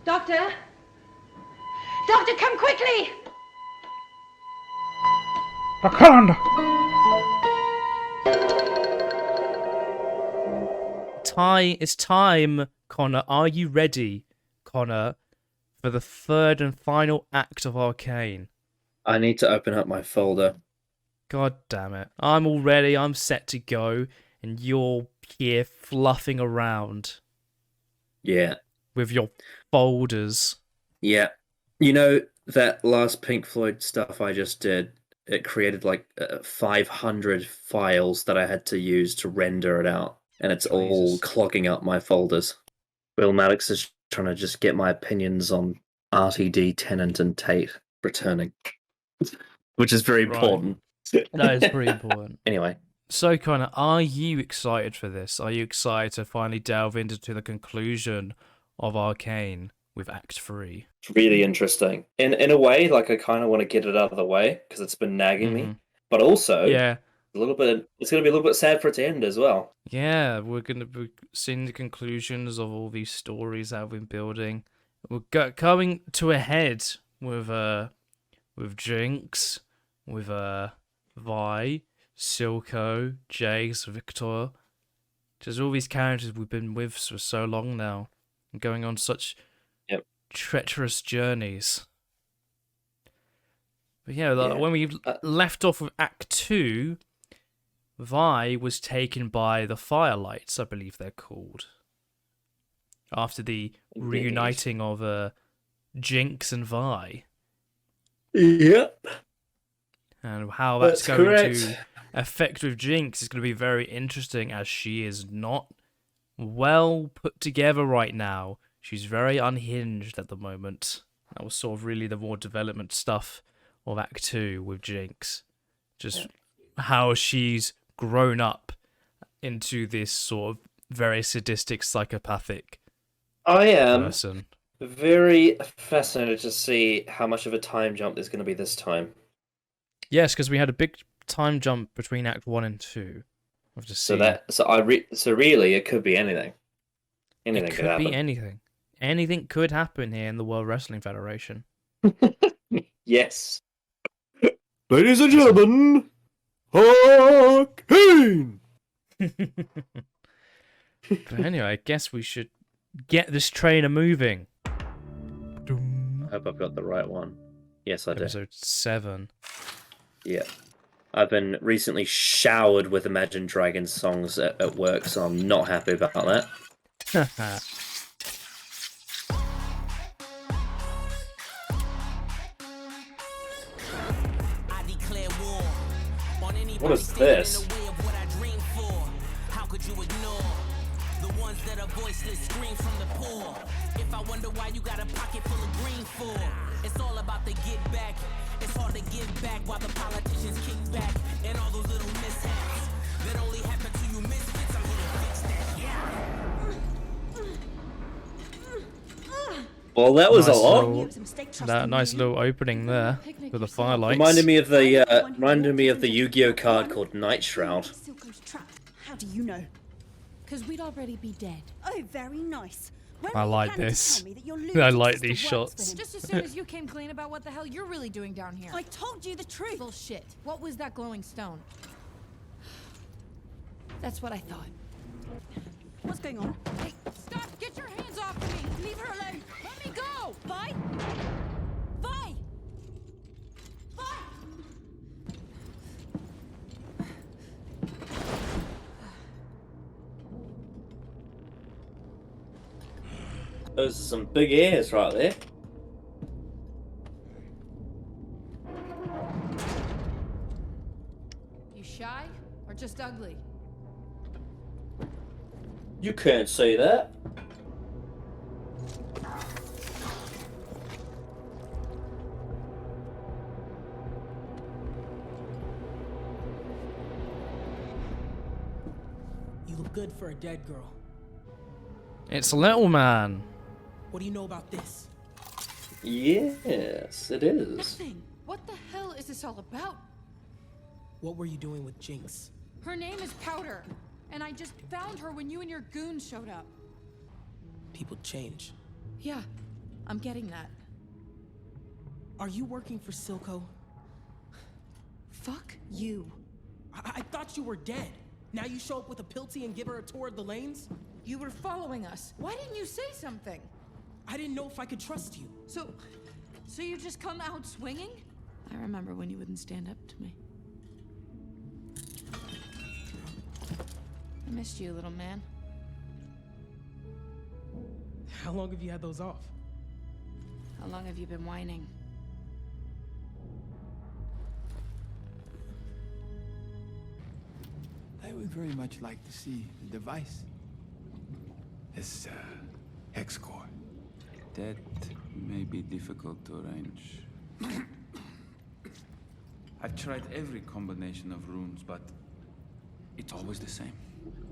Doctor? Doctor, come quickly! Arcane! It's time, Connor. Are you ready, Connor, for the third and final act of Arcane? I need to open up my folder. God damn it. I'm all ready, I'm set to go, and you're here fluffing around. Yeah. With your folders. Yeah. You know, that last Pink Floyd stuff I just did, it created like 500 files that I had to use to render it out. And it's all clogging up my folders. Will Maddox is trying to just get my opinions on RTD, Tennant, and Tate returning. Which is very important. That is pretty important. Anyway. So, Connor, are you excited for this? Are you excited to finally delve into the conclusion of Arcane with Act 3? It's really interesting. In a way, like, I kind of want to get it out of the way, because it's been nagging me. But also, yeah, it's going to be a little bit sad for it to end as well. Yeah, we're going to be seeing the conclusions of all these stories that we've been building. We're coming to a head with Jinx, with Vi, Silco, Jace, Victor. Just all these characters we've been with for so long now, and going on such treacherous journeys. But yeah, when we left off with Act 2, Vi was taken by the Firelights, I believe they're called. After the reuniting of Jinx and Vi. Yep. And how that's going to affect with Jinx is going to be very interesting, as she is not well put together right now. She's very unhinged at the moment. That was sort of really the more development stuff of Act 2 with Jinx. Just how she's grown up into this sort of very sadistic, psychopathic person. Very fascinated to see how much of a time jump there's going to be this time. Yes, because we had a big time jump between Act 1 and 2. So really, it could be anything. Anything could happen. Be anything. Anything could happen here in the World Wrestling Federation. Yes. Ladies and gentlemen, Arcane! But anyway, I guess we should get this trainer moving. I hope I've got the right one. Yes, I did. Episode 7. Yeah. I've been recently showered with Imagine Dragons songs at work, so I'm not happy about that. What is this? That a voiceless scream from the poor. If I wonder why you got a pocket full of green for, it's all about the get back. It's hard to give back while the politicians kick back, and all those little mishaps that only happen to you misfits. I'm here to fix that. Well, that was nice a lot. That nice little opening there with the firelights. Reminded me of the Yu-Gi-Oh card called Night Shroud. How do you know? Because we'd already be dead. Oh, very nice. I like this. I like these shots. Just as soon as you came clean about what the hell you're really doing down here. I told you the truth. Bullshit. What was that glowing stone? That's what I thought. What's going on? Hey, stop! Get your hands off of me! Leave her alone! Let me go! Vi? Vi? Vi? Those are some big ears right there. You shy or just ugly? You can't say that. You look good for a dead girl. It's Little Man. What do you know about this? Yes, it is. Nothing. What the hell is this all about? What were you doing with Jinx? Her name is Powder, and I just found her when you and your goons showed up. People change. Yeah, I'm getting that. Are you working for Silco? Fuck you. I thought you were dead. Now you show up with a Pilty and give her a tour of the lanes? You were following us. Why didn't you say something? I didn't know if I could trust you. So you just come out swinging? I remember when you wouldn't stand up to me. I missed you, little man. How long have you had those off? How long have you been whining? I would very much like to see the device. This, hex core. That may be difficult to arrange. I've tried every combination of runes, but it's always the same.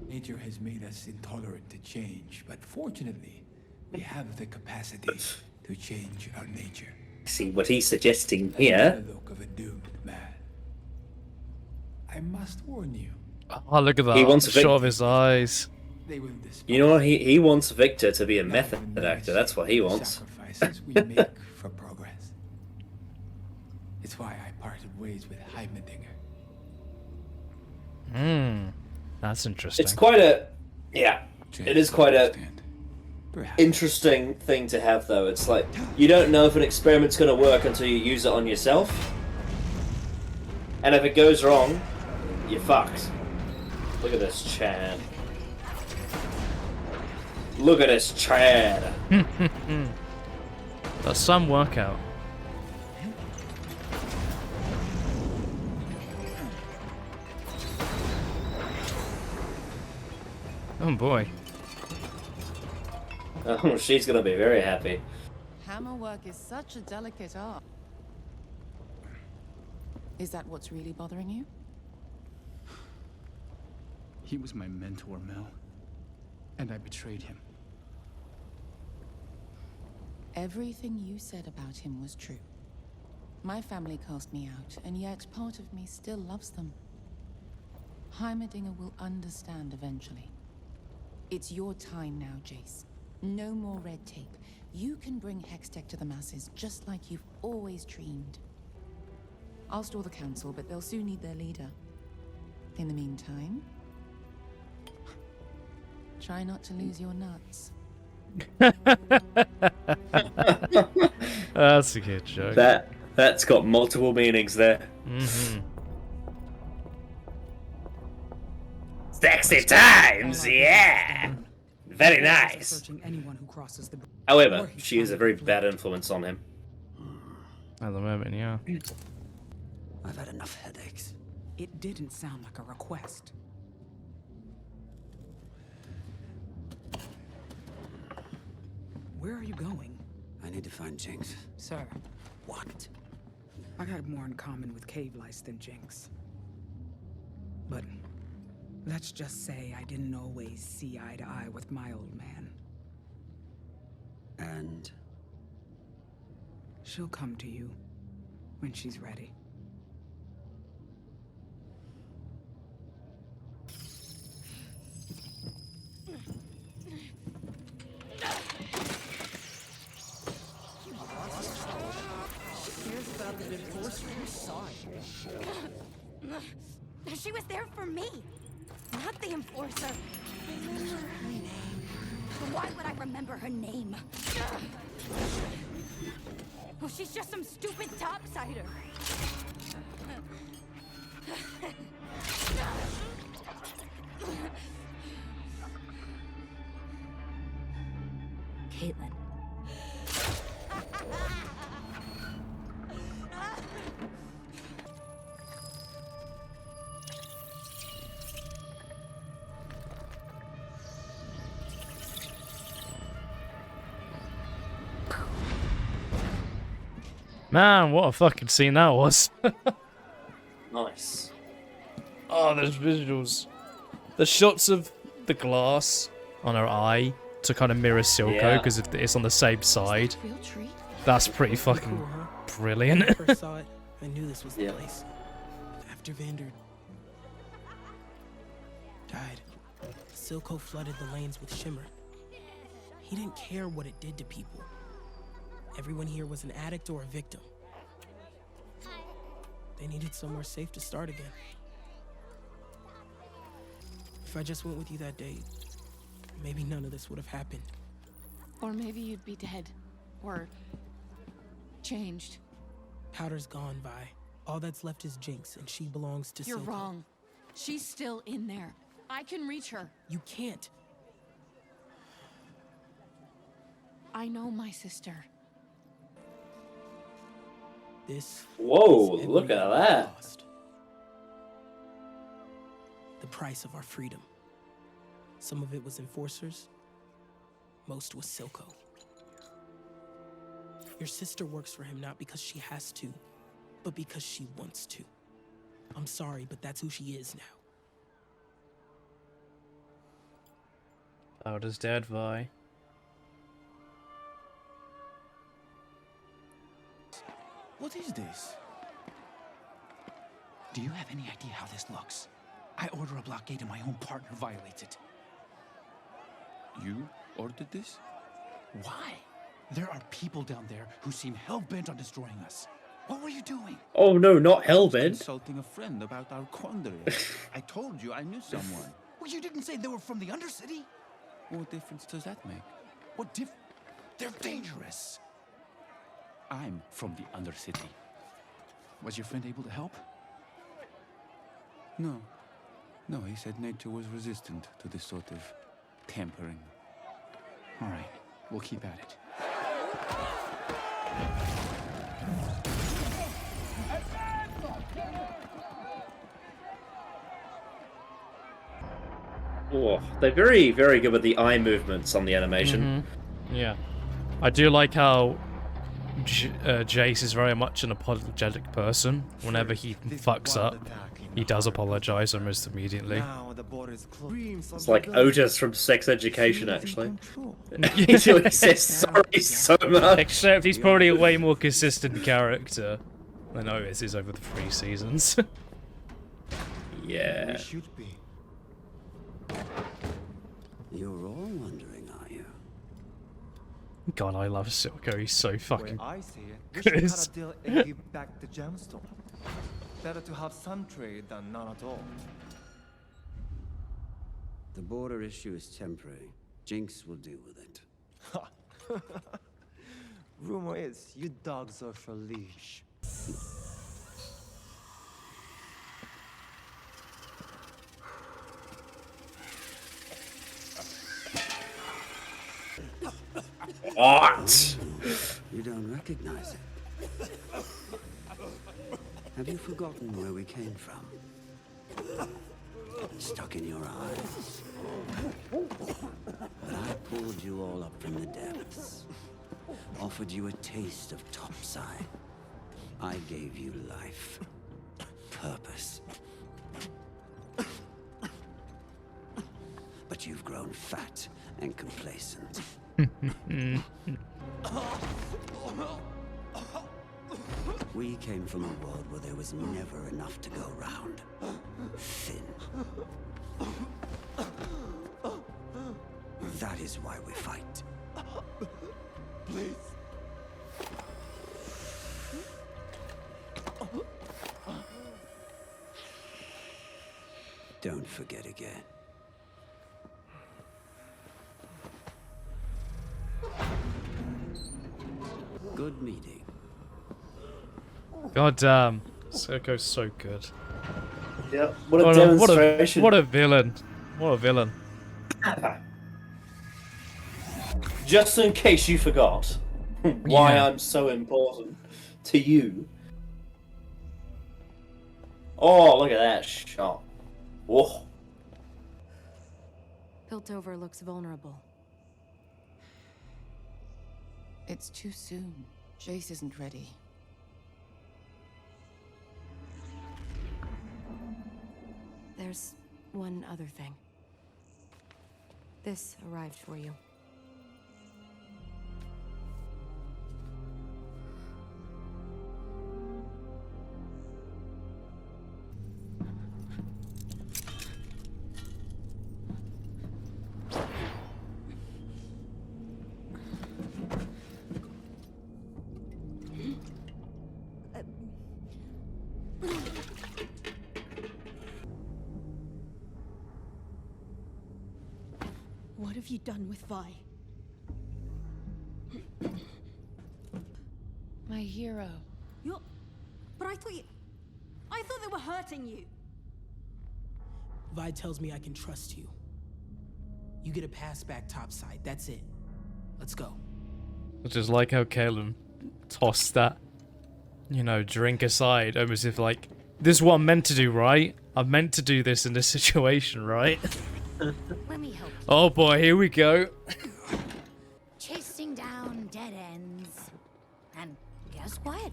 Nature has made us intolerant to change, but fortunately, we have the capacity to change our nature. See what he's suggesting here. The look of a doomed man. I must warn you. Oh, look at that. He wants a shot of his eyes. They will despise You know what? He wants Victor to be a method diminish actor. That's what he the wants. Sacrifices we make for progress. It's why I parted ways with Heimerdinger. That's interesting. It's quite a, yeah. It is quite a Perhaps. interesting thing to have, though. It's like you don't know if an experiment's going to work until you use it on yourself, and if it goes wrong, you're fucked. Look at this Chad. Look at this Chad. That's some workout. Oh boy. Oh, she's gonna be very happy. Hammerwork is such a delicate art. Is that what's really bothering you? He was my mentor, Mel. And I betrayed him. Everything you said about him was true. My family cast me out, and yet part of me still loves them. Heimerdinger will understand eventually. It's your time now, Jace. No more red tape. You can bring Hextech to the masses, just like you've always dreamed. I'll store the council, but they'll soon need their leader. In the meantime, try not to lose your nuts. That's a good joke. That's got multiple meanings there. Sexy times, yeah. Very nice. Searching anyone who crosses the However, she is a very bad influence on him. At the moment, yeah. I've had enough headaches. It didn't sound like a request. Where are you going? I need to find Jinx. Sir. What? I got more in common with cave lice than Jinx. But let's just say I didn't always see eye to eye with my old man. And? She'll come to you when she's ready. She was there for me, not the Enforcer. Remember her name. Why would I remember her name? Oh, she's just some stupid topsider. Caitlin. Man, what a fucking scene that was. Nice. Oh, those visuals. The shots of the glass on her eye to kind of mirror Silco because it's on the same side. Real treat? That's pretty fucking Cool, huh? brilliant. When I first saw it, I knew this was the Yeah. place. After Vander died, Silco flooded the lanes with shimmer. He didn't care what it did to people. Everyone here was an addict or a victim. They needed somewhere safe to start again. If I just went with you that day, maybe none of this would have happened. Or maybe you'd be dead. Or changed. Powder's gone, Vi. All that's left is Jinx, and she belongs to You're Silco. wrong. She's still in there. I can reach her. You can't. I know my sister. This Whoa, is look at everything we that. lost. The price of our freedom. Some of it was enforcers. Most was Silco. Your sister works for him not because she has to, but because she wants to. I'm sorry, but that's who she is now. Powder's dead, Vi. What is this? Do you have any idea how this looks? I order a blockade and my own partner violates it. You ordered this? Why? There are people down there who seem hell-bent on destroying us. What were you doing? Oh no, not Hellbent. Consulting a friend about our quandary. I told you I knew someone. Well, you didn't say they were from the Undercity? What difference does that make? What They're dangerous. I'm from the Undercity. Was your friend able to help? No. No, he said nature was resistant to this sort of tampering. All right, we'll keep at it. Oh, they're very, very good with the eye movements on the animation. Yeah. I do like how Jace is very much an apologetic person. Whenever he fucks up, he does apologize almost immediately. It's like Otis from Sex Education, actually. He says sorry so much. Except he's probably a way more consistent character than Otis is over the 3 seasons. Yeah. You're all wondering, are you? God, I love Silco. He's so fucking I see it. We good. should cut a deal and give back the gemstone. Better to have some trade than none at all. The border issue is temporary. Jinx will deal with it. Rumor is you dogs are for leash. What? You don't recognize it. Have you forgotten where we came from? Stuck in your eyes. But I pulled you all up from the depths. Offered you a taste of topside. I gave you life. Purpose. But you've grown fat and complacent. We came from a world where there was never enough to go round. Thin. That is why we fight. Please. Don't forget again. Good meeting. God damn. Silco's so good. Yeah, what a demonstration. What a villain. What a villain. Just in case you forgot why Yeah. I'm so important to you. Oh, look at that shot. Whoa. Piltover looks vulnerable. It's too soon. Jace isn't ready. There's one other thing. This arrived for you. have you done with Vi? My hero. You're... But I thought they were hurting you. Vi tells me I can trust you. You get a pass back topside, that's it. Let's go. I just like how Caleb tossed that, you know, drink aside, almost if like, this is what I'm meant to do, right? I'm meant to do this in this situation, right? Let me help you. Oh boy, here we go. Chasing down dead ends. And guess what?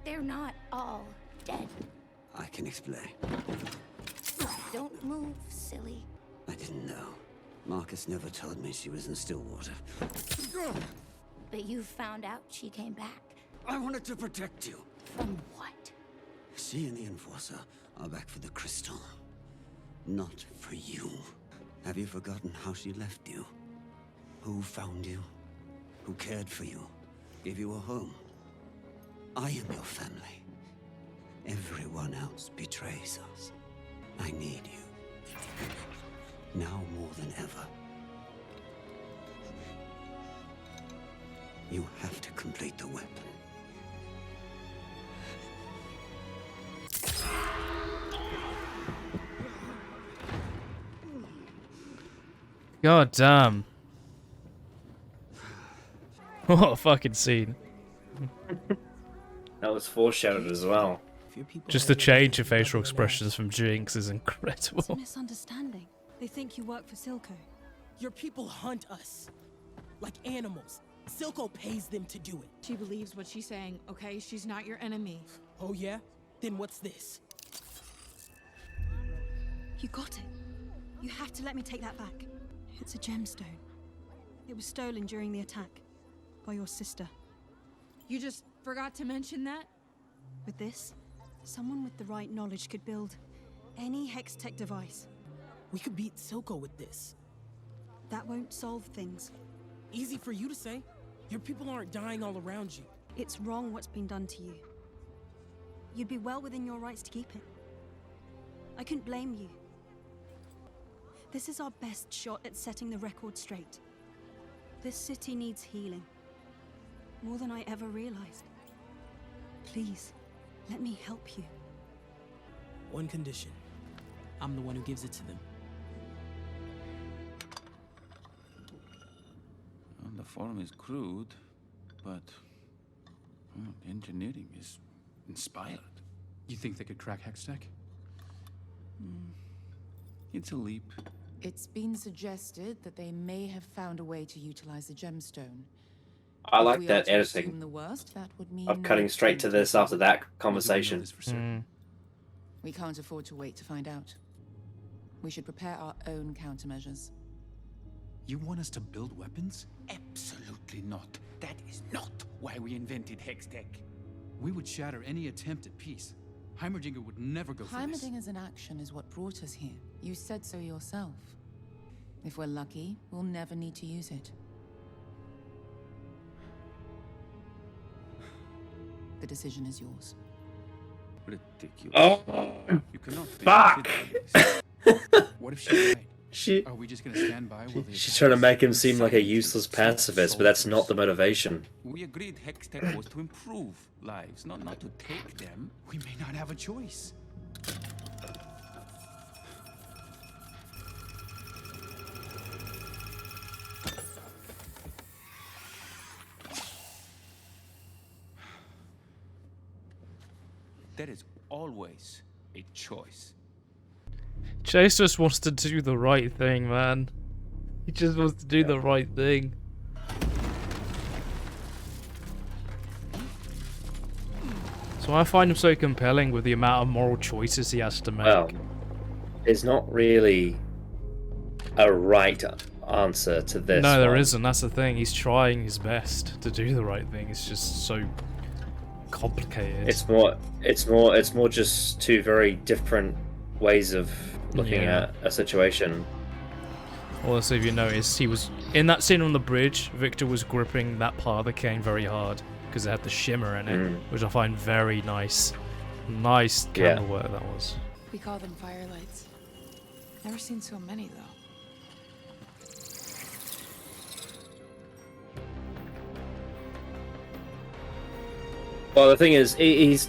They're not all dead. I can explain. Don't move, silly. I didn't know. Marcus never told me she was in Stillwater. But you found out she came back. I wanted to protect you. From what? She and the Enforcer are back for the crystal. Not for you. Have you forgotten how she left you? Who found you? Who cared for you? Gave you a home? I am your family. Everyone else betrays us. I need you. Now more than ever. You have to complete the weapon. God damn. What a fucking scene. That was foreshadowed as well. Just the change of facial expressions from Jinx is It's a incredible. misunderstanding. They think you work for Silco. Your people hunt us. Like animals. Silco pays them to do it. She believes what she's saying, okay? She's not your enemy. Oh yeah? Then what's this? You got it. You have to let me take that back. It's a gemstone. It was stolen during the attack. By your sister. You just forgot to mention that? With this, someone with the right knowledge could build any Hextech device. We could beat Silco with this. That won't solve things. Easy for you to say. Your people aren't dying all around you. It's wrong what's been done to you. You'd be well within your rights to keep it. I couldn't blame you. This is our best shot at setting the record straight. This city needs healing. More than I ever realized. Please, let me help you. One condition. I'm the one who gives it to them. Well, the form is crude, but well, the engineering is inspired. You think they could crack Hextech? It's a leap. It's been suggested that they may have found a way to utilize the gemstone. I If like we are that to editing assume the worst, that would mean of cutting straight to this after that conversation. we can't afford to wait to find out. We should prepare our own countermeasures. You want us to build weapons? Absolutely not. That is not why we invented Hextech. We would shatter any attempt at peace. Heimerdinger would never go for this. Heimerdinger's inaction is what brought us here. You said so yourself. If we're lucky, we'll never need to use it. The decision is yours. Ridiculous. Oh, You cannot fuck! What if she's right? Are we just gonna stand by while they She's trying to make him seem like a useless pacifist, but that's not the motivation. We agreed Hextech was to improve lives, not to take them. We may not have a choice. There is always a choice. Chase just wants to do the right thing, man. He just wants to do the right thing. So I find him so compelling with the amount of moral choices he has to make. Well, it's not really a right answer to this. No, there one. isn't. That's the thing. He's trying his best to do the right thing. It's just so complicated. It's more just two very different ways of looking at a situation. Also, if you notice, he was in that scene on the bridge. Victor was gripping that part of the cane very hard because it had the shimmer in it, which I find very nice. Nice camera work that was. We call them firelights. Never seen so many though. Well, the thing is, he's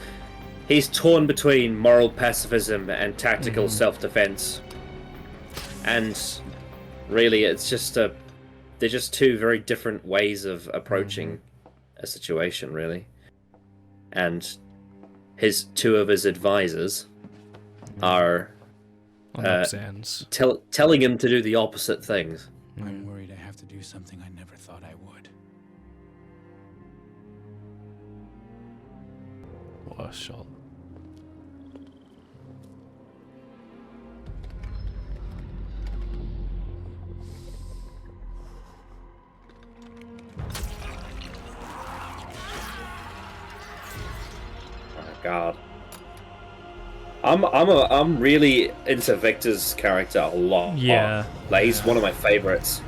torn between moral pacifism and tactical self-defense, and really, it's just they're just two very different ways of approaching a situation, really. And two of his advisors are telling him to do the opposite things. I'm worried I have to do something I never thought I would. What a shot. God, I'm really into Victor's character a lot. Yeah, like he's one of my favorites.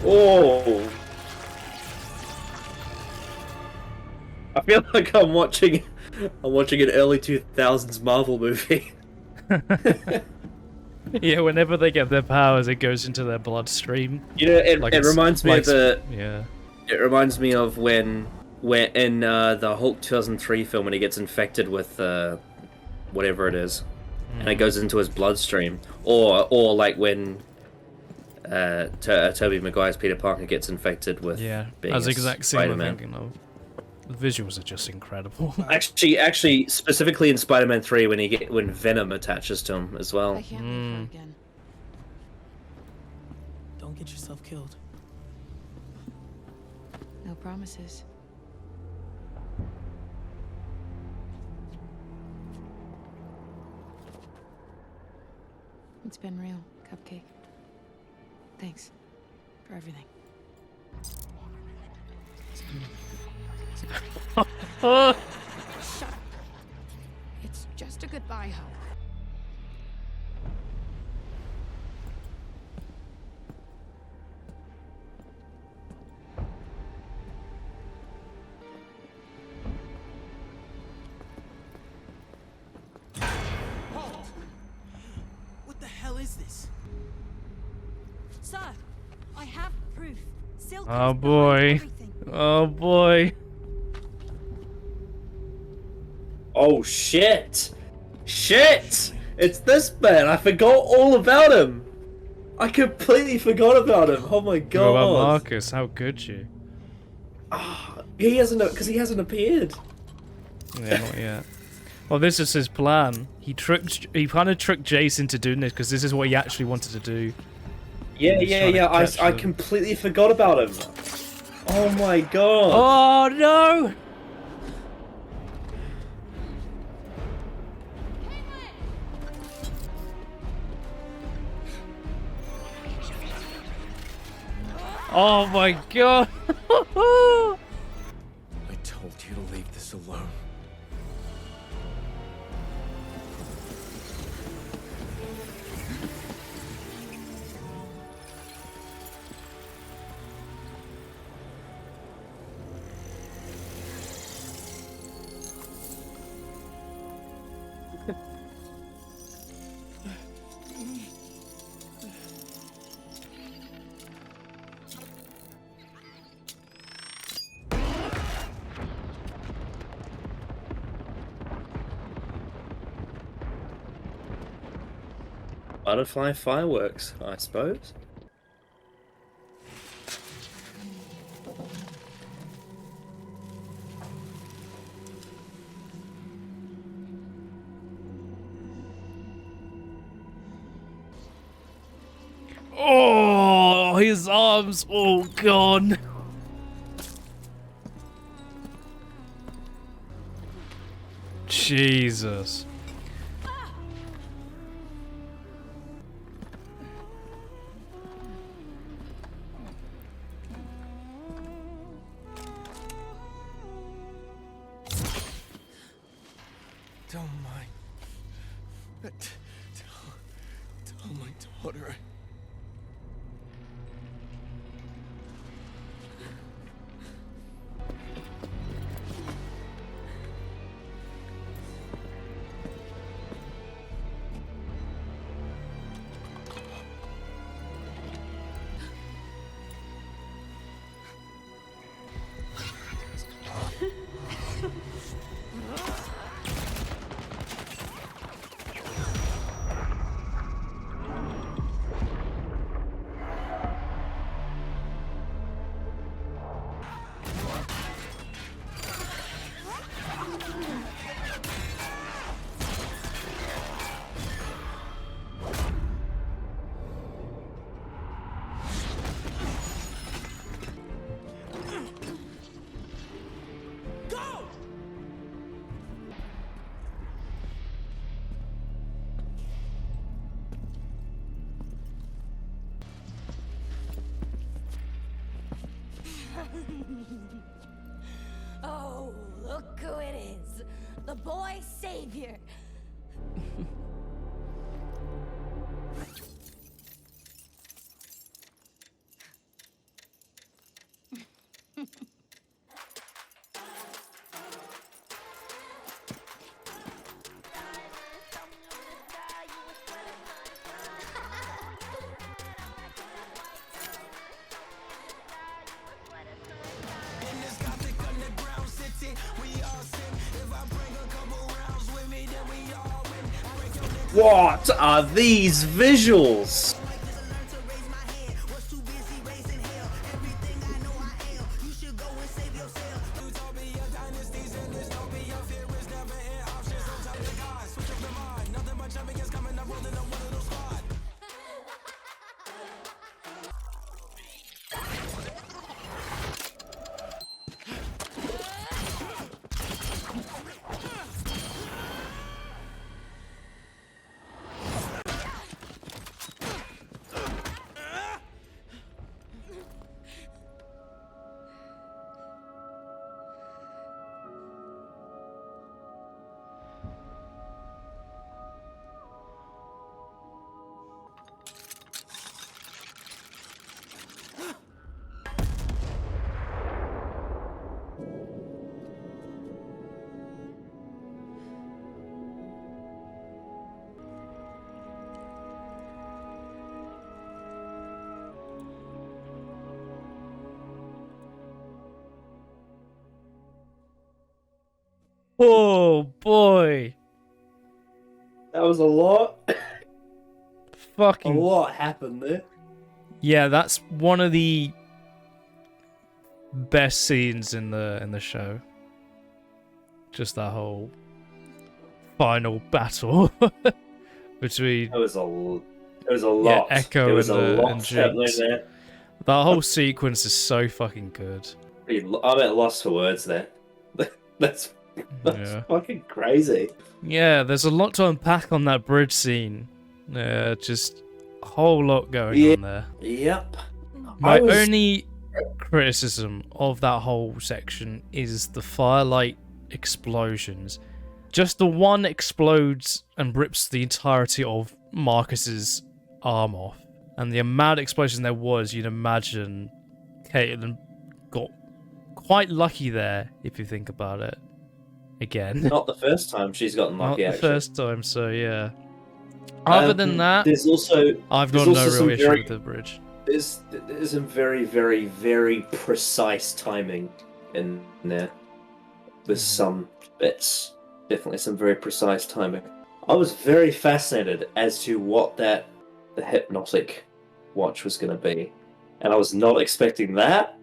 Oh, I feel like I'm watching an early 2000s Marvel movie. Yeah, whenever they get their powers, it goes into their bloodstream. You know, it reminds me of the. Yeah. It reminds me of when in the Hulk 2003 film when he gets infected with whatever it is, and it goes into his bloodstream, or like when Tobey Maguire's Peter Parker gets infected with. Yeah, being that's the exact scene I'm Spider-Man. thinking of. The visuals are just incredible. Actually, specifically in Spider-Man 3 when Venom attaches to him as well. I can't leave her again. Don't get yourself killed. No promises. It's been real, Cupcake. Thanks for everything. Shut up. It's just a goodbye hug. What the hell is this? Sir, I have proof. Silk Oh is behind boy. everything. Oh boy. Oh shit! Shit! It's this man. I forgot all about him. I completely forgot about him. Oh my god. What about Marcus? How could you? He hasn't, because he hasn't appeared. Yeah, not yet. Well, this is his plan. He kind of tricked Jace into doing this because this is what he actually wanted to do. Yeah. I completely forgot about him. Oh my god. Oh no! Oh my god! I told you to leave this alone. Butterfly fireworks, I suppose. Oh, his arms all gone. Jesus. Don't mind. Tell my daughter. Oh, look who it is. The boy savior. What are these visuals? Oh boy, that was a lot. Fucking a lot happened there. Yeah, that's one of the best scenes in the show. Just that whole final battle between It was a lot. Yeah, Echo and happening Jinx. there. That whole sequence is so fucking good. I'm at loss for words there. That's Yeah. fucking crazy. Yeah, there's a lot to unpack on that bridge scene. Just a whole lot going on there. Yep. My only criticism of that whole section is the firelight explosions. Just the one explodes and rips the entirety of Marcus's arm off. And the amount of explosion there was, you'd imagine Caitlin got quite lucky there, if you think about it. Again. Not the first time she's gotten lucky, Not the actually. first time, so yeah. Other than that, there's also I've got no real issue with the bridge. There's some very, very, very precise timing in there. There's some bits, definitely some very precise timing. I was very fascinated as to what the hypnotic watch was going to be, and I was not expecting that.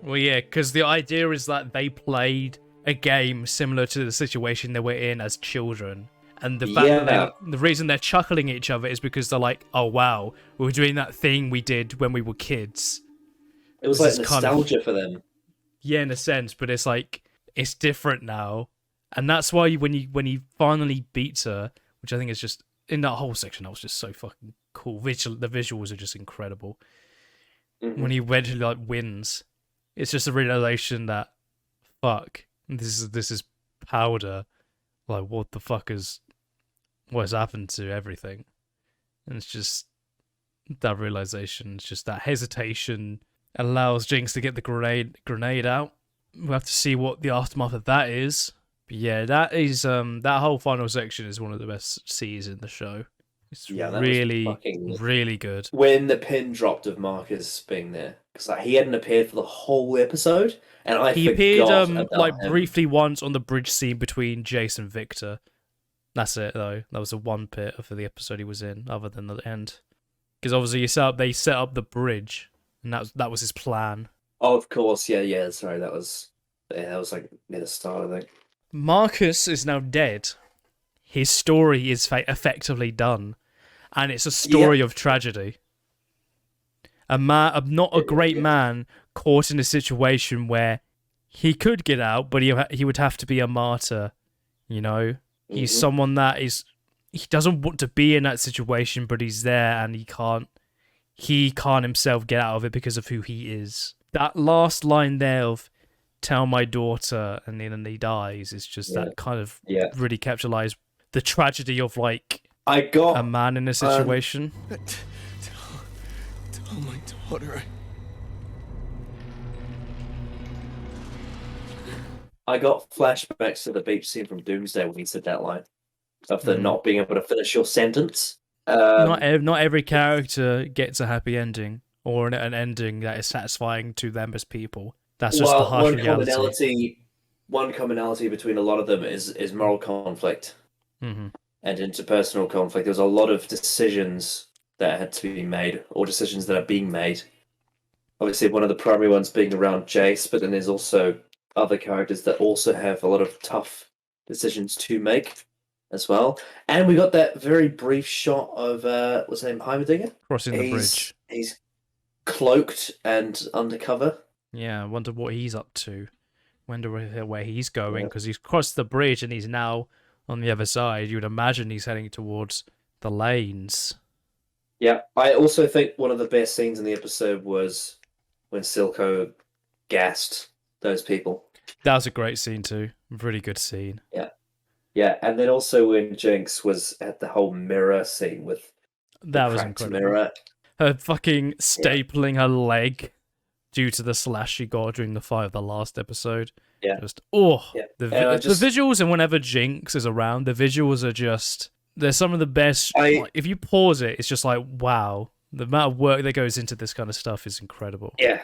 Well, yeah, because the idea is that they played a game similar to the situation they were in as children. And the fact that the reason they're chuckling at each other is because they're like, oh wow, we were doing that thing we did when we were kids. It was like nostalgia for them. Yeah, in a sense, but it's like, it's different now. And that's why when he finally beats her, which I think is just, in that whole section, that was just so fucking cool. The visuals are just incredible. Mm-hmm. When he eventually like wins, it's just a realization that, fuck, this is powder. Like, what the fuck what has happened to everything? And it's just that realization, it's just that hesitation allows Jinx to get the grenade out. We'll have to see what the aftermath of that is. But yeah, that is that whole final section is one of the best scenes in the show. It's really good. When the pin dropped of Marcus being there, because like, he hadn't appeared for the whole episode, and he appeared like him. briefly once on the bridge scene between Jace and Victor. That's it though. That was the one bit of the episode he was in, other than the end. Because obviously they set up the bridge, and that was his plan. Oh, of course, yeah. Sorry, that was like near the start, I think. Marcus is now dead. His story is effectively done, and it's a story of tragedy. Not a great man caught in a situation where he could get out, but he would have to be a martyr. You know, he's someone that he doesn't want to be in that situation, but he's there, and he can't himself get out of it because of who he is. that last line there of "tell my daughter," and then he dies is just that kind of really capitalized the tragedy of like a man in a situation. Tell my daughter. I got flashbacks to the beach scene from Doomsday when he said that line of the not being able to finish your sentence. Not every character gets a happy ending or an ending that is satisfying to them as people. That's just the harsh reality. One commonality between a lot of them is moral conflict and interpersonal conflict. There's a lot of decisions that had to be made, or decisions that are being made. Obviously, one of the primary ones being around Jace, but then there's also other characters that also have a lot of tough decisions to make as well. And we got that very brief shot of what's his name, Heimerdinger? Crossing the bridge. He's cloaked and undercover. Yeah, I wonder what he's up to. Wonder where he's going, because he's crossed the bridge and he's now on the other side. You would imagine he's heading towards the lanes. Yeah, I also think one of the best scenes in the episode was when Silco gassed those people. That was a great scene too. Really good scene. Yeah, and then also when Jinx was at the whole mirror scene with that was incredible. Mirror. Her fucking stapling her leg due to the slash she got during the fight of the last episode. Yeah. The visuals, and whenever Jinx is around, the visuals are just, they're some of the best. If you pause it, it's just like, wow. The amount of work that goes into this kind of stuff is incredible. Yeah.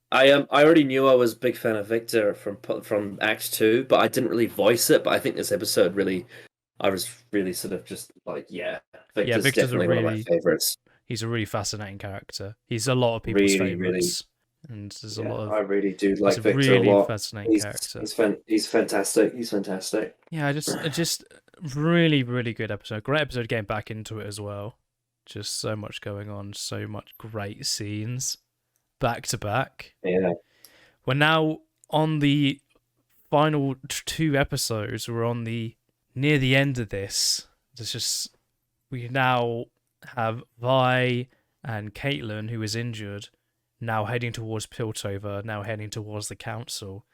I already knew I was a big fan of Victor from Act 2, but I didn't really voice it. But I think this episode I was really sort of just like, Victor's definitely one of my favorites. He's a really fascinating character. He's a lot of people's favorites. And there's a lot of. I really do like Victor really a lot. Fascinating character. He's fantastic. He's fantastic. Yeah, just really, really good episode. Great episode getting back into it as well. Just so much going on, so much great scenes. Back to back. Yeah. We're now on the final 2 episodes. We're on near the end of this. We now have Vi and Caitlin, who is injured, now heading towards Piltover, now heading towards the council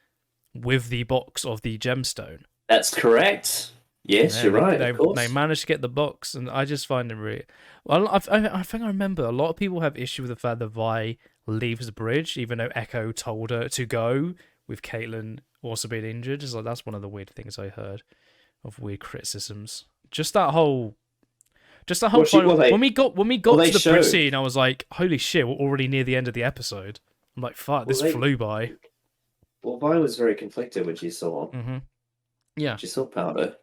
with the box of the gemstone. That's correct. Yes, you're right. Of course. They managed to get the box, and I just find it really. Well, I think I remember a lot of people have issue with the fact that Vi leaves the bridge, even though Echo told her to go, with Caitlin also being injured. It's like, that's one of the weird things I heard of weird criticisms. Just that whole when we got to the bridge scene, I was like, holy shit, we're already near the end of the episode. I'm like, fuck, this flew by. Well, Vi was very conflicted when she saw Yeah. She saw Powder.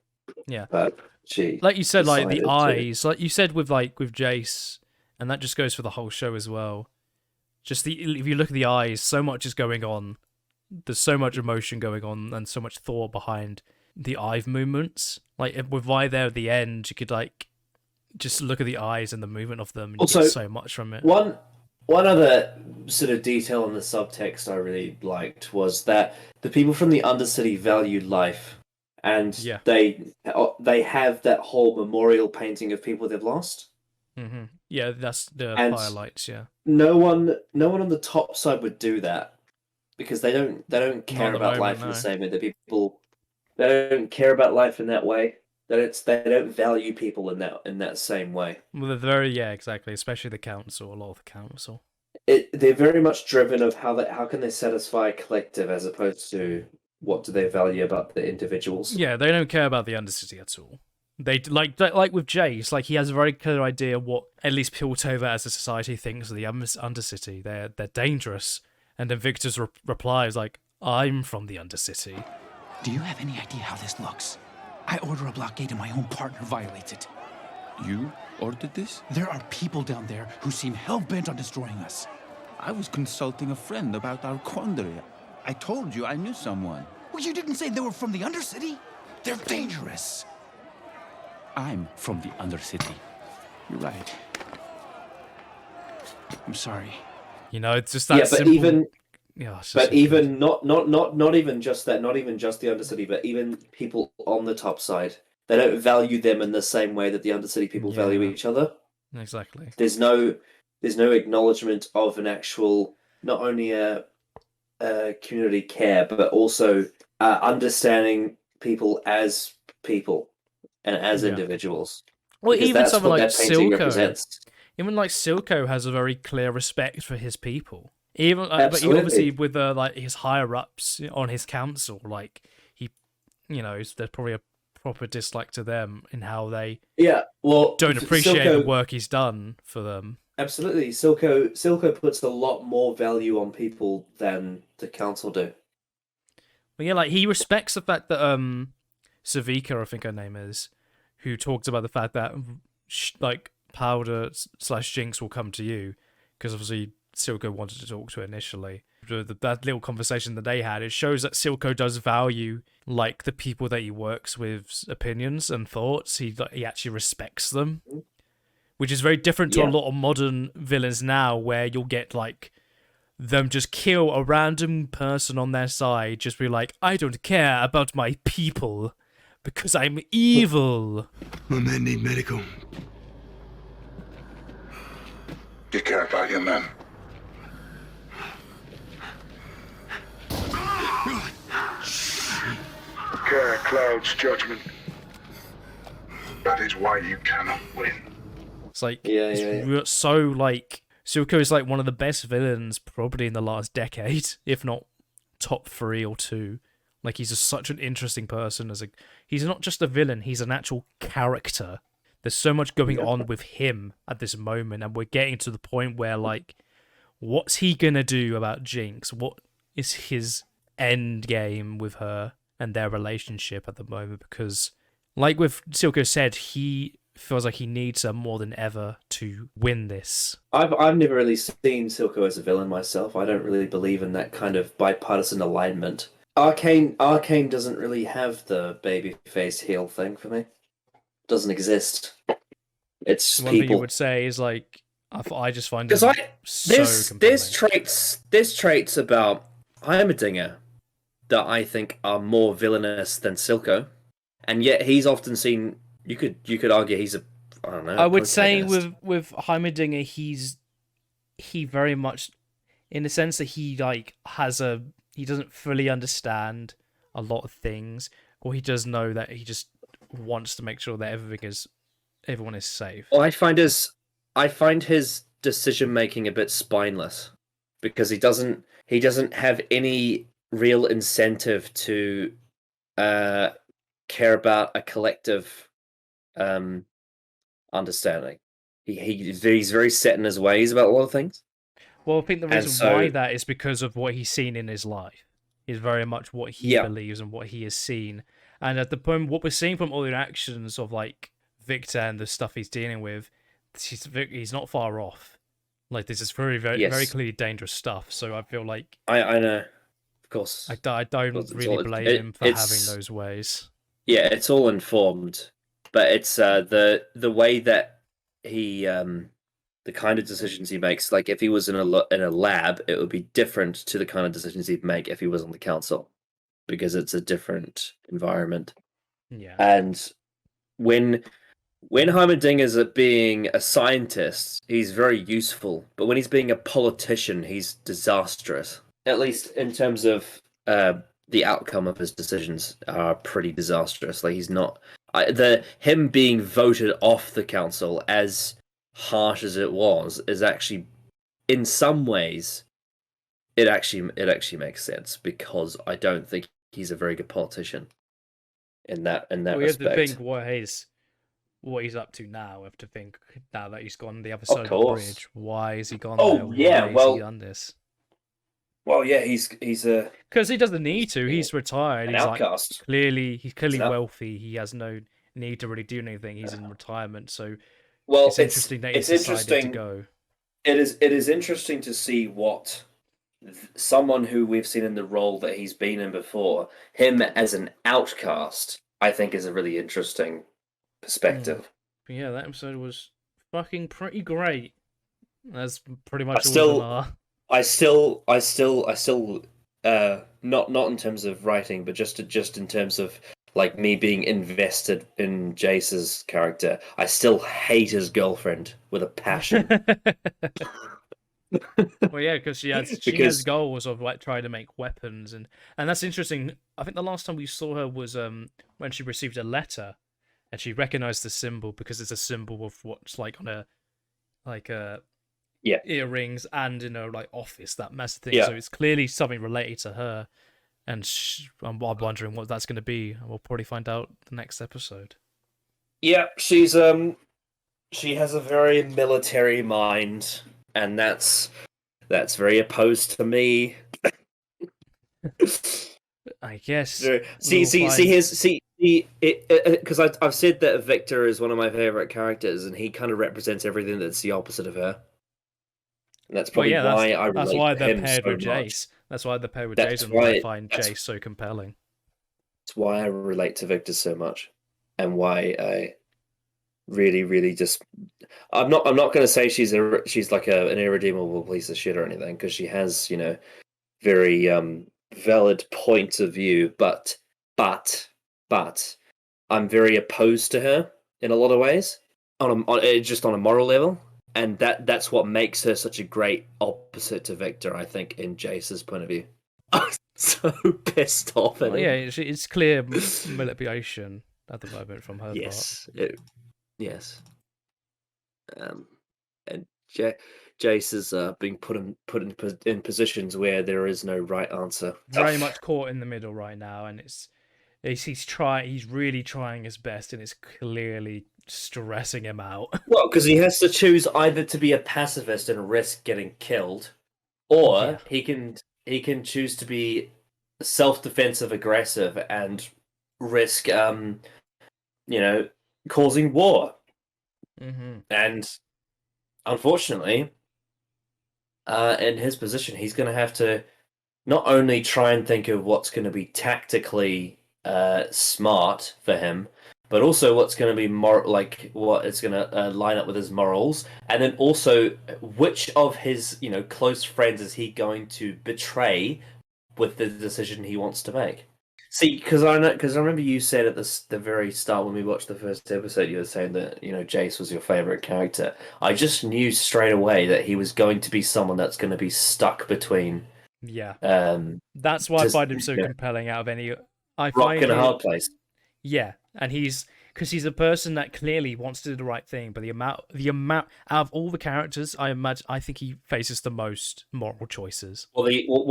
Yeah. But she, like you said, like the eyes, like you said with Jace, and that just goes for the whole show as well. Just if you look at the eyes, so much is going on. There's so much emotion going on and so much thought behind the eye movements. Like with Vi there at the end, you could like just look at the eyes and the movement of them, and you get so much from it. One other sort of detail in the subtext I really liked was that the people from the Undercity valued life, and they have that whole memorial painting of people they've lost. Mm-hmm. Yeah, that's the firelights. Yeah, no one on the top side would do that because they don't care about life in the same way that people. They don't care about life in that way. They don't value people in that same way. Well, they're exactly. Especially the council. A lot of the council. They're very much driven of how can they satisfy a collective as opposed to what do they value about the individuals. Yeah, they don't care about the Undercity at all. They like with Jace, like he has a very clear idea what at least Piltover as a society thinks of the Undercity. They're dangerous, and then Victor's reply is like, "I'm from the Undercity." Do you have any idea how this looks? I order a blockade and my own partner violates it. You ordered this? There are people down there who seem hell-bent on destroying us. I was consulting a friend about our quandary. I told you I knew someone. Well, you didn't say they were from the Undercity. They're dangerous. I'm from the Undercity. You're right. I'm sorry. You know, it's just that simple. But even not even just that, not even just the Undercity, but even people on the top side, they don't value them in the same way that the Undercity people value each other. Exactly. There's no acknowledgement of an actual, not only a community care, but also understanding people and as individuals. Well, because even that's someone what like that painting Silco, represents. even like Silco has a very clear respect for his people. Even but even Absolutely. obviously with like his higher ups on his council, like he, there's probably a proper dislike to them in how they don't appreciate the work he's done for them. Absolutely, Silco puts a lot more value on people than the council do. But yeah, like he respects the fact that Savika, I think her name is, who talks about the fact that like Powder / Jinx will come to you, because obviously Silco wanted to talk to her initially. That little conversation that they had, it shows that Silco does value like the people that he works with's opinions and thoughts. He actually respects them, which is very different to a lot of modern villains now, where you'll get like them just kill a random person on their side, just be like, I don't care about my people because I'm evil. My men need medical. You care about your men. Care clouds judgment. That is why you cannot win. It's like, so like, Silco is like one of the best villains probably in the last decade, if not top 3 or 2. Like, he's just such an interesting person. He's not just a villain, he's an actual character. There's so much going on with him at this moment, and we're getting to the point where, like, what's he gonna do about Jinx? What is his end game with her and their relationship at the moment? Because, like with Silco said, he feels like he needs her more than ever to win this. I've never really seen Silco as a villain myself. I don't really believe in that kind of bipartisan alignment. Arcane doesn't really have the babyface heel thing for me. Doesn't exist. It's one people. thing you would say is like, I just find because there's traits about Heimerdinger that I think are more villainous than Silco, and yet he's often seen. You could argue he's a, I don't know. I would say with Heimerdinger, he very much, in the sense that he like he doesn't fully understand a lot of things, or he does know that he just wants to make sure that everyone is safe. Well, I find his decision making a bit spineless, because he doesn't have any real incentive to care about a collective understanding. He's very set in his ways about a lot of things. Well, I think the reason why that is because of what he's seen in his life. Is very much what he believes and what he has seen. And at the point, what we're seeing from all the actions of like Victor and the stuff he's dealing with, he's not far off. Like, this is very clearly dangerous stuff. So I feel like I know, of course. I don't really blame him for having those ways. Yeah, it's all informed, but it's the way that he the kind of decisions he makes. Like, if he was in a lab, it would be different to the kind of decisions he'd make if he was on the council, because it's a different environment. Yeah. And when Heimerdinger is being a scientist, he's very useful, but when he's being a politician, he's disastrous. At least in terms of the outcome of his decisions are pretty disastrous. Like, he's not him being voted off the council, as harsh as it was, is actually, in some ways, it actually makes sense, because I don't think he's a very good politician in that respect. We have to think what he's up to now. We have to think now that he's gone the other side of the bridge. Why has he gone there? Why has he done this? Well, yeah, he's a, because he doesn't need to. He's retired. An he's outcast. Like, he's clearly wealthy. He has no need to really do anything. He's in retirement, so it's interesting that he's decided to go. It is interesting to see what someone who we've seen in the role that he's been in before, him as an outcast, I think is a really interesting perspective. But yeah, that episode was fucking pretty great. That's pretty much all of them are. I still, not in terms of writing, but just in terms of like me being invested in Jace's character. I still hate his girlfriend with a passion. Well, yeah, because she has goals of like trying to make weapons, and that's interesting. I think the last time we saw her was when she received a letter, and she recognized the symbol because it's a symbol of what's like on a earrings and in a like office, that massive thing. Yeah. So it's clearly something related to her, and I'm wondering what that's going to be. We'll probably find out the next episode. Yeah, she has a very military mind, and that's very opposed to me. I guess. Because I've said that Victor is one of my favorite characters, and he kind of represents everything that's the opposite of her. And that's probably why I relate that's why to they're him paired so with much. Jace. That's why they're paired with That's Jace, and why- why I find that's- Jace so compelling. That's why I relate to Victor so much, and why I really, really just. I'm not going to say she's like an irredeemable piece of shit or anything, because she has, very valid points of view, but I'm very opposed to her in a lot of ways, just on a moral level, and that's what makes her such a great opposite to Victor, I think, in Jace's point of view. I'm so pissed off at him. Yeah, it's clear manipulation at the moment from her Yes, part. yes. And Jace is being put in positions where there is no right answer. Very much caught in the middle right now, and he's really trying his best, and it's clearly stressing him out. Well, because he has to choose either to be a pacifist and risk getting killed, or he can choose to be self-defensive, aggressive, and risk causing war. Mm-hmm. And unfortunately, in his position, he's going to have to not only try and think of what's going to be tactically smart for him, but also what's going to be what is going to line up with his morals, and then also which of his close friends is he going to betray with the decision he wants to make. See, because I remember you said at the very start when we watched the first episode, you were saying that Jace was your favorite character. I just knew straight away that he was going to be someone that's going to be stuck between. Yeah. That's why I find him so compelling out of any. Rock in a hard place. Yeah, and he's a person that clearly wants to do the right thing, but the amount out of all the characters, I think he faces the most moral choices. Well,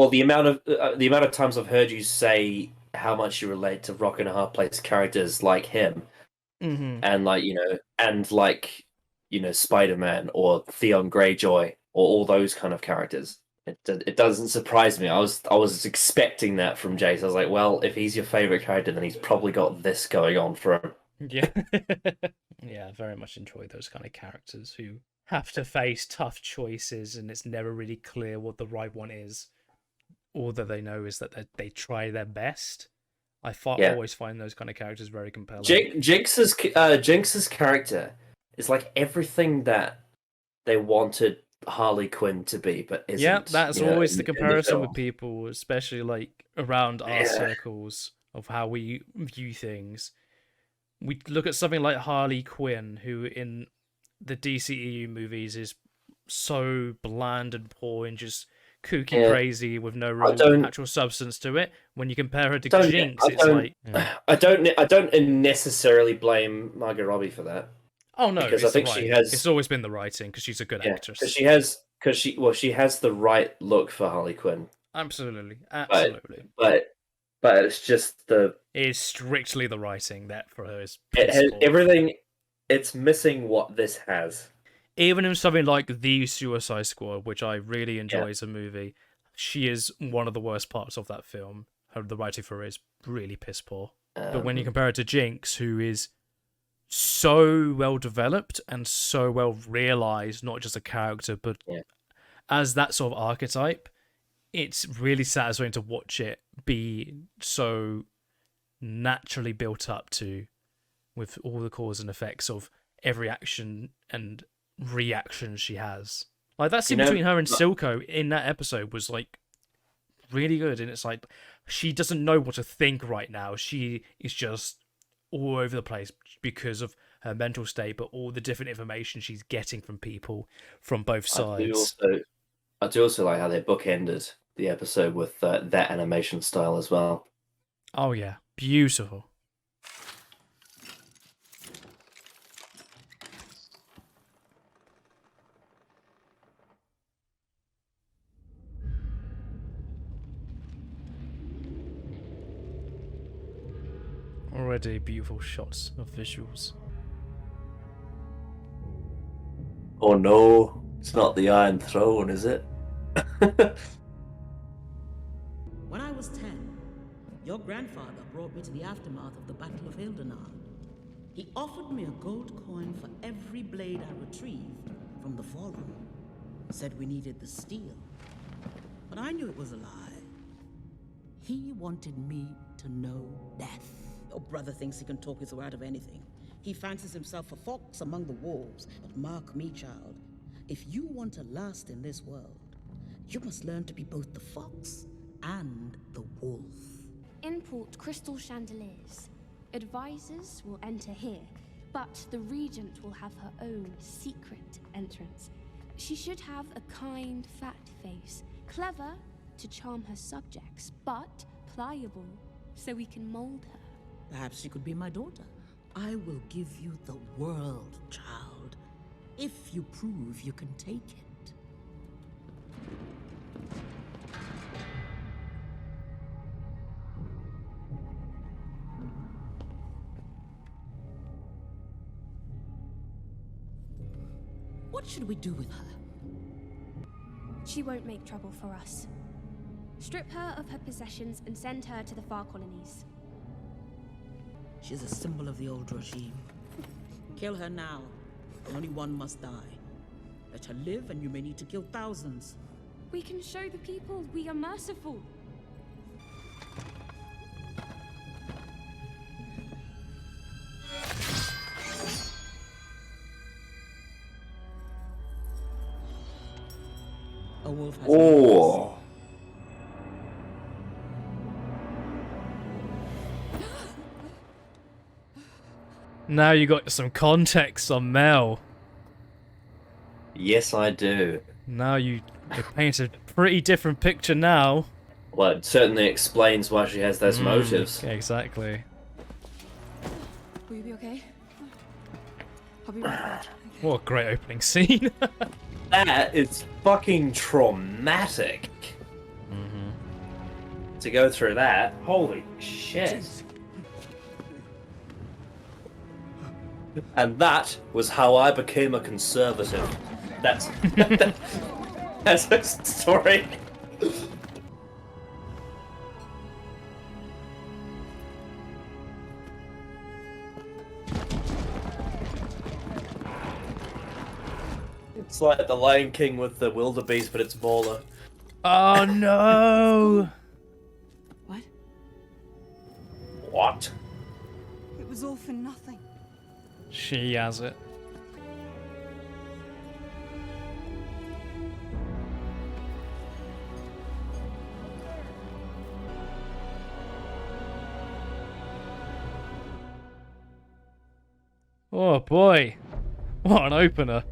the amount of times I've heard you say how much you relate to Rock in a Hard Place characters like him, mm-hmm. and Spider-Man or Theon Greyjoy or all those kind of characters. It doesn't surprise me. I was expecting that from Jace. I was like, well, if he's your favorite character, then he's probably got this going on for him. Yeah, yeah, I very much enjoy those kind of characters who have to face tough choices, and it's never really clear what the right one is. All that they know is that they try their best. I always find those kind of characters very compelling. Jinx's character is like everything that they wanted Harley Quinn to be, but isn't. Yeah, that's always the comparison with people, especially like around our circles of how we view things. We look at something like Harley Quinn, who in the DCEU movies is so bland and poor and just kooky crazy with no real actual substance to it. When you compare her to Jinx, it's like I don't necessarily blame Margot Robbie for that. Oh no, because I think she has. It's always been the writing because she's a good actress. Because she has the right look for Harley Quinn. Absolutely. But it's just it is strictly the writing that for her is. It has everything. It's missing what this has. Even in something like The Suicide Squad, which I really enjoy as a movie, she is one of the worst parts of that film. The writing for her is really piss poor. But when you compare it to Jinx, who is so well developed and so well realized, not just a character, but as that sort of archetype, it's really satisfying to watch it be so naturally built up to, with all the cause and effects of every action and reaction she has. Like that scene between her and Silco in that episode was like really good, and it's like she doesn't know what to think right now. She is just all over the place because of her mental state, but all the different information she's getting from people from both sides. I do also like how they bookended the episode with that animation style as well. Oh yeah, beautiful. Already beautiful shots of visuals. Oh no, it's not the Iron Throne, is it? When I was 10, your grandfather brought me to the aftermath of the Battle of Hildenard. He offered me a gold coin for every blade I retrieved from the Fallen. Said we needed the steel. But I knew it was a lie. He wanted me to know death. Your brother thinks he can talk his way out of anything. He fancies himself a fox among the wolves. But mark me, child, if you want to last in this world, you must learn to be both the fox and the wolf. Import crystal chandeliers. Advisors will enter here, but the regent will have her own secret entrance. She should have a kind, fat face, clever to charm her subjects, but pliable so we can mold her. Perhaps she could be my daughter. I will give you the world, child, if you prove you can take it. What should we do with her? She won't make trouble for us. Strip her of her possessions and send her to the far colonies. She's a symbol of the old regime. Kill her now. Only one must die. Let her live and you may need to kill thousands. We can show the people we are merciful. A wolf has Oh. Now you got some context on Mel. Yes, I do. Now you paint a pretty different picture now. Well, it certainly explains why she has those motives. Exactly. Will you be okay? I'll be right back. What a great opening scene. That is fucking traumatic. To go through that, holy shit. And that was how I became a conservative. That's that's a story. It's like the Lion King with the wildebeest, but it's MauLer. Oh no! What? What? It was all for nothing. She has it. Oh boy, what an opener.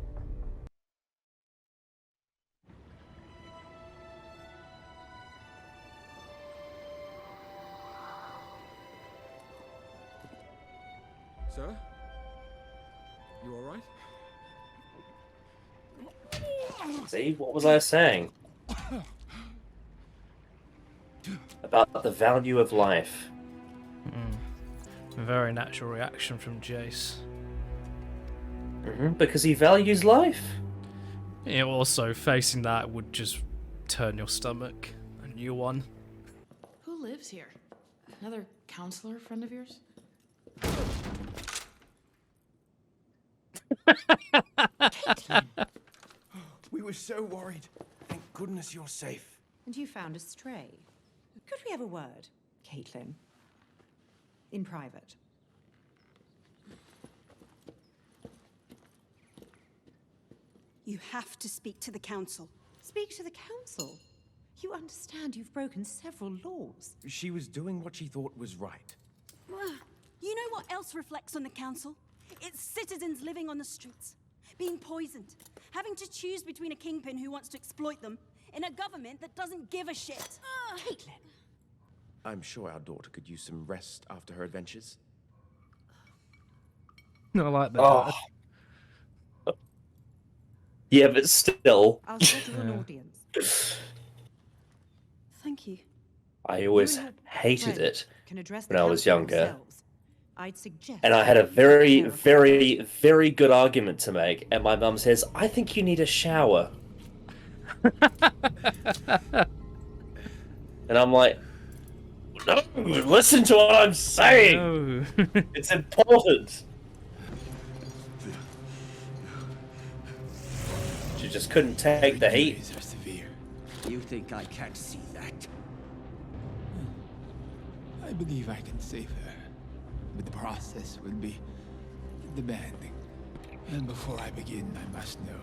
Sir? You alright? See, what was I saying? About the value of life. Very natural reaction from Jace. Because he values life. Yeah, also, facing that would just turn your stomach. A new one. Who lives here? Another counselor friend of yours? We were so worried. Thank goodness you're safe. And you found a stray. Could we have a word, Caitlin? In private. You have to speak to the council. Speak to the council? You understand you've broken several laws. She was doing what she thought was right. You know what else reflects on the council? It's citizens living on the streets, being poisoned, having to choose between a kingpin who wants to exploit them in a government that doesn't give a shit. Caitlin. I'm sure our daughter could use some rest after her adventures. I like that. Oh. Yeah, but still. I'll schedule an audience. Thank you. I always hated it Can address when I was younger. themselves. I'd suggest. And I had a very, very, very good argument to make, and my mum says, I think you need a shower. And I'm like, no, listen to what I'm saying. No. It's important. She just couldn't take the heat. You think I can't see that? I believe I can save her, but the process will be demanding. And before I begin, I must know,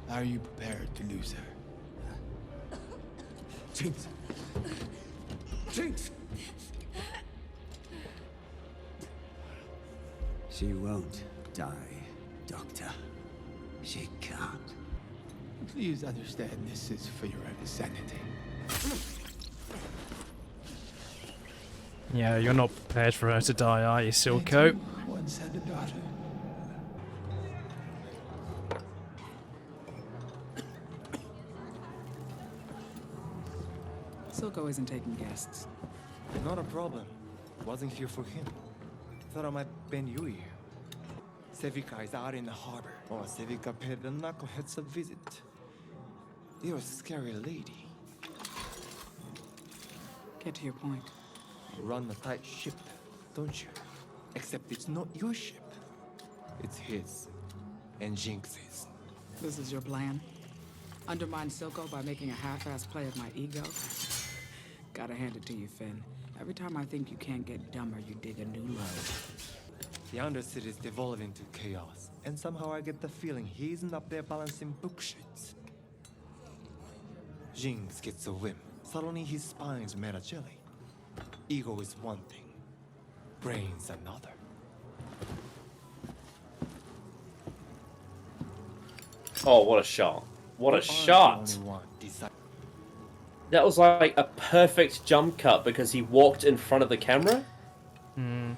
are you prepared to lose her? Jinx! Jinx! She won't die, Doctor. She can't. Please understand this is for your own sanity. Yeah, you're not prepared for her to die, are you, Silco? Once had a daughter. Silco isn't taking guests. Not a problem. Wasn't here for him. Thought I might bend you here. Sevika is out in the harbor. Or Sevika paid the knuckleheads a visit. You're a scary lady. Get to your point. Run a tight ship, don't you? Except it's not your ship. It's his. And Jinx's. This is your plan? Undermine Silco by making a half-ass play of my ego? Gotta hand it to you, Finn. Every time I think you can't get dumber, you dig a new load. The Undercity is devolving to chaos, and somehow I get the feeling he isn't up there balancing bookshelves. Jinx gets a whim. Suddenly his spine's made of jelly. Ego is one thing, brains another. Oh, what a shot. What a shot! That was like a perfect jump cut because he walked in front of the camera. Hmm.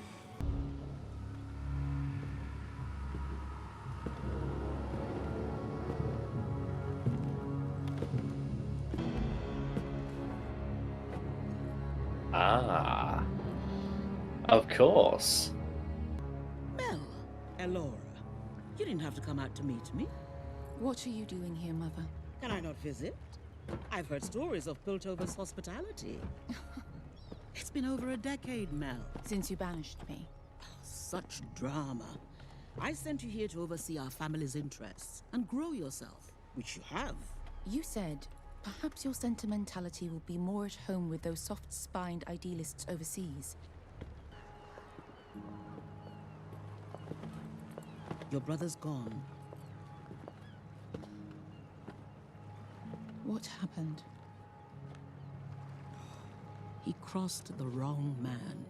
Ah. Of course. Mel, Elora, you didn't have to come out to meet me. What are you doing here, Mother? Can I not visit? I've heard stories of Piltover's hospitality. It's been over a decade, Mel. Since you banished me. Such drama. I sent you here to oversee our family's interests and grow yourself, which you have. You said perhaps your sentimentality will be more at home with those soft-spined idealists overseas. Your brother's gone. What happened? He crossed the wrong man.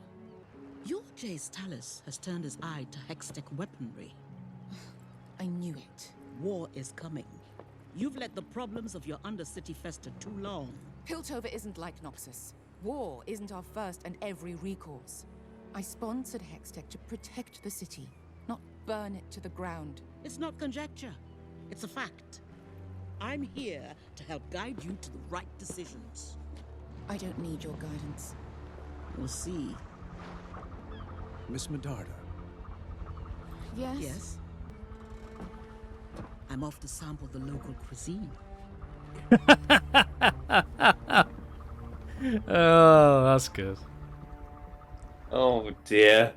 Your Jace Talus has turned his eye to Hextech weaponry. I knew it. War is coming. You've let the problems of your Undercity fester too long. Piltover isn't like Noxus. War isn't our first and every recourse. I sponsored Hextech to protect the city, not burn it to the ground. It's not conjecture. It's a fact. I'm here to help guide you to the right decisions. I don't need your guidance. We'll see. Miss Medarda. Yes? Yes. I'm off to sample the local cuisine. Oh, that's good. Oh dear.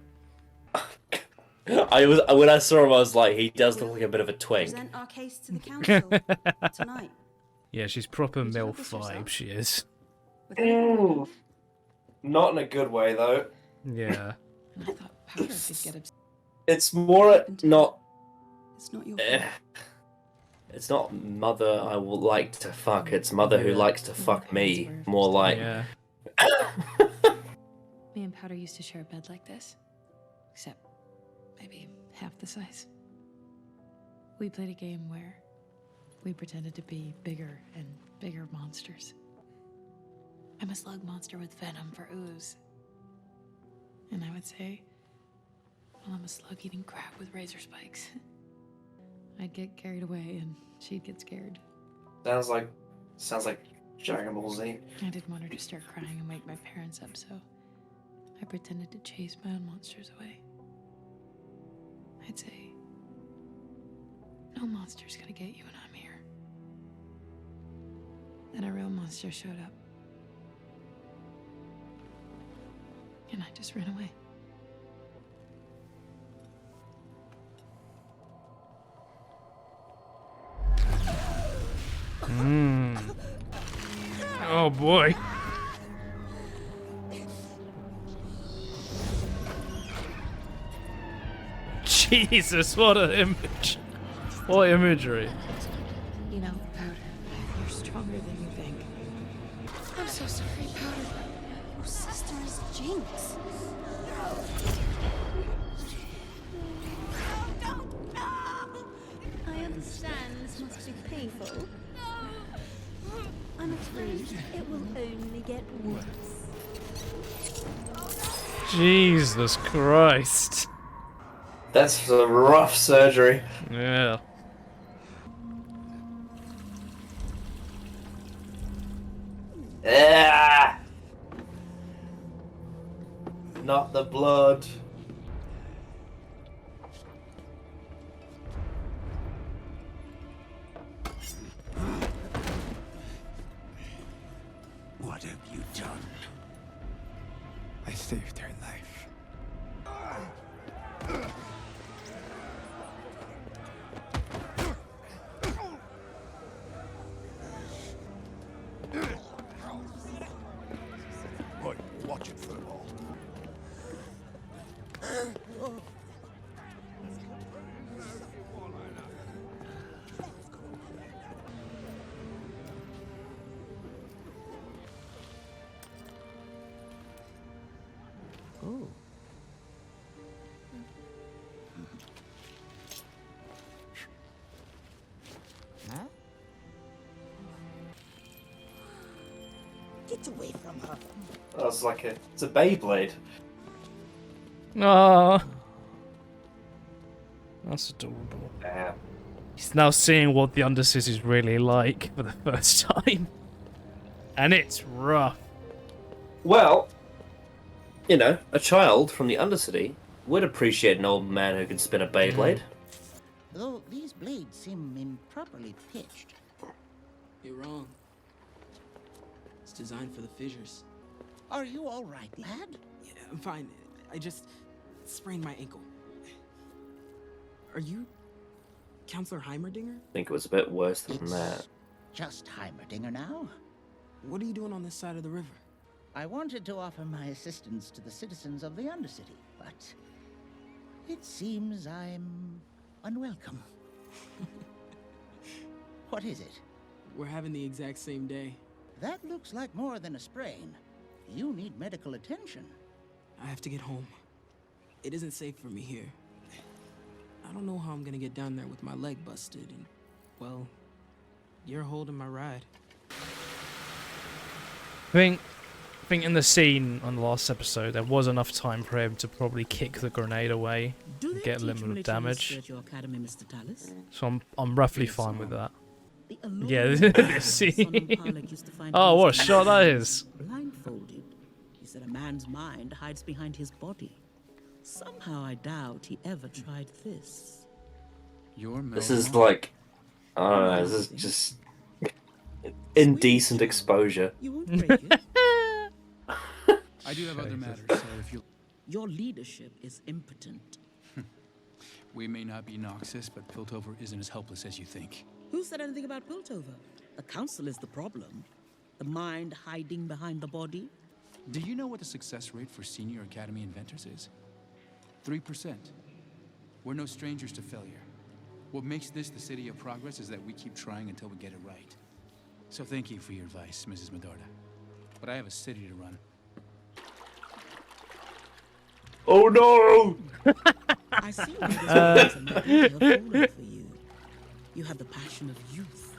When I saw him, I was like, he does look like a bit of a twink. Present our case to the council tonight. Yeah, she's proper MILF vibe, she is. Ooh. Not in a good way, though. Yeah. It's more not... It's not your It's not mother I will like to fuck, it's mother who likes to fuck me. More like... Yeah. Me and Powder used to share a bed like this. Except maybe half the size. We played a game where we pretended to be bigger and bigger monsters. I'm a slug monster with venom for ooze. And I would say, well, I'm a slug eating crab with razor spikes. I'd get carried away and she'd get scared. Sounds like Dragon Ball Z. I didn't want her to start crying and wake my parents up, so I pretended to chase my own monsters away. I'd say, no monster's gonna get you when I'm here. Then a real monster showed up. And I just ran away. Oh boy. Jesus, what an image. What imagery. You know, Powder, you're stronger than you think. I'm so sorry, Powder. Your sister is Jinx. I understand this must be painful. I'm afraid it will only get worse. Jesus Christ. That's a rough surgery. Yeah. Ah! Not the blood. What have you done? I saved her life. Right, watch it, Furball. Oh. Huh? Get away from her. That's like it's a Beyblade. Ah. That's adorable. Damn. He's now seeing what the Undercity is really like for the first time. And it's rough. Well, you know, a child from the Undercity would appreciate an old man who can spin a Beyblade. Though these blades seem improperly pitched. You're wrong. It's designed for the fissures. Are you all right, lad? Yeah, I'm fine. I just sprained my ankle. Are you Counselor Heimerdinger? I think it was a bit worse than that. Just Heimerdinger now? What are you doing on this side of the river? I wanted to offer my assistance to the citizens of the Undercity, but it seems I'm unwelcome. What is it? We're having the exact same day. That looks like more than a sprain. You need medical attention. I have to get home. It isn't safe for me here. I don't know how I'm gonna get down there with my leg busted and, well, you're holding my ride. I think in the scene on the last episode, there was enough time for him to probably kick the grenade away and get a little bit of damage. So I'm roughly fine with that. Yeah, this scene. Oh, what a shot that is! Blindfolded, he said a man's mind hides behind his body. Somehow I doubt he ever tried this. This is like, I don't know, this is just indecent exposure. You won't break it. I do have other matters, so if you... Your leadership is impotent. We may not be Noxus, but Piltover isn't as helpless as you think. Who said anything about Piltover? The council is the problem. The mind hiding behind the body. Do you know what the success rate for senior academy inventors is? 3%. We're no strangers to failure. What makes this the city of progress is that we keep trying until we get it right. So thank you for your advice, Mrs. Medarda. But I have a city to run. Oh no! I see why this is an idea for you. You have the passion of youth,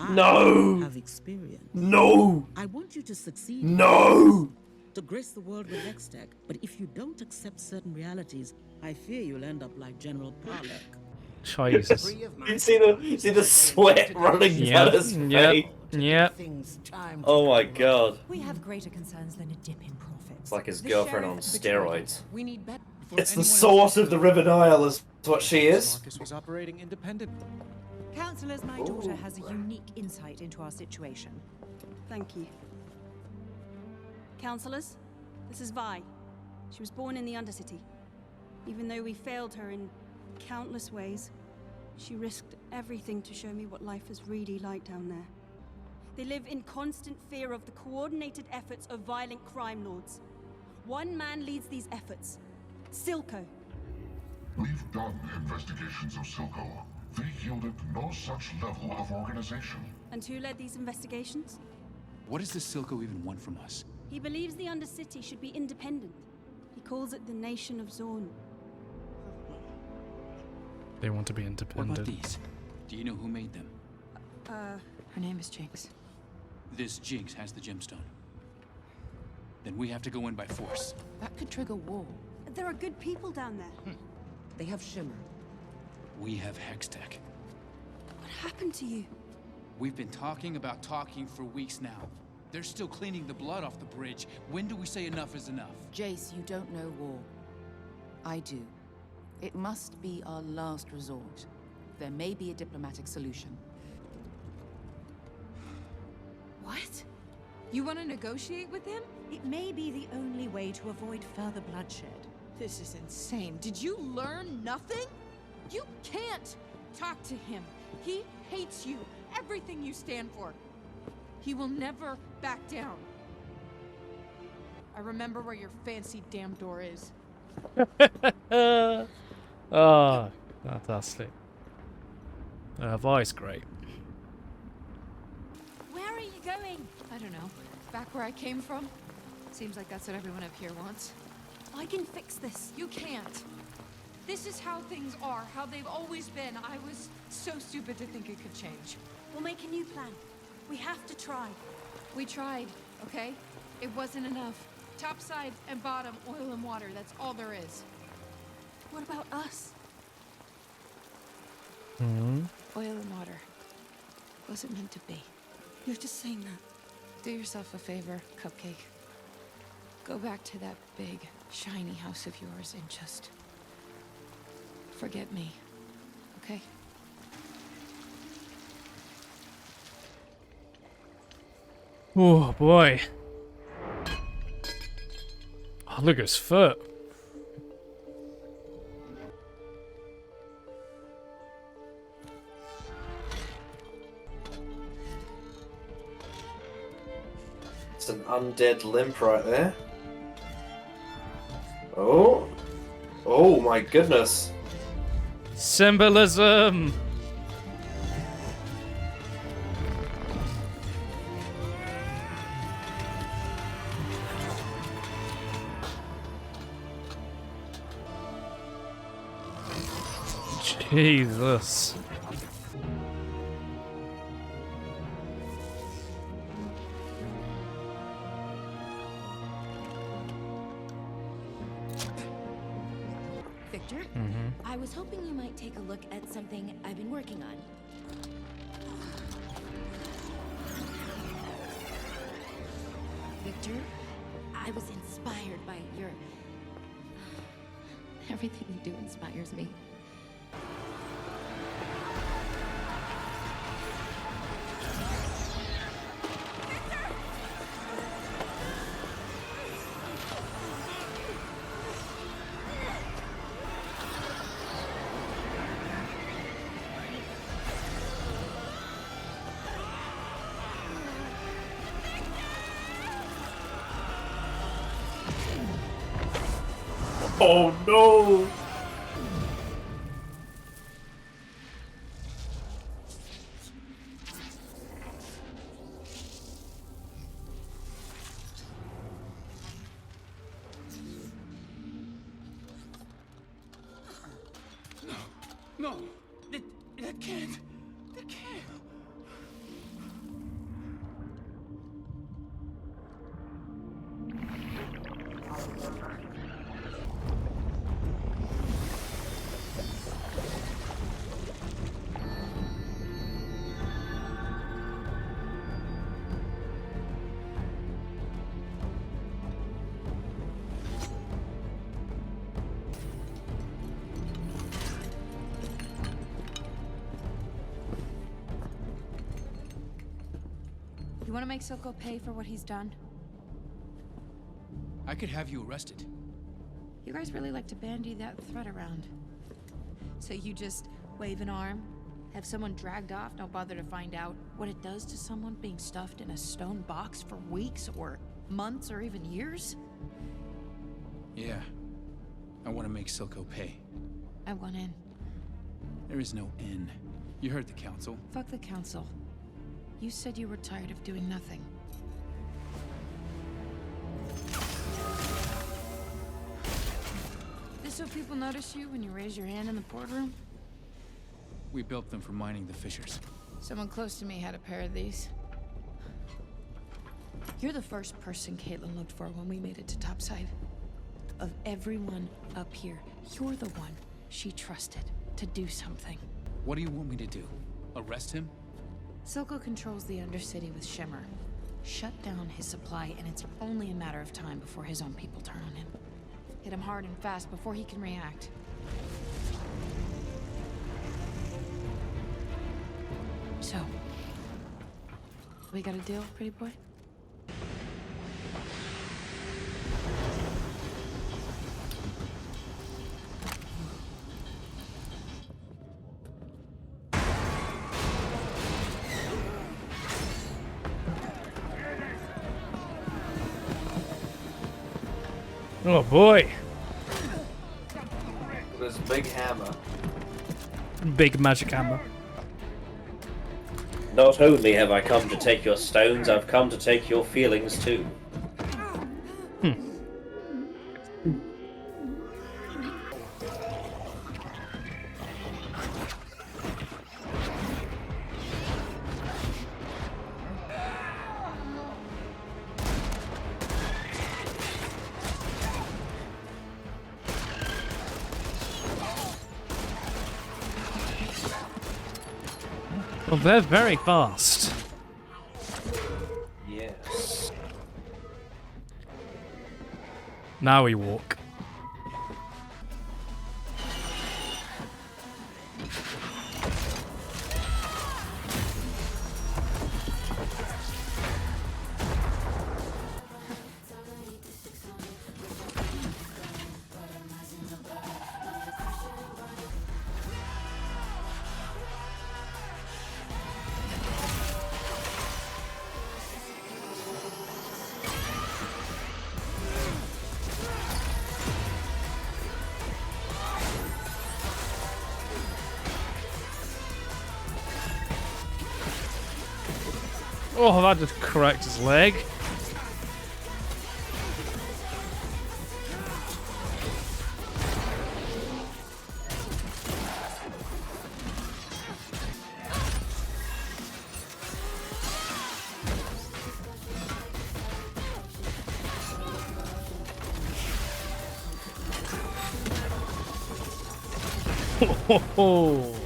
I have experience. No! I want you to succeed. No! To grace the world with Hextech, but if you don't accept certain realities, I fear you'll end up like General Parlek. Jesus. You see the sweat running down his face? Yep. Oh my god. We have greater concerns than a dip in profits. It's like his The girlfriend on sheriff betrayed steroids. We need better. It's the source of the River Nile is what she is. Marcus was operating independently. Counselors, my daughter has a unique insight into our situation. Thank you. Counselors, this is Vi. She was born in the Undercity. Even though we failed her in countless ways, she risked everything to show me what life is really like down there. They live in constant fear of the coordinated efforts of violent crime lords. One man leads these efforts, Silco. We've done investigations of Silco. They yielded no such level of organization. And who led these investigations? What does the Silco even want from us? He believes the Undercity should be independent. He calls it the Nation of Zorn. They want to be What independent. about these? Do you know who made them? Her name is Jinx. This Jinx has the gemstone. Then we have to go in by force. That could trigger war. There are good people down there. They have Shimmer. We have Hextech. What happened to you? We've been talking about talking for weeks now. They're still cleaning the blood off the bridge. When do we say enough is enough? Jace, you don't know war. I do. It must be our last resort. There may be a diplomatic solution. What? You want to negotiate with him? It may be the only way to avoid further bloodshed. This is insane. Did you learn nothing? You can't talk to him. He hates you, everything you stand for. He will never back down. I remember where your fancy damn door is. Oh, fantastic. Vi's great. Where are you going? I don't know. Back where I came from? Seems like that's what everyone up here wants. I can fix this. You can't. This is how things are, how they've always been. I was so stupid to think it could change. We'll make a new plan. We have to try. We tried, okay? It wasn't enough. Top side and bottom, oil and water, that's all there is. What about us? Oil and water. Wasn't meant to be. You're just saying that. Do yourself a favor, Cupcake. Go back to that big, shiny house of yours and just forget me, okay? Oh boy. Oh, look at his foot. It's an undead limp right there. Oh. Oh my goodness. Symbolism. Jesus. Victor, I was hoping you might take a look at something I've been working on. Victor, I was inspired by your... Everything you do inspires me. Oh no! No, that can't. That can't. You want to make Silco pay for what he's done? I could have you arrested. You guys really like to bandy that threat around. So you just wave an arm, have someone dragged off, don't bother to find out what it does to someone being stuffed in a stone box for weeks or months or even years? Yeah. I want to make Silco pay. I want in. There is no in. You heard the council. Fuck the council. You said you were tired of doing nothing. This so people notice you when you raise your hand in the boardroom? We built them for mining the fissures. Someone close to me had a pair of these. You're the first person Caitlin looked for when we made it to topside. Of everyone up here, you're the one she trusted to do something. What do you want me to do? Arrest him? Silco controls the Undercity with Shimmer. Shut down his supply, and it's only a matter of time before his own people turn on him. Hit him hard and fast before he can react. So, we got a deal, pretty boy? Oh boy. This big hammer. Big magic hammer. Not only have I come to take your stones, I've come to take your feelings too. Well, they're very fast. Yes. Now we walk. Oh, that just cracked his leg. Oh.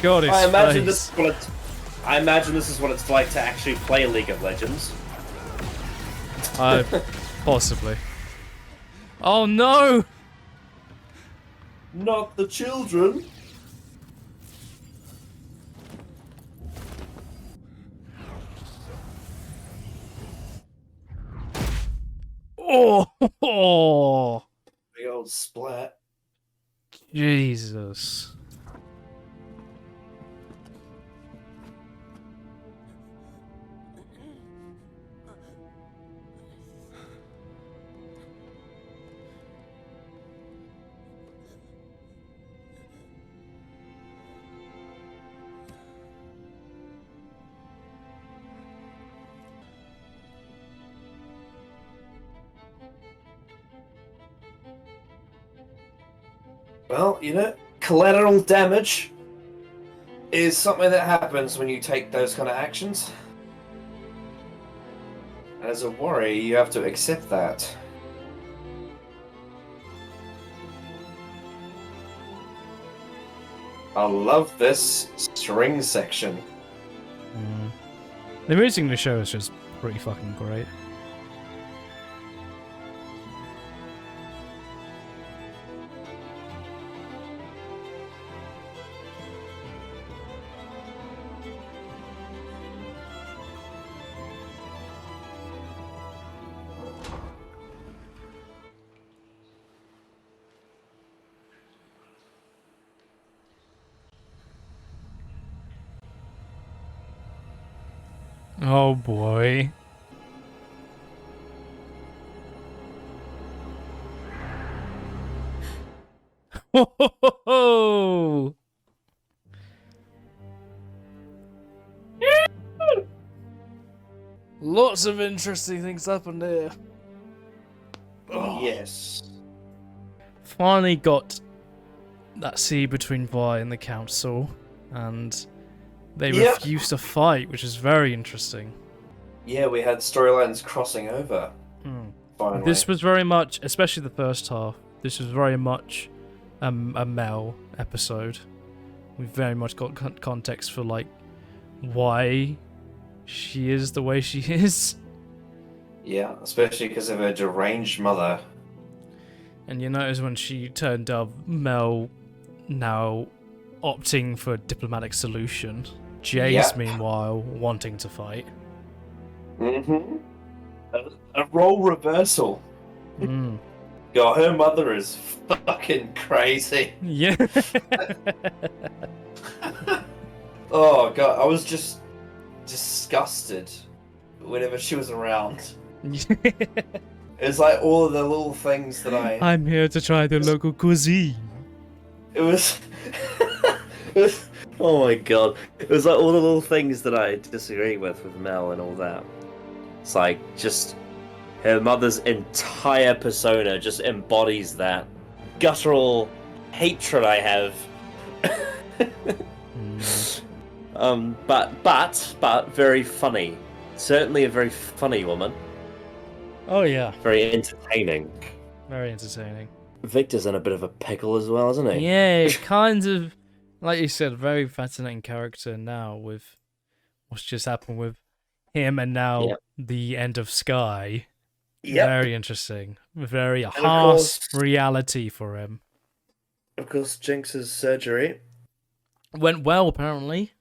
God, I imagine this is what it's like to actually play League of Legends. Possibly. Oh no! Not the children. Oh! Big old splat. Jesus. Well, you know, collateral damage is something that happens when you take those kind of actions. As a warrior, you have to accept that. I love this string section. The music in the show is just pretty fucking great. Oh boy. Ho ho ho ho! Lots of interesting things happened here. Yes. Finally got that scene between Vi and the council, and they refused to fight, which is very interesting. Yeah, we had storylines crossing over. Finally. This was very much, especially the first half, this was very much a Mel episode. We very much got context for, like, why she is the way she is. Yeah, especially because of her deranged mother. And you notice when she turned up, Mel now opting for a diplomatic solution. Jace, meanwhile, wanting to fight. Mm-hmm. A role reversal. God, her mother is fucking crazy. Yeah. Oh god, I was just disgusted whenever she was around. It's like all of the little things that I'm here to try the local cuisine. It was... Oh my god. It was like all the little things that I disagree with Mel and all that. It's like, just... Her mother's entire persona just embodies that guttural hatred I have. But very funny. Certainly a very funny woman. Oh yeah. Very entertaining. Very entertaining. Victor's in a bit of a pickle as well, isn't he? Yeah, kind of, like you said, very fascinating character now with what's just happened with him and now the end of Sky. Very interesting. Very harsh reality for him. Of course, Jinx's surgery went well, apparently.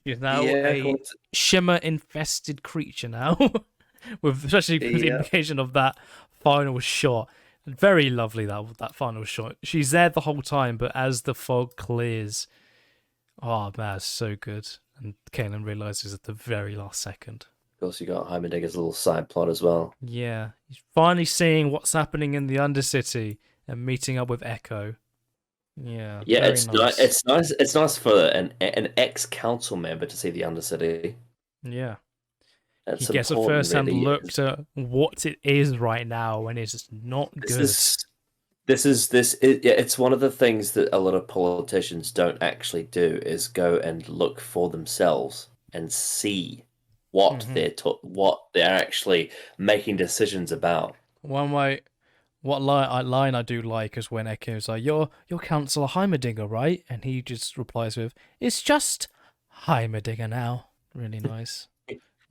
He's now a shimmer-infested creature now. With especially with the implication of that final shot. Very lovely, that final shot. She's there the whole time, but as the fog clears, oh man, it's so good. And Kanan realizes at the very last second. Of course, you got Heimerdinger's little side plot as well. Yeah, he's finally seeing what's happening in the Undercity and meeting up with Echo. Yeah, it's nice. It's nice for an ex-council member to see the Undercity. Yeah. That's he gets a first-hand look at what it is right now, and it's not good. It's one of the things that a lot of politicians don't actually do is go and look for themselves and see what they're actually making decisions about. One way, what line I do like is when Echo's like, "You're Councillor Heimerdinger, right?" And he just replies with, "It's just Heimerdinger now." Really nice.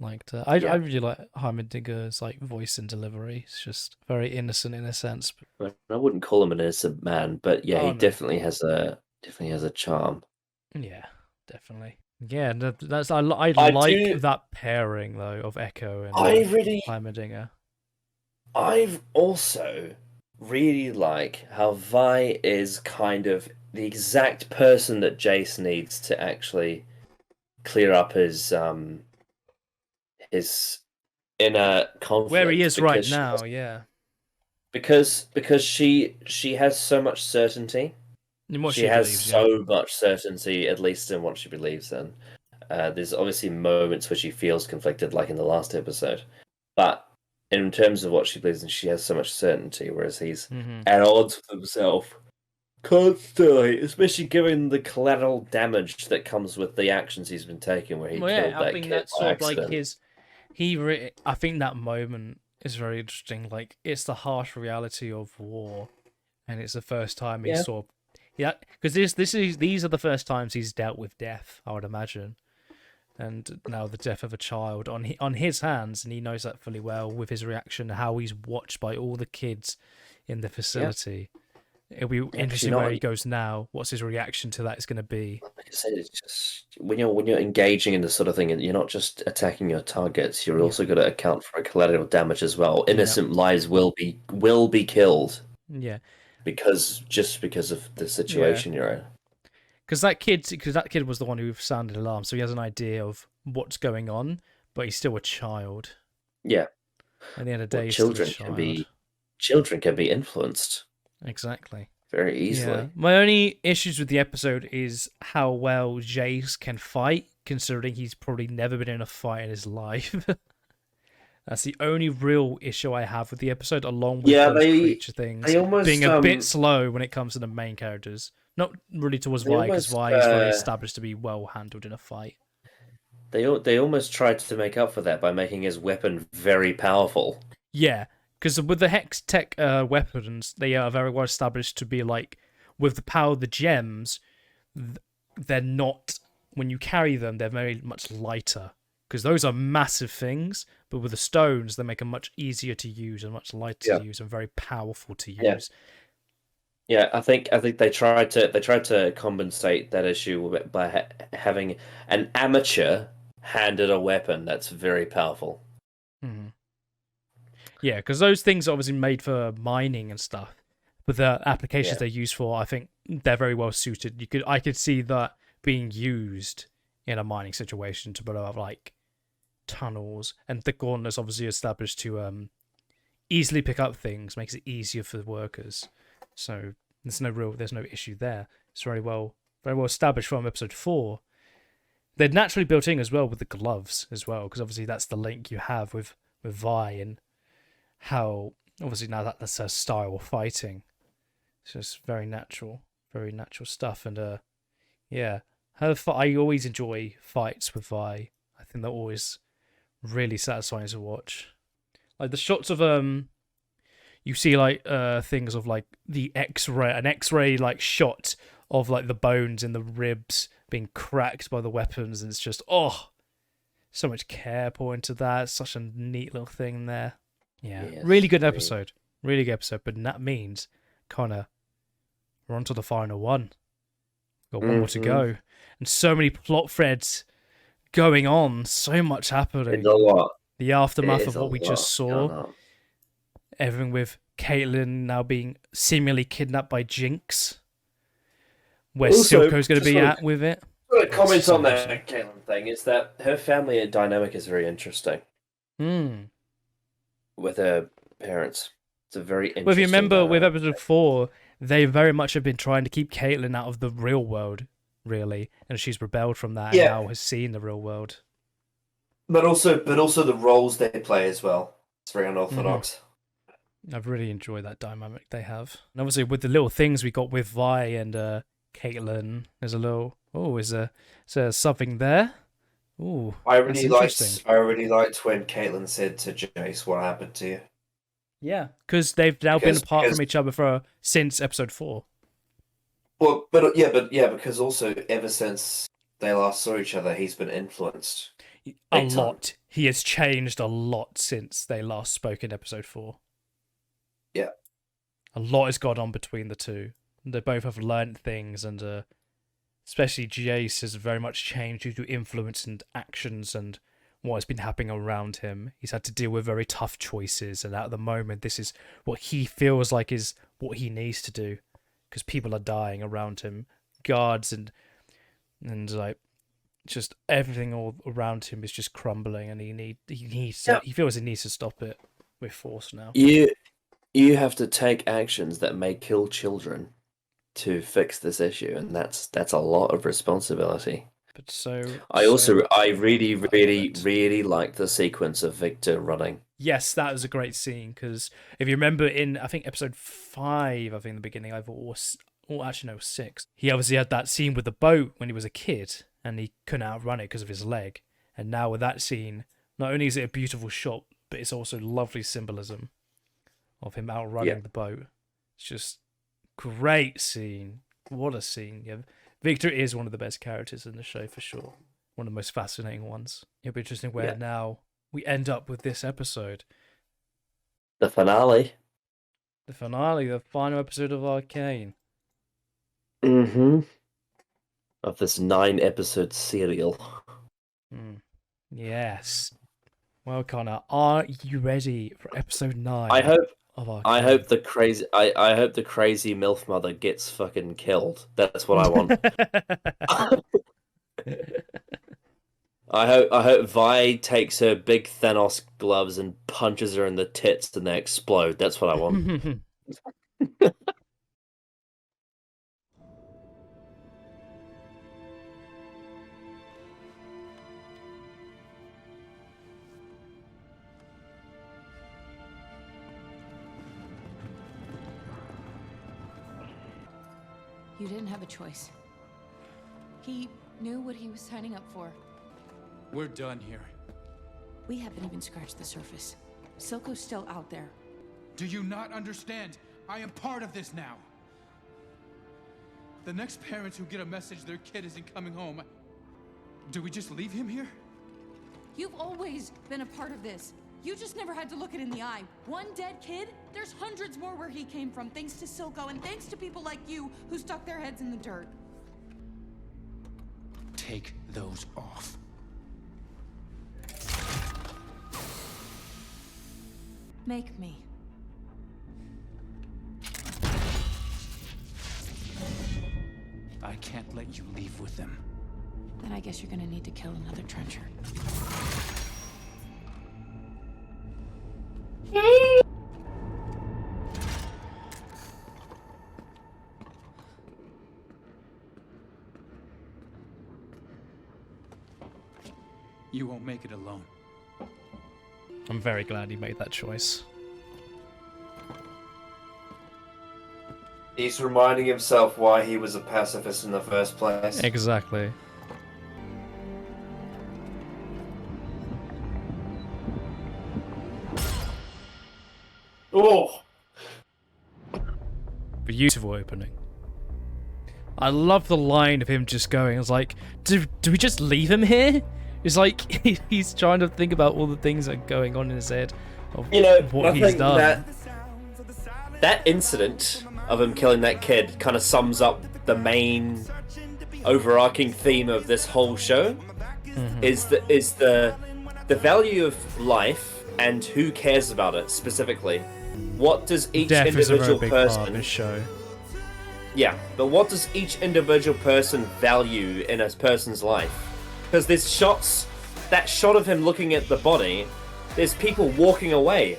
Liked that. I really like Heimerdinger's like voice and delivery. It's just very innocent in a sense. I wouldn't call him an innocent man, but yeah, he definitely has a charm. Yeah, definitely. Yeah, that's I like that pairing though of Echo and Heimerdinger. I've also really like how Vi is kind of the exact person that Jace needs to actually clear up his inner conflict. Where he is right now, yeah. Because she has so much certainty. In what she has so much certainty, at least in what she believes in. There's obviously moments where she feels conflicted, like in the last episode. But in terms of what she believes in, she has so much certainty, whereas he's at odds with himself constantly, especially given the collateral damage that comes with the actions he's been taking, where he killed that I think kid that's by sort of like accident. his. I think that moment is very interesting. Like, it's the harsh reality of war, and it's the first time he saw. Yeah, because these are the first times he's dealt with death, I would imagine, and now the death of a child on his hands, and he knows that fully well with his reaction, how he's watched by all the kids in the facility. It'll be interesting where he goes now. What's his reaction to that is going to be? Like I said, it's just when you're engaging in this sort of thing, and you're not just attacking your targets, you're also got to account for collateral damage as well. Innocent lives will be killed. Yeah, because of the situation you're in. Because that kid was the one who sounded alarm, so he has an idea of what's going on. but he's still a child. Yeah. At the end of the day, he's children still a can child. be children can be influenced Exactly. very easily. Yeah. My only issues with the episode is how well Jace can fight, considering he's probably never been in a fight in his life. That's the only real issue I have with the episode, along with those creature things they almost, being a bit slow when it comes to the main characters. Not really towards Vi, because Vi is very established to be well handled in a fight. They almost tried to make up for that by making his weapon very powerful. Yeah, because with the Hex Tech weapons, they are very well established to be like, with the power of the gems, they're not, when you carry them, they're very much lighter. Because those are massive things, but with the stones, they make them much easier to use and much lighter to use and very powerful to use. Yeah, I think they tried to compensate that issue by having an amateur handed a weapon that's very powerful. Mm-hmm. Yeah, because those things are obviously made for mining and stuff, but the applications they're used for, I think they're very well suited. I could see that being used in a mining situation to blow up like tunnels, and the gauntlet's obviously established to easily pick up things, makes it easier for the workers. So there's no issue there. It's very well established from episode 4. They're naturally built in as well with the gloves as well, because obviously that's the link you have with Vi and how obviously now that's her style of fighting. It's just very natural stuff. And yeah, I always enjoy fights with Vi. I think they're always really satisfying to watch. Like the shots of you see like things of like an X-ray like shot of like the bones in the ribs being cracked by the weapons, and it's just so much care put into that. It's such a neat little thing there. Yeah, yes, really good episode. Really good episode. But that means we're on to the final one. Got one more to go, and so many plot threads going on. So much happening. It's a lot. The aftermath of what we just saw. Everything with Caitlyn now being seemingly kidnapped by Jinx. Where Also, Silco's going to be at with it. Comment on that Caitlyn thing is that her family dynamic is very interesting. With her parents. It's a very interesting Well, if you remember dynamic. with episode 4, they very much have been trying to keep Caitlyn out of the real world, really. And she's rebelled from that and now has seen the real world. But also the roles they play as well. It's very unorthodox. I've really enjoyed that dynamic they have. And obviously with the little things we got with Vi and Caitlyn, there's a little is there something there? Ooh, I really liked when Caitlyn said to Jace, "What happened to you?" Yeah, because they've now been apart from each other since episode 4. Well, because also ever since they last saw each other, he's been influenced a lot. He has changed a lot since they last spoke in episode 4. Yeah, a lot has gone on between the two. They both have learned things, and especially Jace has very much changed due to influence and actions and what has been happening around him. He's had to deal with very tough choices, and at the moment, this is what he feels like is what he needs to do, because people are dying around him, guards and like just everything all around him is just crumbling, and he feels he needs to stop it with force now. You have to take actions that may kill children to fix this issue, and that's a lot of responsibility. But I really like the sequence of Victor running. Yes, that was a great scene, because if you remember in, I think, episode 5, I think, in the beginning, or actually no, 6, he obviously had that scene with the boat when he was a kid, and he couldn't outrun it because of his leg. And now with that scene, not only is it a beautiful shot, but it's also lovely symbolism of him outrunning the boat. It's just great scene. What a scene. Yeah. Victor is one of the best characters in the show for sure. One of the most fascinating ones. It'll be interesting where now we end up with this episode. The finale. The final episode of Arcane. Of this 9-episode serial. Yes. Well, Connor, are you ready for episode 9? I hope the crazy MILF mother gets fucking killed. That's what I want. I hope Vi takes her big Thanos gloves and punches her in the tits and they explode. That's what I want. You didn't have a choice. He knew what he was signing up for. We're done here. We haven't even scratched the surface. Silco's still out there. Do you not understand? I am part of this now. The next parents who get a message their kid isn't coming home, do we just leave him here? You've always been a part of this. You just never had to look it in the eye. One dead kid? There's hundreds more where he came from, thanks to Silco and thanks to people like you who stuck their heads in the dirt. Take those off. Make me. I can't let you leave with them. Then I guess you're gonna need to kill another trencher. You won't make it alone. I'm very glad he made that choice. He's reminding himself why he was a pacifist in the first place. Exactly. Oh! Beautiful opening. I love the line of him just going, it's like, do we just leave him here? It's like, he's trying to think about all the things that are going on in his head of what he's done. That incident of him killing that kid kind of sums up the main overarching theme of this whole show. Is the value of life and who cares about it specifically. What does each Death is a individual very big person part of this show. Yeah, but what does each individual person value in a person's life? Because there's shots, that shot of him looking at the body, there's people walking away.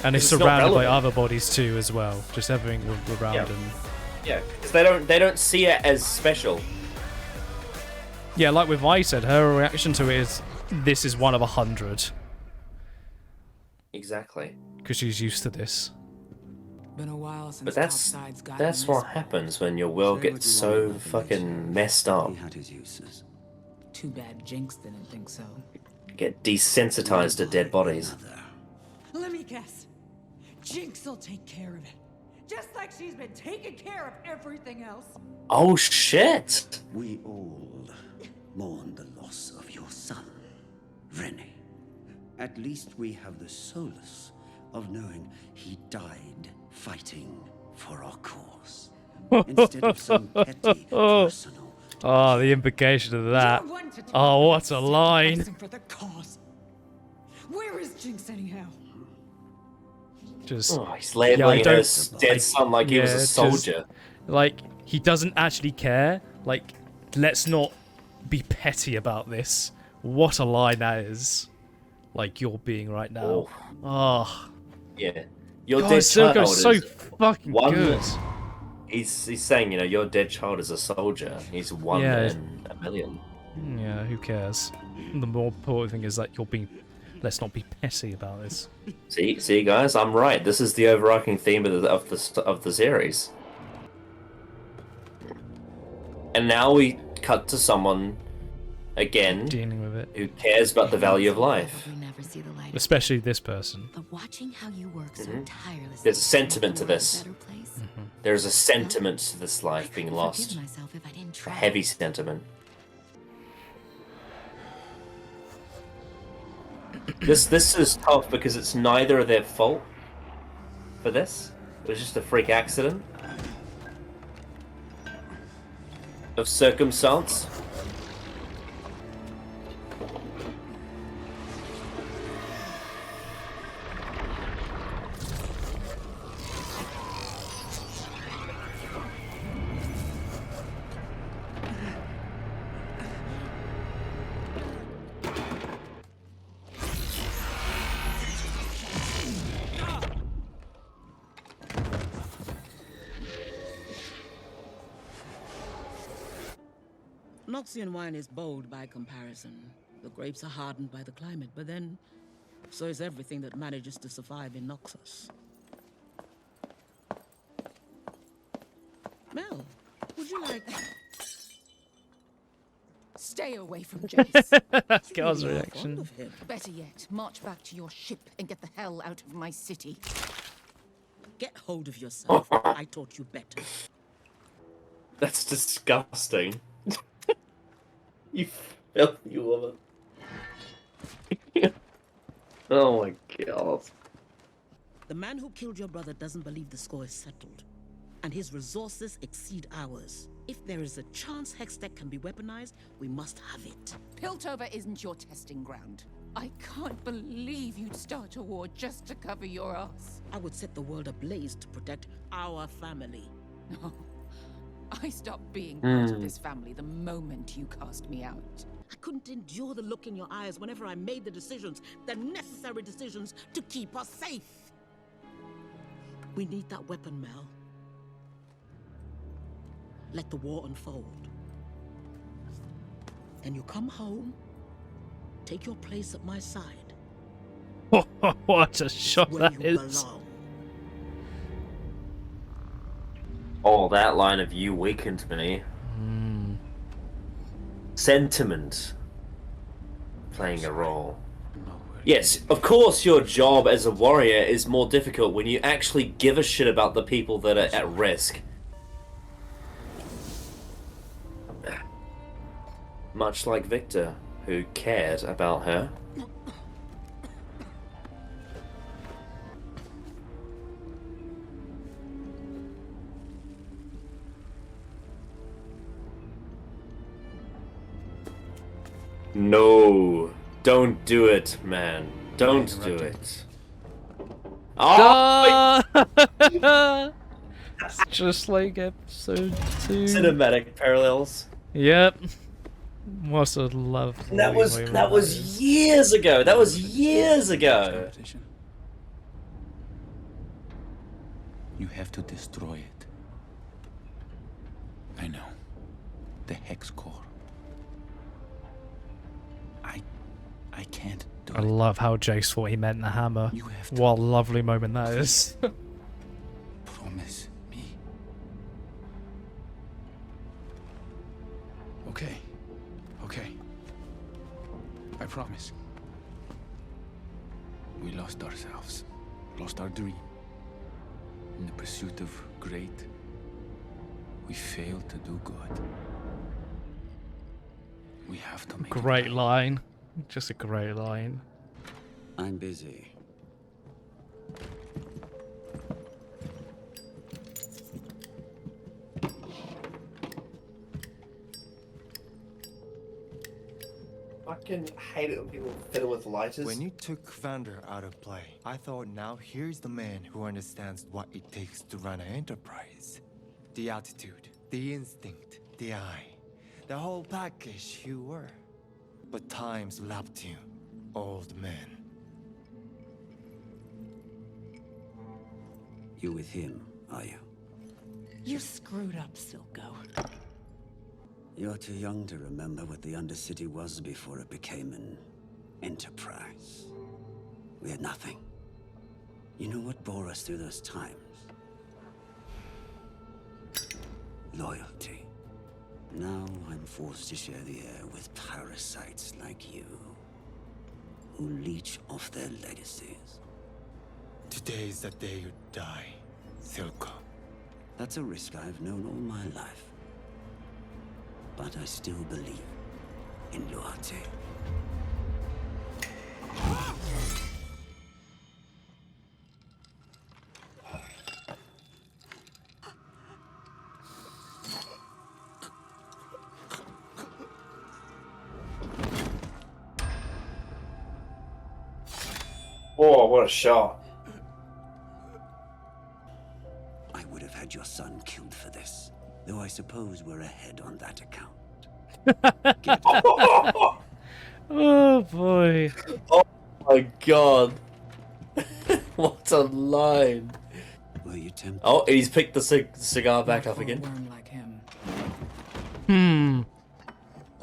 And it's surrounded by other bodies too as well, just everything around him. Yeah, because they don't see it as special. Yeah, like with Vi said, her reaction to it is, this is one of 100. Exactly. Because she's used to this. Been a while since But that's what happens when your world gets so fucking messed up. He had his uses. Too bad Jinx didn't think so. Get desensitized to dead bodies. Let me guess. Jinx will take care of it. Just like she's been taking care of everything else. Oh shit! We all mourn the loss of your son, Rennie. At least we have the solace of knowing he died fighting for our cause. Instead of some petty personal. Oh, the implication of that. Oh, what a line. For the cause. Where is Jinx anyhow? Just he's labeling his dead son like he was a soldier. Like, he doesn't actually care. Like, let's not be petty about this. What a line that is. Like you're being right now. Oh. Yeah. Your God, dead Silco's child so is fucking good. He's saying, you know, your dead child is a soldier. He's one in a million. Yeah, who cares? The more important thing is that you're being. Let's not be petty about this. See, guys, I'm right. This is the overarching theme of the series. And now we cut to someone again dealing with it, who cares about the value of life. Especially this person. But watching how you work so tirelessly. There's a sentiment to this. There's a sentiment to this life being lost. A heavy sentiment. This is tough because it's neither of their fault for this. It was just a freak accident of circumstance. Noxian wine is bold by comparison. The grapes are hardened by the climate, but then so is everything that manages to survive in Noxus. Mel, would you like... Stay away from Jace. Girl's You really are reaction. fond of him. Better yet, march back to your ship and get the hell out of my city. Get hold of yourself. I taught you better. That's disgusting. You filthy woman. Oh my god. The man who killed your brother doesn't believe the score is settled, and his resources exceed ours. If there is a chance Hextech can be weaponized, we must have it. Piltover isn't your testing ground. I can't believe you'd start a war just to cover your ass. I would set the world ablaze to protect our family. No. I stopped being part of this family the moment you cast me out. I couldn't endure the look in your eyes whenever I made the decisions, the necessary decisions to keep us safe. We need that weapon, Mel. Let the war unfold. Then you come home, take your place at my side. What a shot Where that you is. belong. Oh, that line of "you weakened me." Sentiment playing a role. Yes, of course your job as a warrior is more difficult when you actually give a shit about the people that are at risk. Much like Victor, who cared about her. No, don't do it, man. Don't do it. Oh! It's just like episode 2. Cinematic parallels. Yep. What a lovely That was years ago. That was years ago. You have to destroy it. I know. The Hex Core. I can't do I love how Jace thought he meant the hammer. What a lovely moment that is. Promise me. Okay. Okay. I promise. We lost ourselves. Lost our dream. In the pursuit of great, we failed to do good. We have to make Great line. Just a great line. I'm busy. Fucking hate it when people fiddle with lighters. When you took Vander out of play, I thought now here's the man who understands what it takes to run an enterprise. The attitude, the instinct, the eye, the whole package you were. But time's lapped you, old man. You with him, are you? You screwed up, Silco. You're too young to remember what the Undercity was before it became an enterprise. We had nothing. You know what bore us through those times? Loyalty. Now I'm forced to share the air with parasites like you, who leech off their legacies. Today's the day you die, Silco. That's a risk I've known all my life. But I still believe in loyalty. Oh, what a shot. I would have had your son killed for this, though I suppose we're ahead on that account. Oh boy. Oh my god. What a line. Were you tempted? Oh, and he's picked the cigar back up again. Worm like him.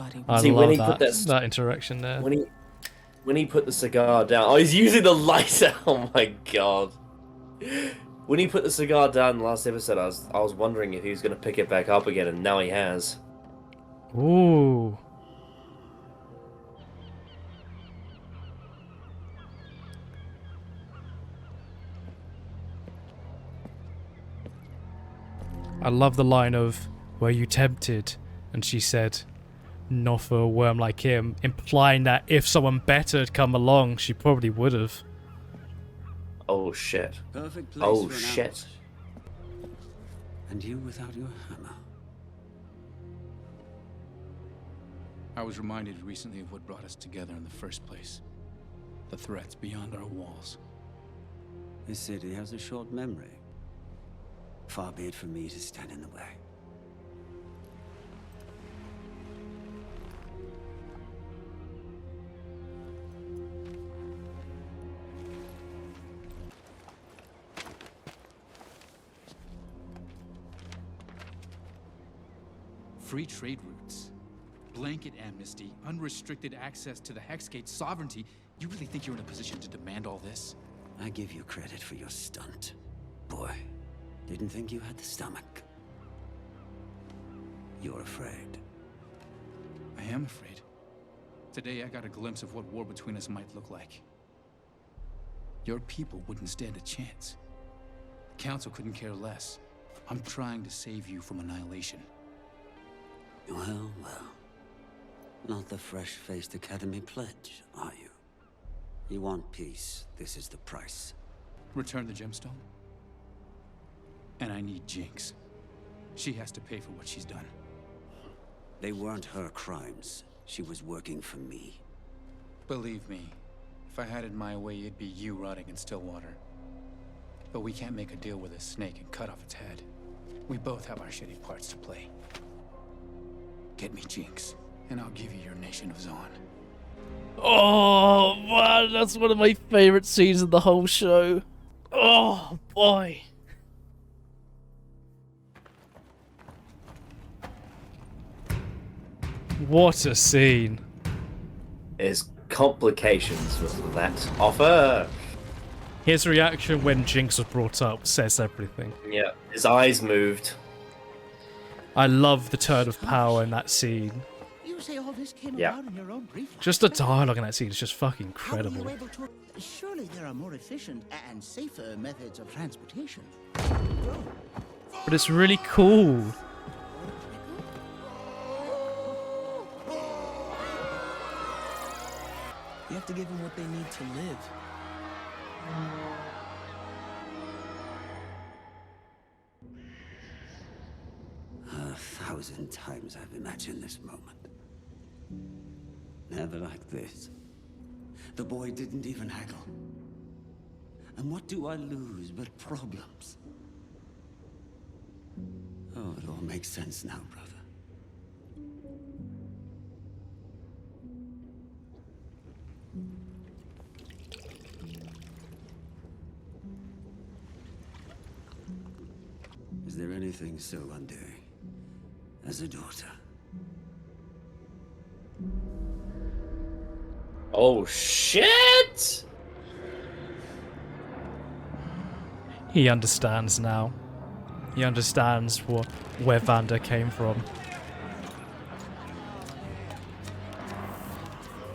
Everybody. I See, love when he that, put that interaction there. When he put the cigar down, oh, he's using the lighter. Oh my god! When he put the cigar down in the last episode, I was wondering if he was going to pick it back up again, and now he has. Ooh. I love the line of, "Were you tempted?" And she said, "Not for a worm like him," implying that if someone better had come along, she probably would have. Oh shit. Perfect place Oh for an shit. ambush. And you without your hammer. I was reminded recently of what brought us together in the first place. The threats beyond our walls. This city has a short memory. Far be it from me to stand in the way. Free trade routes, blanket amnesty, unrestricted access to the Hexgate sovereignty. You really think you're in a position to demand all this? I give you credit for your stunt. Boy, didn't think you had the stomach. You're afraid. I am afraid. Today I got a glimpse of what war between us might look like. Your people wouldn't stand a chance. The Council couldn't care less. I'm trying to save you from annihilation. Well, well. Not the fresh-faced Academy pledge, are you? You want peace, this is the price. Return the gemstone? And I need Jinx. She has to pay for what she's done. They weren't her crimes. She was working for me. Believe me, if I had it my way, it'd be you rotting in Stillwater. But we can't make a deal with a snake and cut off its head. We both have our shitty parts to play. Get me Jinx, and I'll give you your nation of Zaun. Oh man, that's one of my favorite scenes in the whole show. Oh boy. What a scene. There's complications with that offer. His reaction when Jinx was brought up says everything. Yeah, his eyes moved. I love the turn of power in that scene. You say all this came Yeah. about in your own brief? Just the dialogue in that scene is just fucking incredible. How were you able to... Surely there are more efficient and safer methods of transportation. But it's really cool. You have to give them what they need to live. 1,000 times I've imagined this moment. Never like this. The boy didn't even haggle. And what do I lose but problems? Oh, it all makes sense now, brother. Is there anything so undoing as a daughter? Oh shit! He understands now. He understands where Vander came from.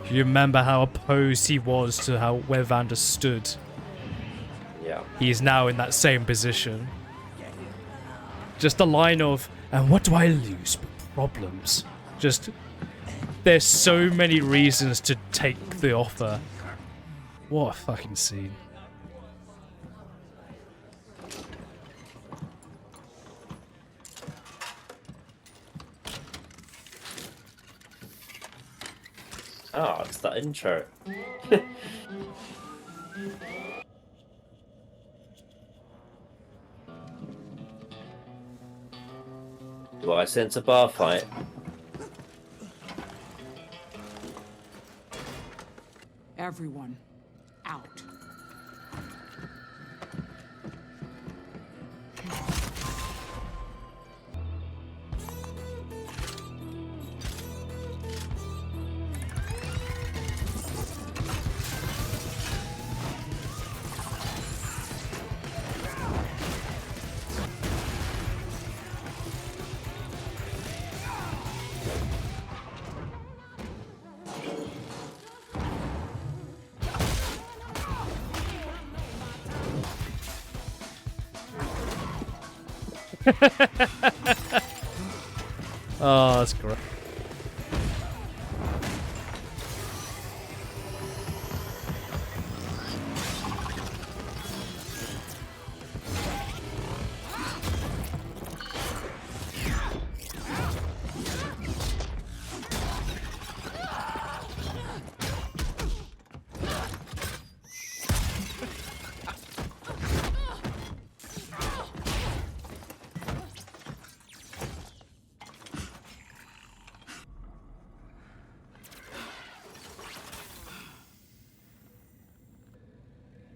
Do you remember how opposed he was to where Vander stood? Yeah. He is now in that same position. Just the line of, and what do I lose but problems? Just, there's so many reasons to take the offer. What a fucking scene. Oh, it's the intro. Do I sense a bar fight? Everyone, out. Oh, that's great.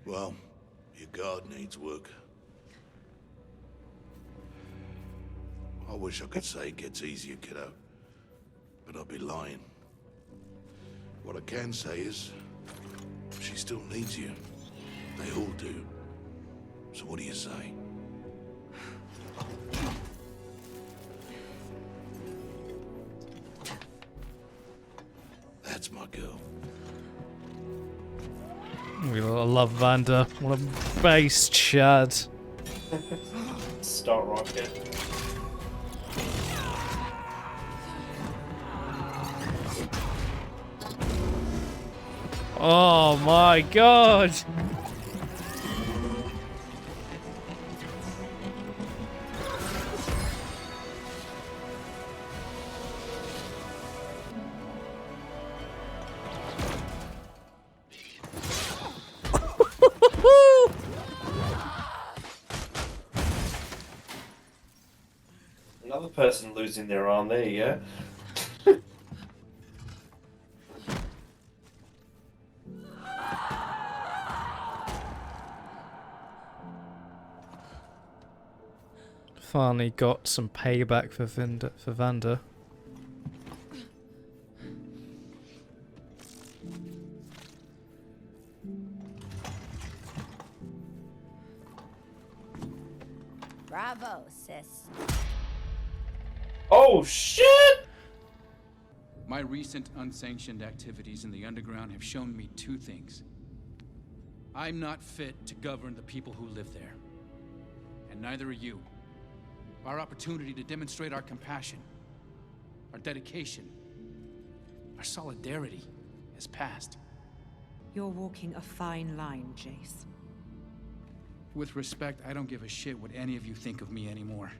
Well, your guard needs work. I wish I could say it gets easier, kiddo, but I'd be lying. What I can say is, she still needs you. They all do. So what do you say? That's my girl. I love Vanda. What a base Chad. Star Rocket. Oh my god! Another person losing their arm, there you go. Finally got some payback for Vanda. Bravo, sis. Oh shit! My recent unsanctioned activities in the underground have shown me two things. I'm not fit to govern the people who live there. And neither are you. Our opportunity to demonstrate our compassion, our dedication, our solidarity has passed. You're walking a fine line, Jace. With respect, I don't give a shit what any of you think of me anymore.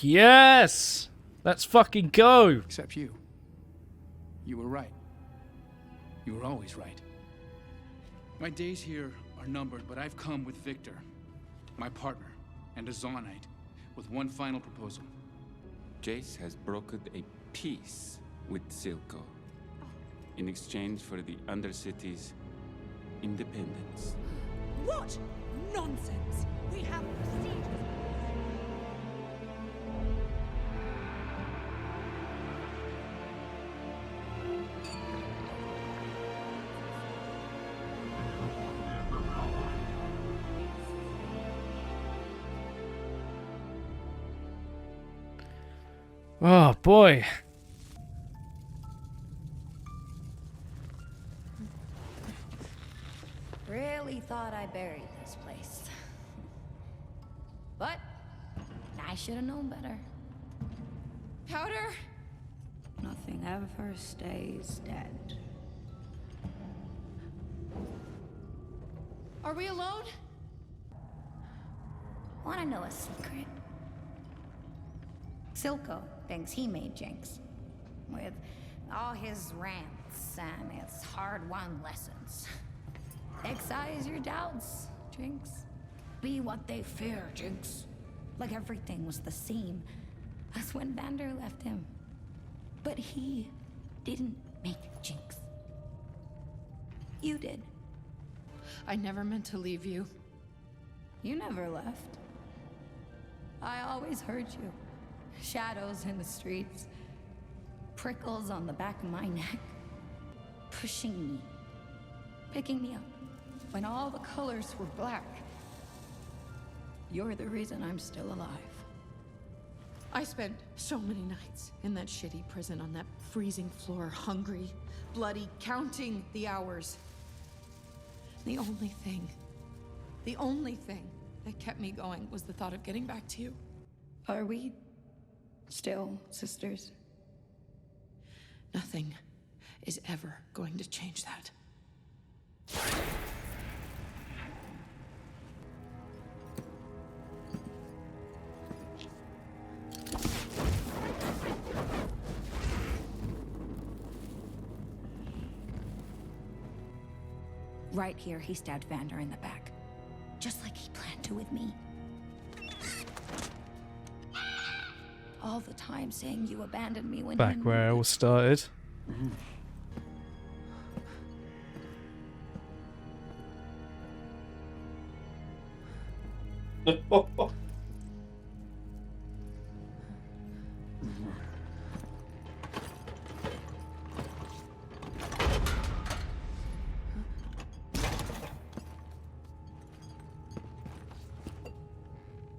Yes! Let's fucking go! Except you. You were right. You were always right. My days here are numbered, but I've come with Victor, my partner, and a Zonite, with one final proposal. Jace has brokered a peace with Silco in exchange for the Undercity's independence. What nonsense! We have procedures. Oh boy. Really thought I buried this place. But I should have known better. Powder? Nothing ever stays dead. Are we alone? Want to know a secret? Silco thinks he made Jinx. With all his rants and his hard-won lessons. Excise your doubts, Jinx. Be what they fear, Jinx. Like everything was the same as when Vander left him. But he didn't make Jinx. You did. I never meant to leave you. You never left. I always heard you. Shadows in the streets. Prickles on the back of my neck. Pushing me. Picking me up. When all the colors were black. You're the reason I'm still alive. I spent so many nights in that shitty prison on that freezing floor, hungry, bloody, counting the hours. The only thing that kept me going was the thought of getting back to you. Are we still sisters? Nothing is ever going to change that. Right here, he stabbed Vander in the back. Just like he planned to with me. All the time saying you abandoned me when Back where it all started.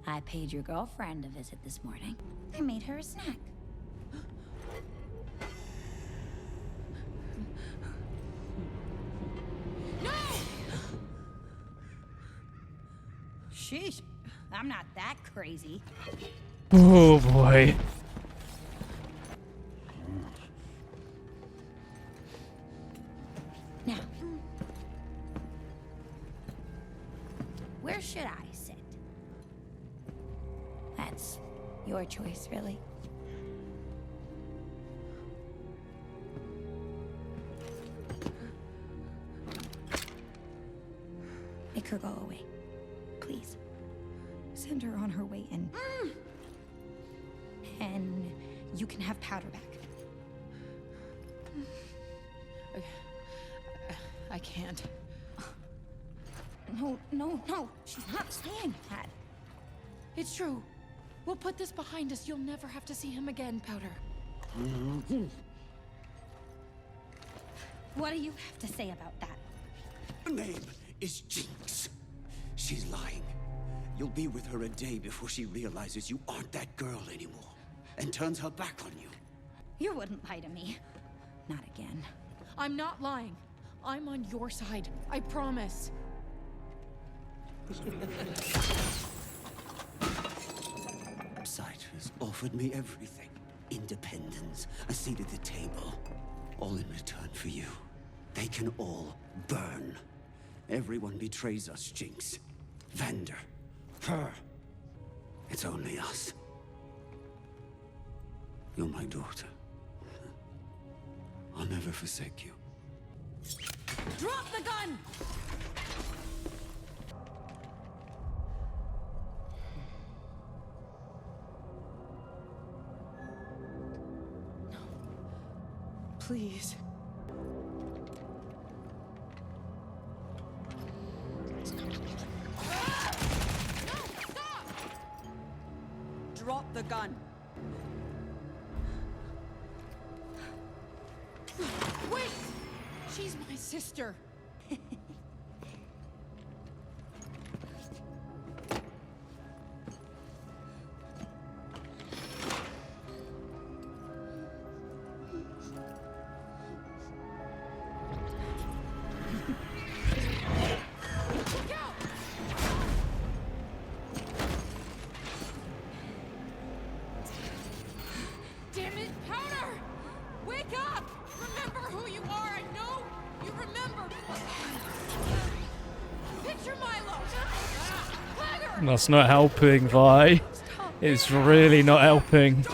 I paid your girlfriend a visit this morning. I made her a snack. No! Sheesh, I'm not that crazy. Oh boy. Now, where should I sit? That's your choice, really. Make her go away. Please. Send her on her way in. And you can have Powder back. I can't. No, no, no. She's not saying that. It's true. We'll put this behind us. You'll never have to see him again, Powder. What do you have to say about that? Her name is Jinx. She's lying. You'll be with her a day before she realizes you aren't that girl anymore and turns her back on you. You wouldn't lie to me. Not again. I'm not lying. I'm on your side. I promise. Sight has offered me everything. Independence, a seat at the table. All in return for you. They can all burn. Everyone betrays us, Jinx. Vander. Her. It's only us. You're my daughter. I'll never forsake you. Drop the gun! Please. Drop the gun. Wait! She's my sister. Damn it, Powder! Wake up! Remember who you are. I know you remember. Picture Milo. Swagger! That's not helping, Vi. It's really not helping.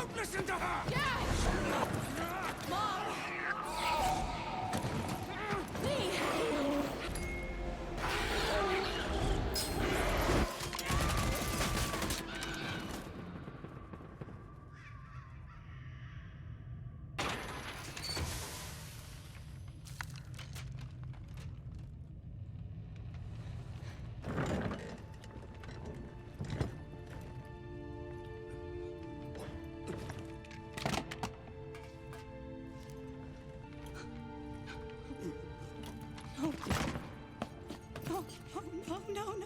No, I'm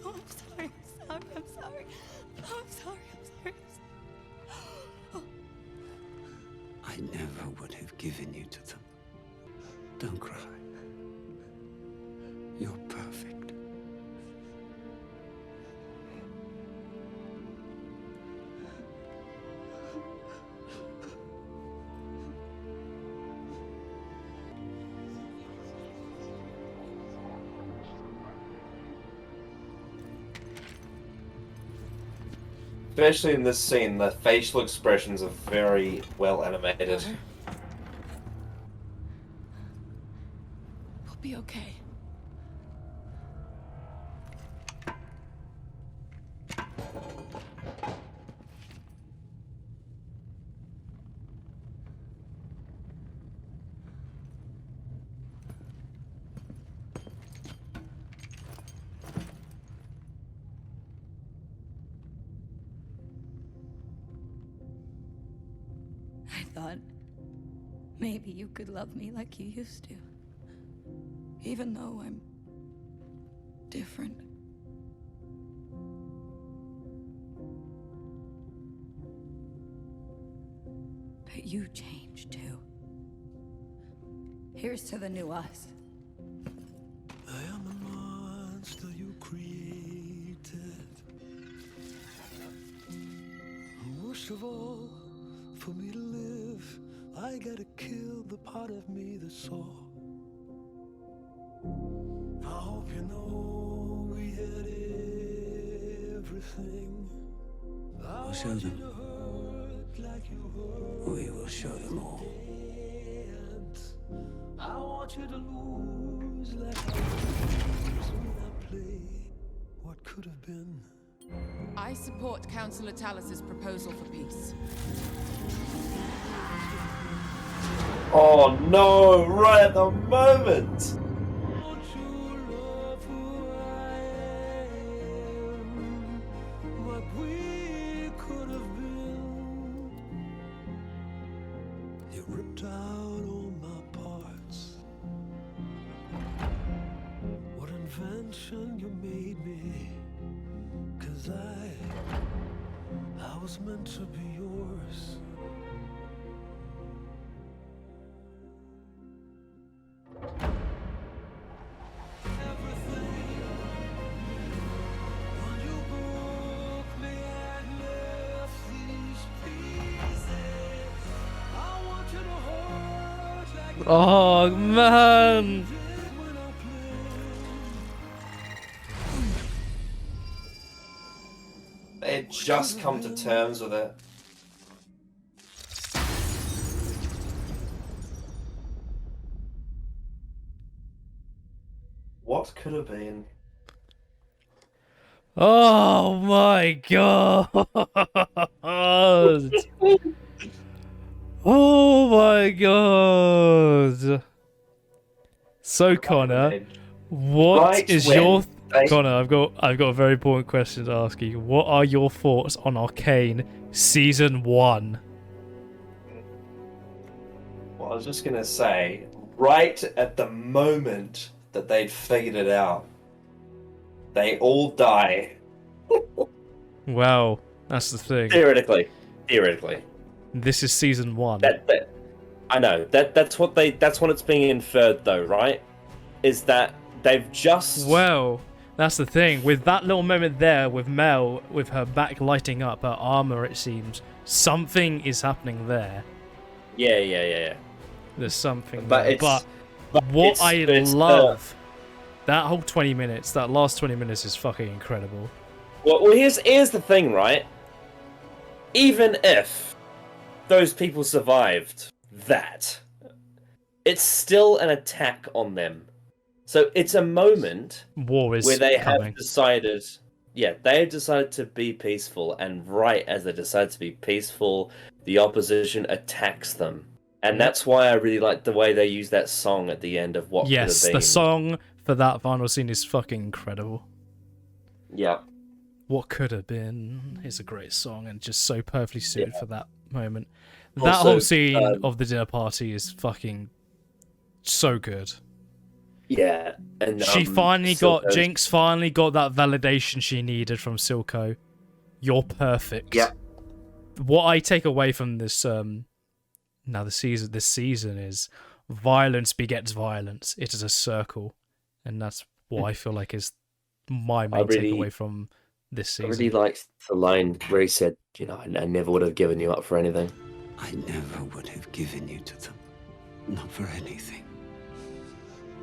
sorry. I never would have given you to them. Don't cry. You're perfect. especially in this scene, the facial expressions are very well animated. We'll be okay. I thought maybe you could love me like you used to. Even though I'm different. But you changed too. Here's to the new us. I am the monster you created. Worst of all, for me to live, I gotta kill the part of me that saw. I hope you know we had everything. We'll show them. We will show them all. I want you to lose like I lose when I play what could have been. I support Councillor Talus's proposal for peace. Oh no, right at the moment! What we could have been. You ripped out all my parts. What invention you made me. 'Cause I was meant to be yours. Oh man! They had just come to terms with it. What could have been? Oh my god! Oh my god! So Connor, what is your Connor? I've got a very important question to ask you. What are your thoughts on Arcane Season 1? Well, I was just gonna say, right at the moment that they'd figured it out, they all die. Well, that's the thing. Theoretically. This is Season 1. I know that's what it's being inferred though, right? Is that they've just that's the thing. With that little moment there with Mel, with her back lighting up, her armor, it seems something is happening there. Yeah. There's something But there. it's- But what I it's love, that whole 20 minutes, that last 20 minutes is fucking incredible. Well, here's the thing, right? Even if those people survived that, it's still an attack on them. So it's a moment War is where they coming. have decided, they have decided to be peaceful, and right as they decide to be peaceful, the opposition attacks them. And that's why I really like the way they use that song at the end of what could have been. The song for that final scene is fucking incredible. Yeah. What Could Have Been is a great song and just so perfectly suited for that moment. That Also, whole scene of the dinner party is fucking so good. Yeah, and She finally Silco's- Jinx finally got that validation she needed from Silco. You're perfect. Yeah. What I take away from this this season is violence begets violence. It is a circle, and that's what I feel like is my main takeaway from this season. I really liked the line where he said, I never would have given you up for anything. I never would have given you to them. Not for anything.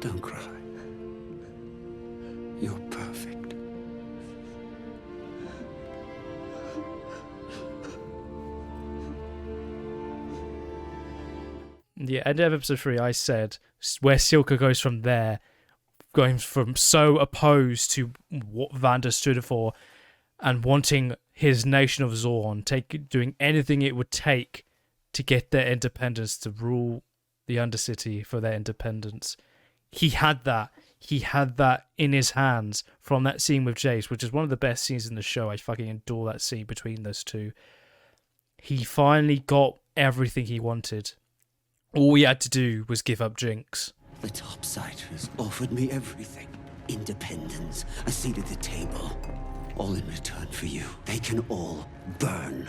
Don't cry. You're perfect. Yeah, end of episode 3, I said where Silka goes from there, going from so opposed to what Vander stood for and wanting his nation of Zorn, doing anything it would take to get their independence, to rule the Undercity for their independence. He had that. He had that in his hands from that scene with Jace, which is one of the best scenes in the show. I fucking adore that scene between those two. He finally got everything he wanted. All he had to do was give up Jinx. The Topsiders offered me everything. Independence, a seat at the table. All in return for you. They can all burn.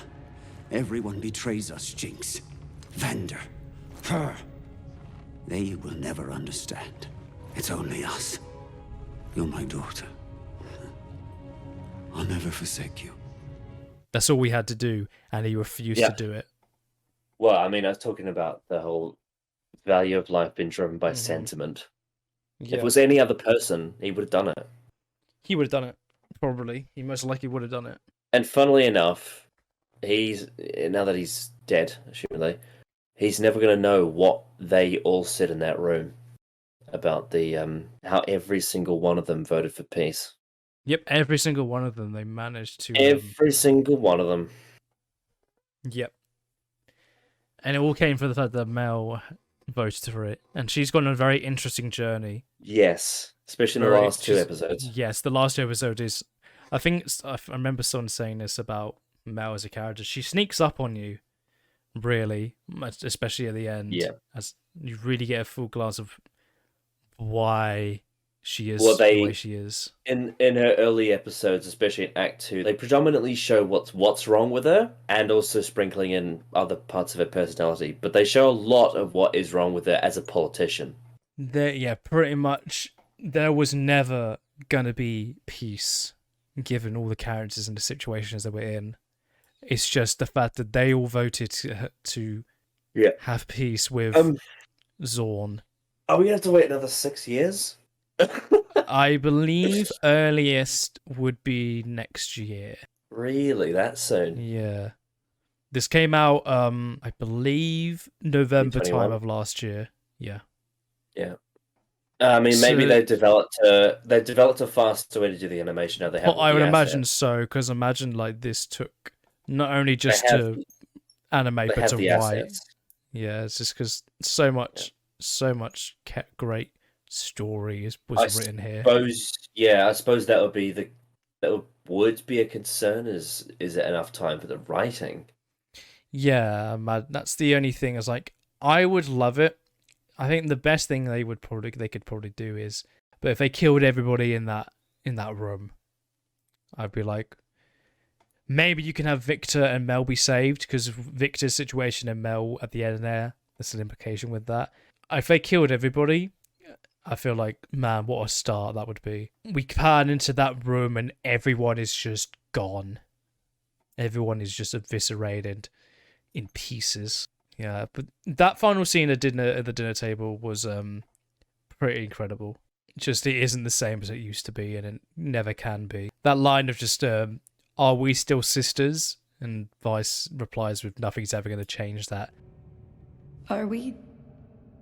Everyone betrays us, Jinx. Vander. Her. They will never understand. It's only us. You're my daughter. I'll never forsake you. That's all we had to do, and he refused to do it. Well, I mean, I was talking about the whole value of life being driven by sentiment. If it was any other person, he would have done it. He would have done it, probably. He most likely would have done it. And funnily enough, now that he's dead, assumedly, he's never going to know what they all said in that room about the how every single one of them voted for peace. Yep, every single one of them, they managed to... Every single one of them. Yep. And it all came from the fact that Mel voted for it. And she's gone on a very interesting journey. Yes, especially in the last two episodes. Yes, the last episode is... I remember someone saying this about Mel as a character. She sneaks up on you, really, especially at the end. Yeah. As you really get a full glance of why she is the way she is. In her early episodes, especially in Act 2, they predominantly show what's wrong with her, and also sprinkling in other parts of her personality. But they show a lot of what is wrong with her as a politician. Pretty much. There was never gonna be peace, given all the characters and the situations that we're in. It's just the fact that they all voted to have peace with Zorn. Are we going to have to wait another 6 years? I believe earliest would be next year. Really? That soon? Yeah. This came out, I believe, November time of last year. Yeah. Yeah. I mean, maybe they've developed a faster way to do the animation now. They have. Well, I would imagine so, because imagine like this took not only just to animate, but to write. Assets. Yeah, it's just because so much great story was written here. I suppose that would be a concern. Is it enough time for the writing? Yeah, that's the only thing. Is like I would love it. I think the best thing they could probably do is, but if they killed everybody in that room, I'd be like, maybe you can have Victor and Mel be saved, because Victor's situation and Mel at the end there's an implication with that. If they killed everybody, I feel like, man, what a start that would be. We pan into that room and everyone is just gone. Everyone is just eviscerated in pieces. Yeah, but that final scene at the dinner table was pretty incredible. Just it isn't the same as it used to be, and it never can be. That line of just, are we still sisters? And Vice replies with, nothing's ever going to change that. Are we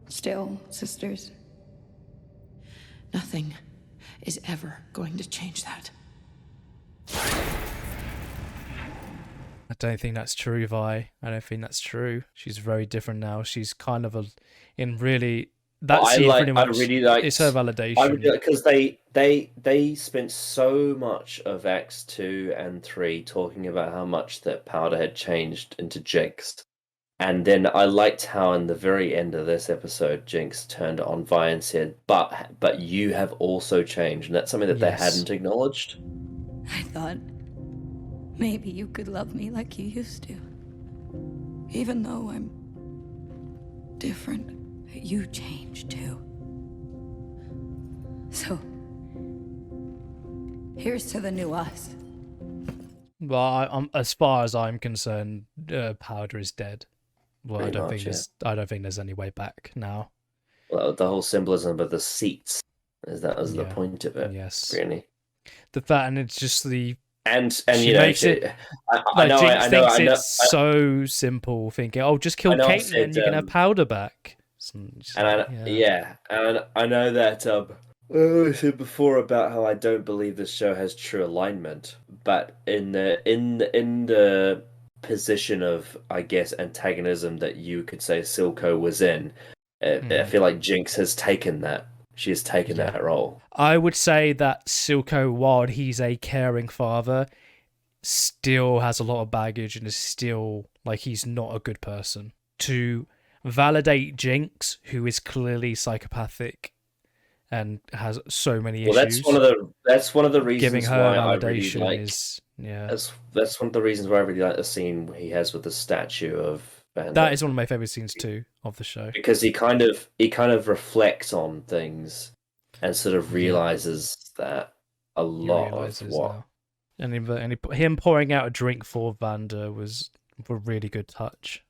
still sisters? Nothing is ever going to change that. I don't think that's true, Vi. I don't think that's true. She's very different now. She's kind of it's her validation. Because they spent so much of Acts 2 and 3 talking about how much that Powder had changed into Jinx. And then I liked how in the very end of this episode, Jinx turned on Vi and said, but you have also changed. And that's something that they hadn't acknowledged. I thought maybe you could love me like you used to. Even though I'm different, you changed too. So, here's to the new us. Well, as far as I'm concerned, Powder is dead. Well, I don't think there's any way back now. Well, the whole symbolism of the seats, that was the point of it. Yes, really. And it's just the and she you know, makes it. Jinx thinks it's so simple, thinking, "Oh, just kill Caitlyn, and you can have Powder back." And I know that I said before about how I don't believe this show has true alignment, but in the position of, I guess, antagonism that you could say Silco was in, I feel like Jinx has taken that. She has taken that role. I would say that Silco, while he's a caring father, still has a lot of baggage and is still like he's not a good person. To validate Jinx, who is clearly psychopathic and has so many issues. That's one of the reasons giving her why validation I really like, is that's one of the reasons why I really like the scene he has with the statue of Vanda. That is one of my favorite scenes too of the show, because he kind of reflects on things and sort of realizes that a lot of what now. And him pouring out a drink for Vanda was a really good touch.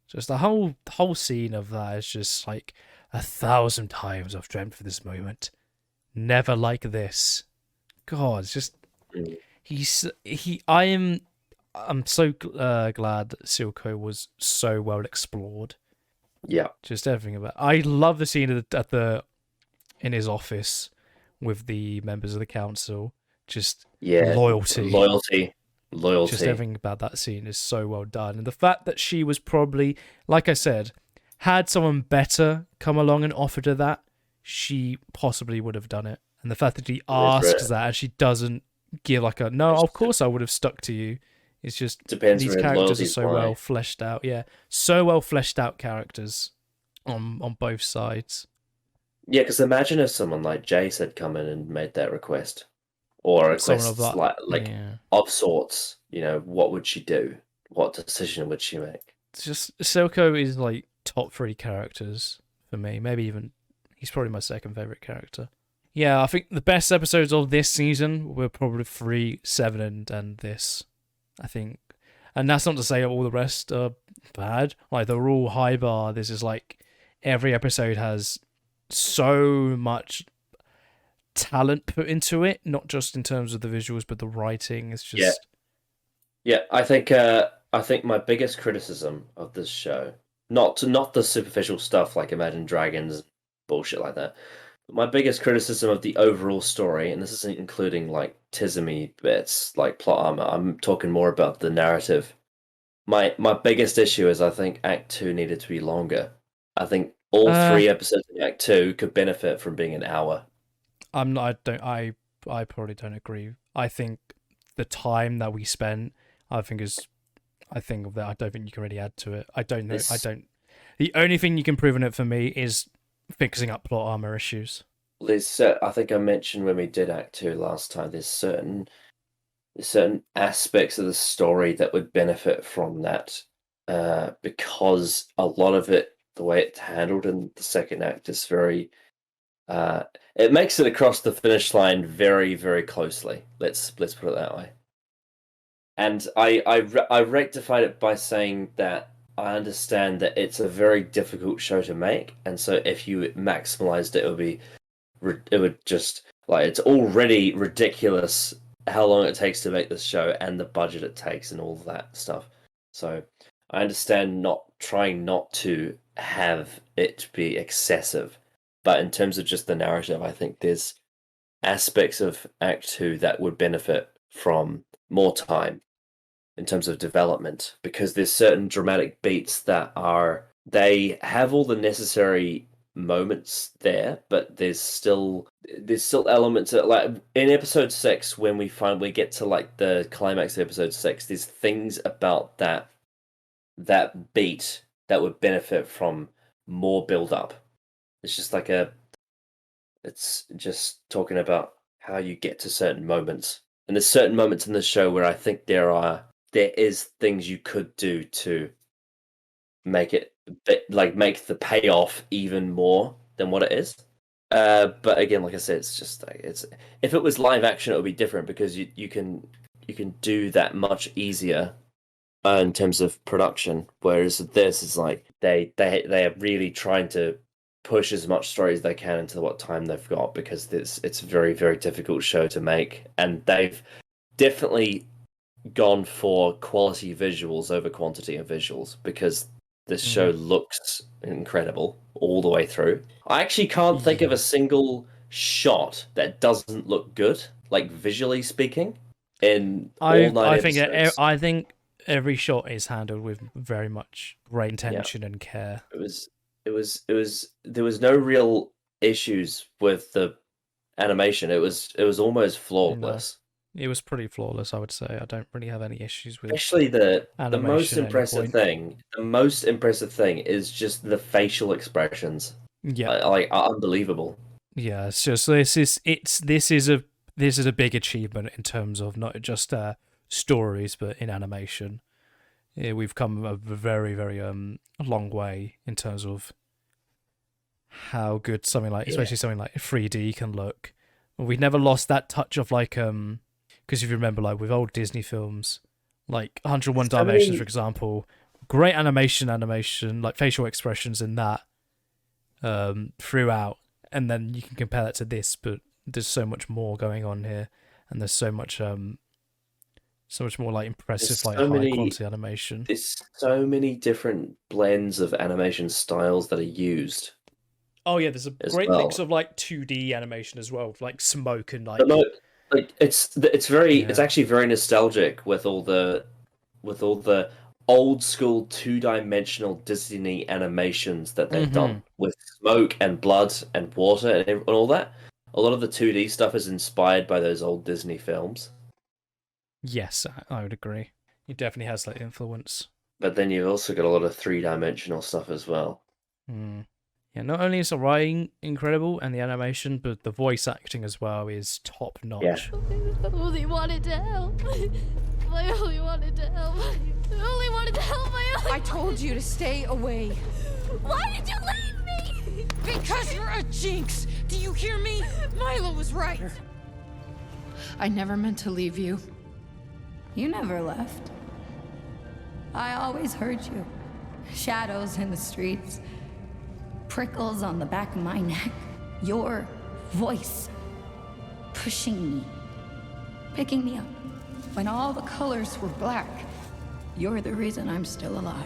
Just the whole scene of that is just like 1,000 times I've dreamt for this moment. Never like this. God, it's just I'm so glad that Silco was so well explored. Yeah, just everything about. I love the scene in his office with the members of the council. Just loyalty. Just everything about that scene is so well done, and the fact that she was probably, like I said, had someone better come along and offered her that, she possibly would have done it. And the fact that he asks that and she doesn't give like a no, of course I would have stuck to you. It's just these characters are so well fleshed out. Yeah, so well fleshed out characters on both sides. Yeah, because imagine if someone like Jace had come in and made that request, or a request of sorts. You know, what would she do? What decision would she make? It's just Silco is like top 3 characters for me. Maybe even he's probably my second favorite character. Yeah, I think the best episodes of this season were probably 3, 7, and this. I think, and that's not to say all the rest are bad. Like they're all high bar. This is like every episode has so much talent put into it, not just in terms of the visuals, but the writing. It's just I think my biggest criticism of this show, not the superficial stuff like Imagine Dragons bullshit like that. My biggest criticism of the overall story, and this isn't including like tismy bits like plot armor, I'm talking more about the narrative. My biggest issue is I think Act 2 needed to be longer. I think all 3 episodes in Act 2 could benefit from being an hour. I probably don't agree. I think the time that we spent, I don't think you can really add to it. I don't know. The only thing you can prove in it for me is fixing up plot armor issues. I think I mentioned when we did Act 2 last time, there's certain aspects of the story that would benefit from that, because a lot of it, the way it's handled in the second act, is very it makes it across the finish line very, very closely. Let's put it that way. And I rectified it by saying that I understand that it's a very difficult show to make, and so if you maximalized it, it would just like, it's already ridiculous how long it takes to make this show and the budget it takes and all that stuff. So I understand trying not to have it be excessive, but in terms of just the narrative, I think there's aspects of Act 2 that would benefit from more time in terms of development, because there's certain dramatic beats they have all the necessary moments there, but there's still elements that, like in episode 6, when we get to like the climax of episode 6, there's things about that beat that would benefit from more build up. It's just talking about how you get to certain moments, and there's certain moments in the show where I think there is things you could do to make it make the payoff even more than what it is. But again, like I said, it's just if it was live action, it would be different, because you can do that much easier in terms of production. Whereas this is like they are really trying to push as much story as they can into what time they've got, because it's a very, very difficult show to make, and they've definitely gone for quality visuals over quantity of visuals, because this show looks incredible all the way through. I actually can't think of a single shot that doesn't look good, like visually speaking, in all 9 episodes. I think every shot is handled with very much great intention and care. There was no real issues with the animation. It was almost flawless. It was pretty flawless, I would say. I don't really have any issues with Actually, the animation most at any impressive point. thing is just the facial expressions. Yeah. Like unbelievable. Yeah, it's just this is a big achievement in terms of not just stories, but in animation. Yeah, we've come a very, very long way in terms of how good something like, especially something like 3D can look. We've never lost that touch of like because if you remember, like with old Disney films, like 101 Dalmatians, for example, great animation, like facial expressions in that throughout, and then you can compare that to this, but there's so much more going on here, and there's so much more like impressive, like high quality animation. There's so many different blends of animation styles that are used. Oh yeah, there's a great mix of like 2D animation as well, like smoke and like. It's actually very nostalgic with all the old school 2-dimensional Disney animations that they've done with smoke and blood and water and all that. A lot of the 2D stuff is inspired by those old Disney films. Yes, I would agree. It definitely has that influence. But then you've also got a lot of 3-dimensional stuff as well. Yeah, not only is the writing incredible and the animation, but the voice acting as well is top notch. Yeah. I only wanted to help. I only wanted to help. I only wanted to help. I told you to stay away. Why did you leave me? Because you're a jinx. Do you hear me? Milo was right. I never meant to leave you. You never left. I always heard you. Shadows in the streets. Prickles on the back of my neck. Your voice. Pushing me. Picking me up. When all the colors were black. You're the reason I'm still alive.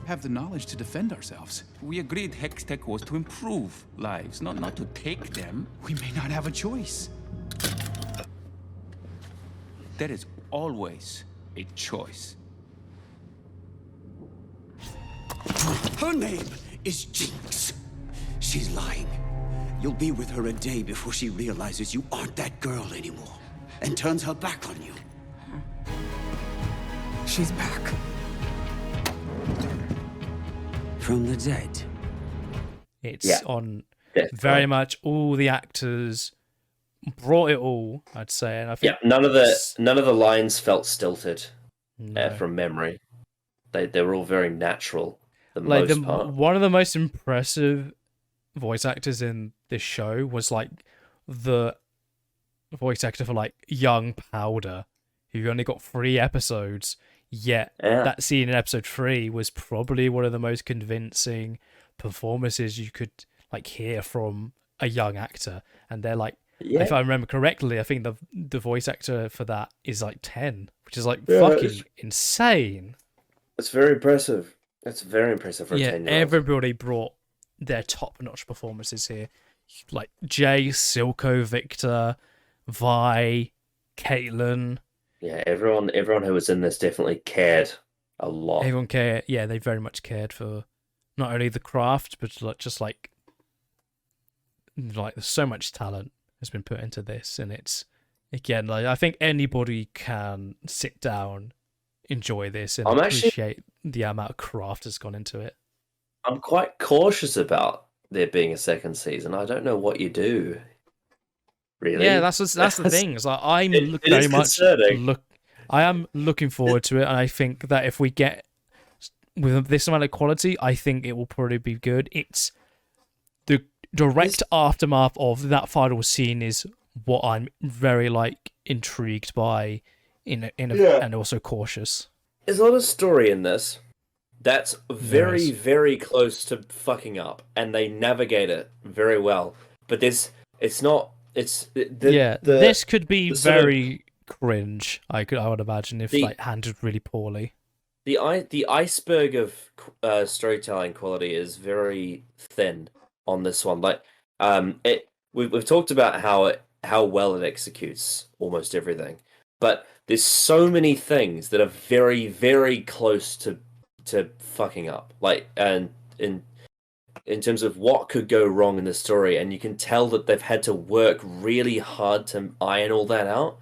Have the knowledge to defend ourselves. We agreed Hextech was to improve lives, not to take them. We may not have a choice. There is always a choice. Her name is Jinx. She's lying. You'll be with her a day before she realizes you aren't that girl anymore and turns her back on you. She's back. From the dead. It's on very much all the actors brought it all, I'd say, and I think none of the lines felt stilted from memory. They were all very natural. One of the most impressive voice actors in this show was like the voice actor for like young Powder, who only got 3 episodes. Yet that scene in episode 3 was probably one of the most convincing performances you could like hear from a young actor. And they're like, if I remember correctly, I think the voice actor for that is like 10, which is like fucking insane. It's very impressive. It's very impressive for a 10-year-old. Everybody brought their top-notch performances here. Like Jay, Silco, Victor, Vi, Caitlin. Yeah, everyone who was in this definitely cared a lot. Everyone cared. Yeah, they very much cared for not only the craft, but like there's so much talent has been put into this, and it's again like I think anybody can sit down, enjoy this, and appreciate the amount of craft that's gone into it. I'm quite cautious about there being a second season. I don't know what you do. Really? Yeah, that's the thing. It's like I am looking forward to it, and I think that if we get with this amount of quality, I think it will probably be good. It's the direct aftermath of that final scene is what I'm very like intrigued by, and also cautious. There's a lot of story in this that's very, very close to fucking up, and they navigate it very well. But this could be very cringe. I would imagine if like handled really poorly. the iceberg of storytelling quality is very thin on this one. Like, we've talked about how well it executes almost everything, but there's so many things that are very, very close to fucking up. Like, and in terms of what could go wrong in the story, and you can tell that they've had to work really hard to iron all that out.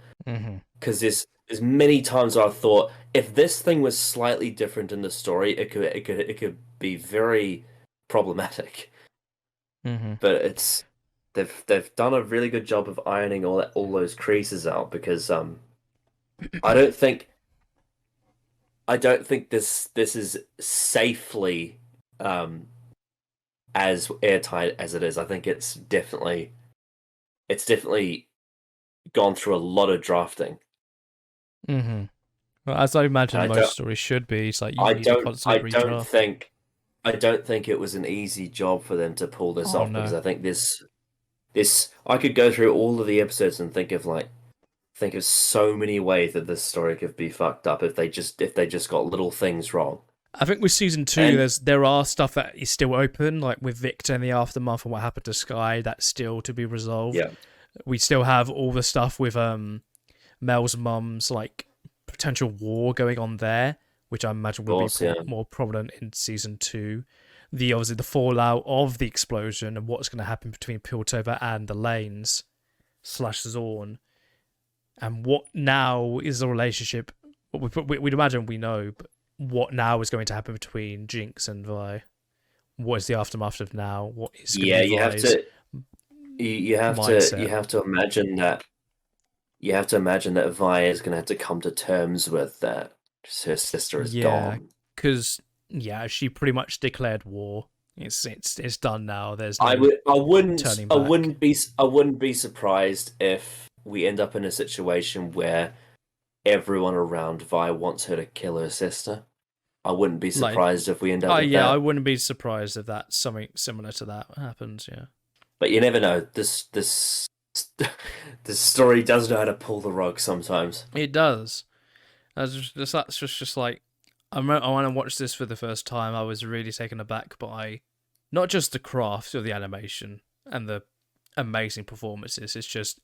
Because there's many times where I thought, if this thing was slightly different in the story, it could be very problematic. But they've done a really good job of ironing all those creases out, because I don't think this is safely as airtight as it is. I think it's definitely gone through a lot of drafting. Well, as I imagine most stories should be, it's like you need to constantly redraft. I don't think it was an easy job for them to pull this off, because I think this I could go through all of the episodes and think of so many ways that this story could be fucked up if they just got little things wrong. I think with season 2, there are stuff that is still open, like with Victor and the aftermath and what happened to Sky. That's still to be resolved. Yeah. We still have all the stuff with Mel's mum's like potential war going on there, which I imagine will be more prominent in season 2. Obviously the fallout of the explosion and what's going to happen between Piltover and the Lanes / Zorn, and what now is the relationship. We'd imagine we know, but what now is going to happen between Jinx and Vi? What is the aftermath of now? What is going to be Vi's you have to imagine that Vi is going to have to come to terms with that her sister is gone. Because she pretty much declared war. It's done now. There's no I wouldn't turning back. I wouldn't be surprised if we end up in a situation where everyone around Vi wants her to kill her sister. I wouldn't be surprised if we end up with that. I wouldn't be surprised if that something similar to that happens, yeah. But you never know. This story does know how to pull the rug sometimes. It does. That's just like, I want to watch this for the first time. I was really taken aback by not just the craft of the animation and the amazing performances.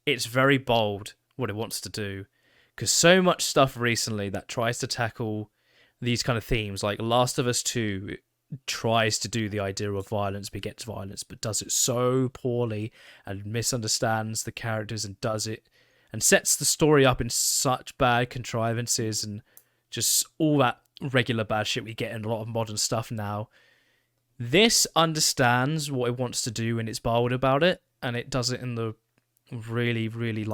It's very bold what it wants to do. Because so much stuff recently that tries to tackle these kind of themes, like Last of Us 2 tries to do the idea of violence begets violence, but does it so poorly and misunderstands the characters and does it and sets the story up in such bad contrivances and just all that regular bad shit we get in a lot of modern stuff now. This understands what it wants to do and it's bold about it, and it does it in the really, really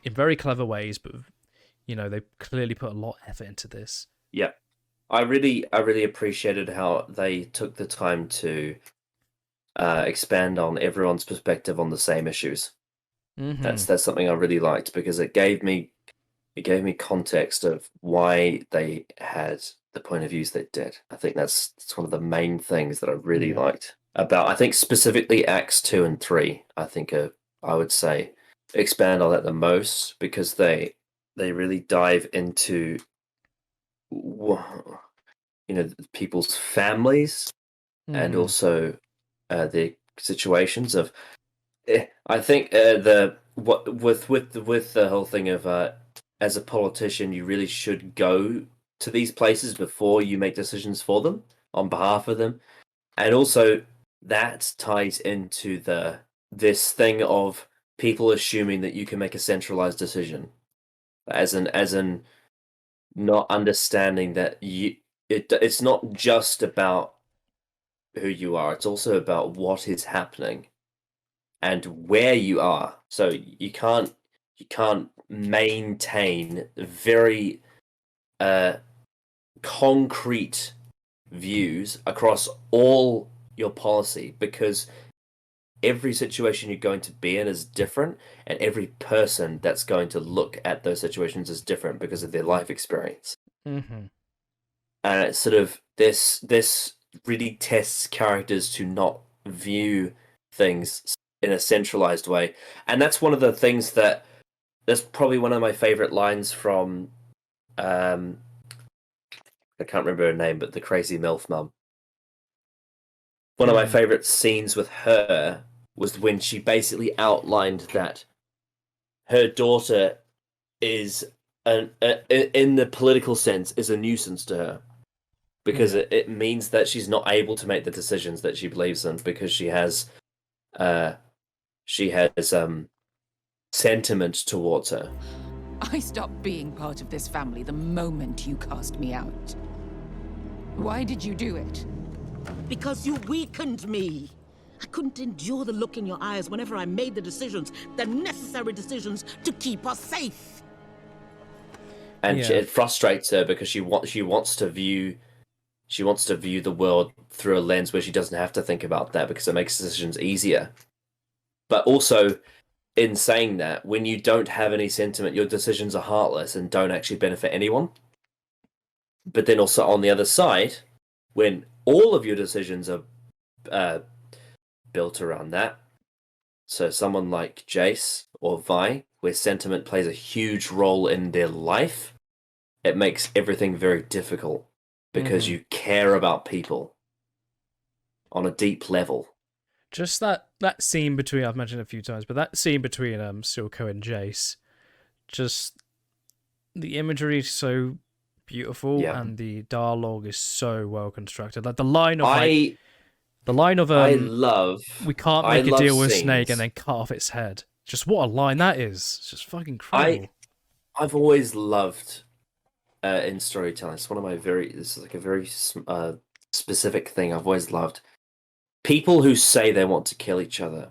in very clever ways, but they clearly put a lot of effort into this. Yeah. I really appreciated how they took the time to expand on everyone's perspective on the same issues. That's something I really liked, because it gave me context of why they had the point of views they did. I think that's one of the main things that I really liked about, I think specifically Acts 2 and 3, I would say expand on that the most, because they really dive into people's families and also the situations of I think with the whole thing of as a politician you really should go to these places before you make decisions for them on behalf of them, and also that ties into this thing of people assuming that you can make a centralized decision, as in not understanding that it's not just about who you are, it's also about what is happening and where you are. So you can't maintain very concrete views across all your policy, because every situation you're going to be in is different, and every person that's going to look at those situations is different because of their life experience. And it's sort of this really tests characters to not view things in a centralized way, and that's one of the things that's probably one of my favorite lines from I can't remember her name, but the crazy MILF mum. One of my favorite scenes with her was when she basically outlined that her daughter is in the political sense is a nuisance to her, because it means that she's not able to make the decisions that she believes in, because she has sentiment towards her. I stopped being part of this family the moment you cast me out. Why did you do it? Because you weakened me. I couldn't endure the look in your eyes whenever I made the necessary decisions to keep us safe. And it frustrates her because she wants to view the world through a lens where she doesn't have to think about that, because it makes decisions easier. But also, in saying that, when you don't have any sentiment, your decisions are heartless and don't actually benefit anyone. But then also on the other side, when all of your decisions are built around that, so someone like Jace or Vi, where sentiment plays a huge role in their life, it makes everything very difficult, because you care about people on a deep level. Just that scene between, I've mentioned it a few times, but that scene between Silco and Jace, just the imagery is so beautiful, and the dialogue is so well constructed. Like the line of I love, we can't make a deal with Snake and then cut off its head. Just what a line that is. It's just fucking incredible. I've always loved in storytelling. It's one of my this is like a very specific thing I've always loved. People who say they want to kill each other,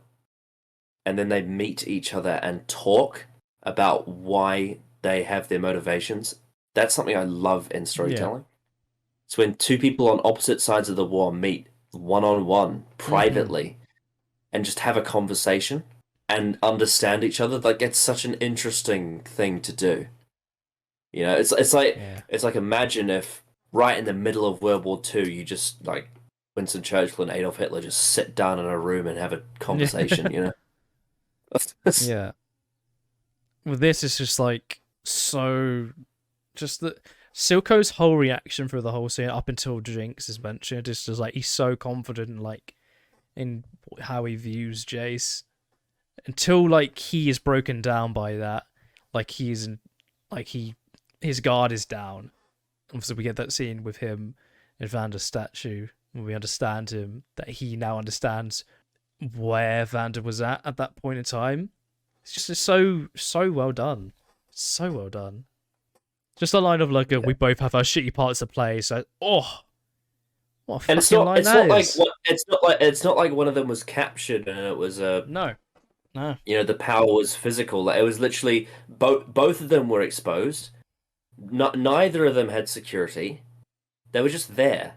and then they meet each other and talk about why they have their motivations. That's something I love in storytelling. It's when two people on opposite sides of the war meet one-on-one, privately, and just have a conversation and understand each other. Like, it's such an interesting thing to do. You know, it's like imagine if right in the middle of World War II, you just like Winston Churchill and Adolf Hitler just sit down in a room and have a conversation. You know. Yeah. Well, this is just like so. Just that Silco's whole reaction through the whole scene up until Jinx is mentioned is just like he's so confident, like in how he views Jace, until like he is broken down by that. Like his guard is down. Obviously, we get that scene with him in Vander's statue, when we understand him, that he now understands where Vander was at that point in time. It's just so well done. So well done. Just a line of like, we both have our shitty parts to play. So, what a fucking line that is. It's not like one of them was captured and it was a no. You know, the power was physical. Like, it was literally both of them were exposed. Neither of them had security. They were just there.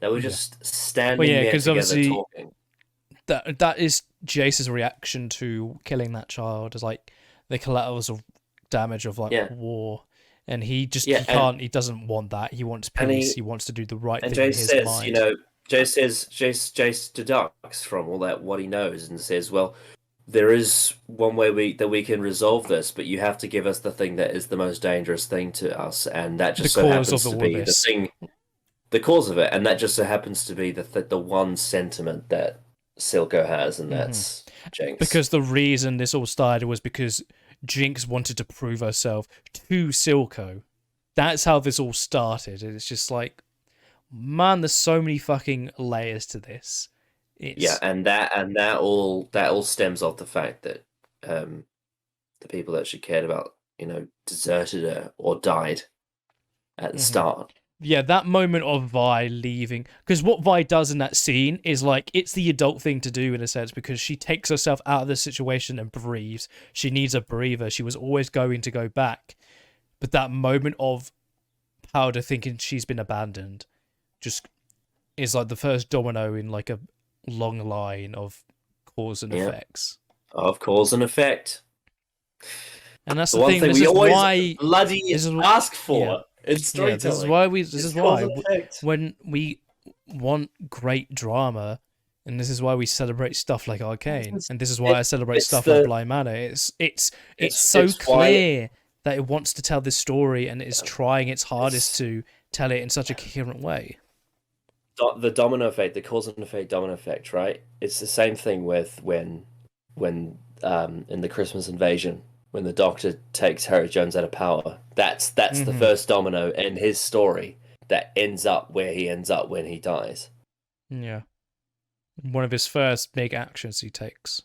They were just standing there together talking. That is Jace's reaction to killing that child, is like the collateral damage of war. And he just he doesn't want that. He wants peace. He wants to do the right thing in his mind. You know, Jace deducts from all that what he knows and says, well, there is one way that we can resolve this, but you have to give us the thing that is the most dangerous thing to us, and that just so happens to be the thing, the cause of it, and that just so happens to be the one sentiment that Silco has, and that's Jinx. Because the reason this all started was because Jinx wanted to prove herself to Silco. That's how this all started. It's just like, man, there's so many fucking layers to this. And that all stems off the fact that the people that she cared about, you know, deserted her or died at the start. Yeah, that moment of Vi leaving, because what Vi does in that scene is like, it's the adult thing to do in a sense, because she takes herself out of the situation and breathes. She needs a breather. She was always going to go back, but that moment of Powder thinking she's been abandoned just is like the first domino in like a long line of cause and effects. Of cause and effect. And that's the thing. This we is always why bloody ask for. Yeah. It's storytelling. This is why when we want great drama, and this is why we celebrate stuff like Arcane, and this is why I celebrate stuff like Blind Manor. It's so clear that it wants to tell this story and it's trying its hardest to tell it in such a coherent way. The domino effect, the cause and effect domino effect, right? It's the same thing with when in the Christmas Invasion, when the Doctor takes Harry Jones out of power. That's the first domino in his story that ends up where he ends up when he dies. Yeah. One of his first big actions he takes.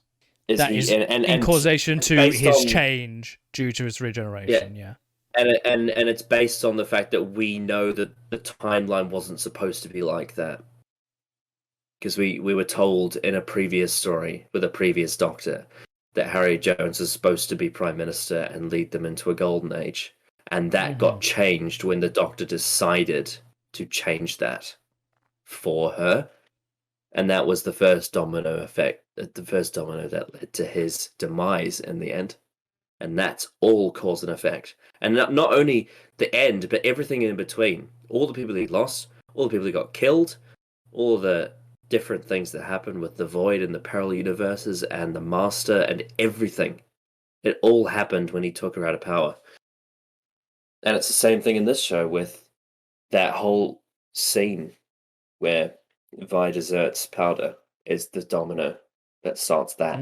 Is that he, is and in causation to his on, change due to his regeneration, yeah. And it's based on the fact that we know that the timeline wasn't supposed to be like that. Because we were told in a previous story with a previous Doctor that Harry Jones is supposed to be Prime Minister and lead them into a golden age. And that got changed when the Doctor decided to change that for her. And that was the first domino effect, the first domino that led to his demise in the end. And that's all cause and effect. And not only the end, but everything in between. All the people he lost, all the people he got killed, all the different things that happened with the Void and the parallel universes and the Master and everything. It all happened when he took her out of power. And it's the same thing in this show with that whole scene where Vi deserts Powder is the domino that starts that.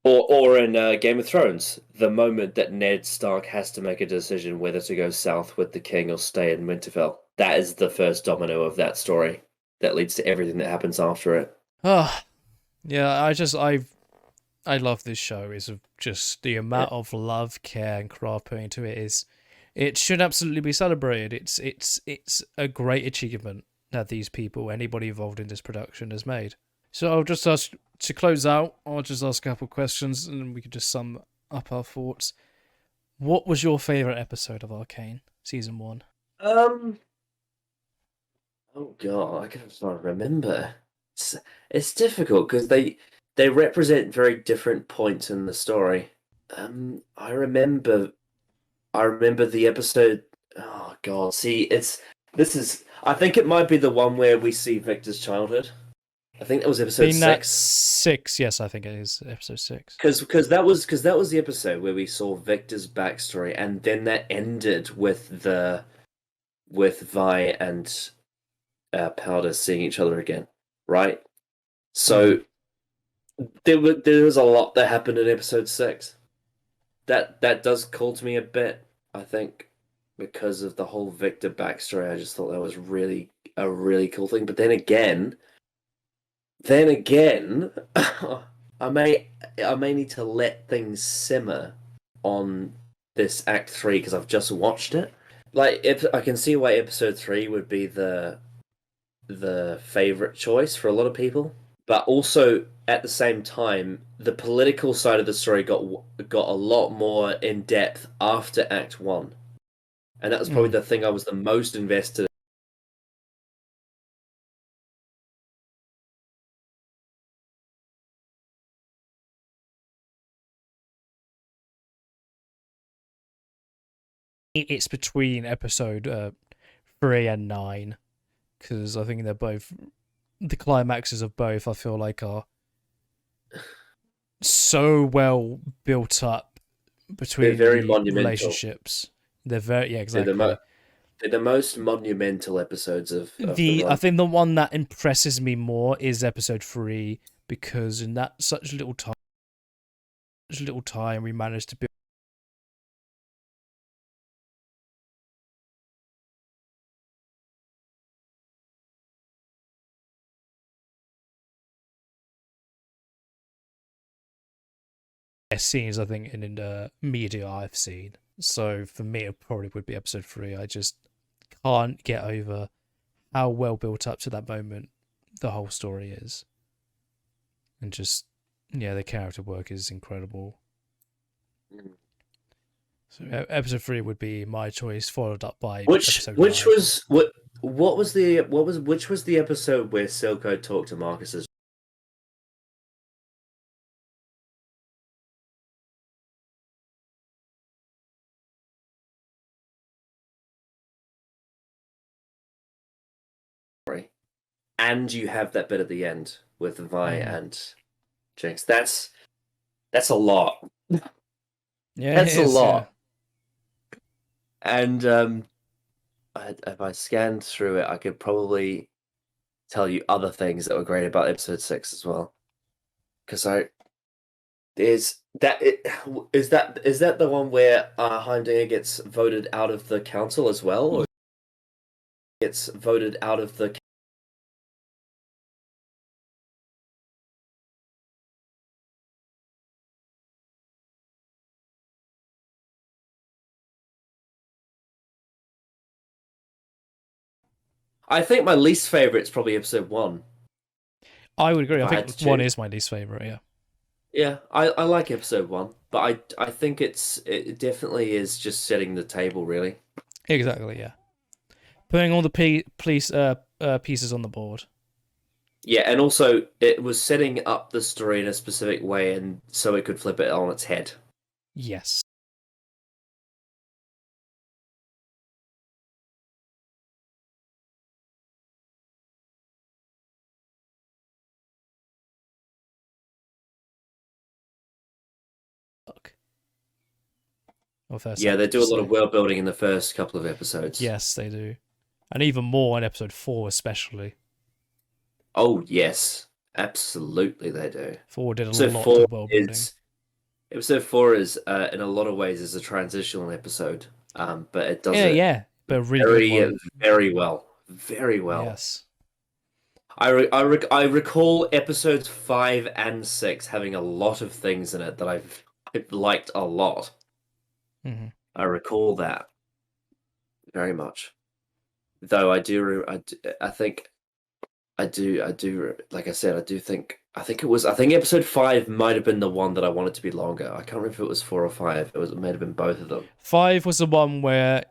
Or in Game of Thrones, the moment that Ned Stark has to make a decision whether to go south with the king or stay in Winterfell. That is the first domino of that story that leads to everything that happens after it. Oh, yeah, I love this show. It's just the amount of love, care, and craft put into it it should absolutely be celebrated. It's a great achievement that these people, anybody involved in this production, has made. So I'll just ask, to close out, I'll just ask a couple of questions and we can just sum up our thoughts. What was your favourite episode of Arcane, Season 1? Oh god, I can't remember. It's difficult because they represent very different points in the story. I remember the episode. Oh god, see, I think it might be the one where we see Victor's childhood. I think that was episode 6. 6, yes, I think it is episode 6. Because that was the episode where we saw Victor's backstory, and then that ended with Vi and Powder seeing each other again, right? So there was a lot that happened in episode 6. That does call to me a bit, I think, because of the whole Victor backstory. I just thought that was really a really cool thing. But then again, I may need to let things simmer on this Act 3 because I've just watched it. Like, if I can see why episode 3 would be the favorite choice for a lot of people, but also at the same time, the political side of the story got a lot more in depth after Act 1, and that was probably the thing I was the most invested in. It's between episode 3 and 9, because I think they're both, the climaxes of both, I feel like, are so well built up between They're very the monumental relationships. They're very, yeah, exactly. They're the most monumental episodes of the run. I think the one that impresses me more is episode 3, because in that such little time we managed to build scenes, I think, in the media I've seen. So for me, it probably would be episode 3. I just can't get over how well built up to that moment the whole story is. And just, yeah, the character work is incredible. So episode 3 would be my choice, followed up by episode 9. Which was the episode where Silco talked to Marcus's? And you have that bit at the end with Vi and Jinx. That's a lot. Yeah, that's a lot. Yeah. And if I scanned through it, I could probably tell you other things that were great about episode 6 as well. Because is that the one where Heimdall gets voted out of the council as well, or gets voted out of the? I think my least favorite is probably episode 1. I would agree. I think 1 is my least favorite. Yeah. Yeah, I like episode 1, but I think it definitely is just setting the table, really. Exactly. Yeah. Putting all the pieces on the board. Yeah, and also it was setting up the story in a specific way, and so it could flip it on its head. Yes. Yeah, they do a lot of world building in the first couple of episodes. Yes, they do. And even more in episode 4 especially. Oh, yes. Absolutely they do. 4 did a lot of world building. Episode 4 is, in a lot of ways, is a transitional episode. But it does it but really very well. Very well. Yes. I recall episodes 5 and 6 having a lot of things in it that I've liked a lot. Mm-hmm. I recall that very much. Though I do, like I said, I think episode 5 might have been the one that I wanted to be longer. I can't remember if it was 4 or 5. It might have been both of them. 5 was the one where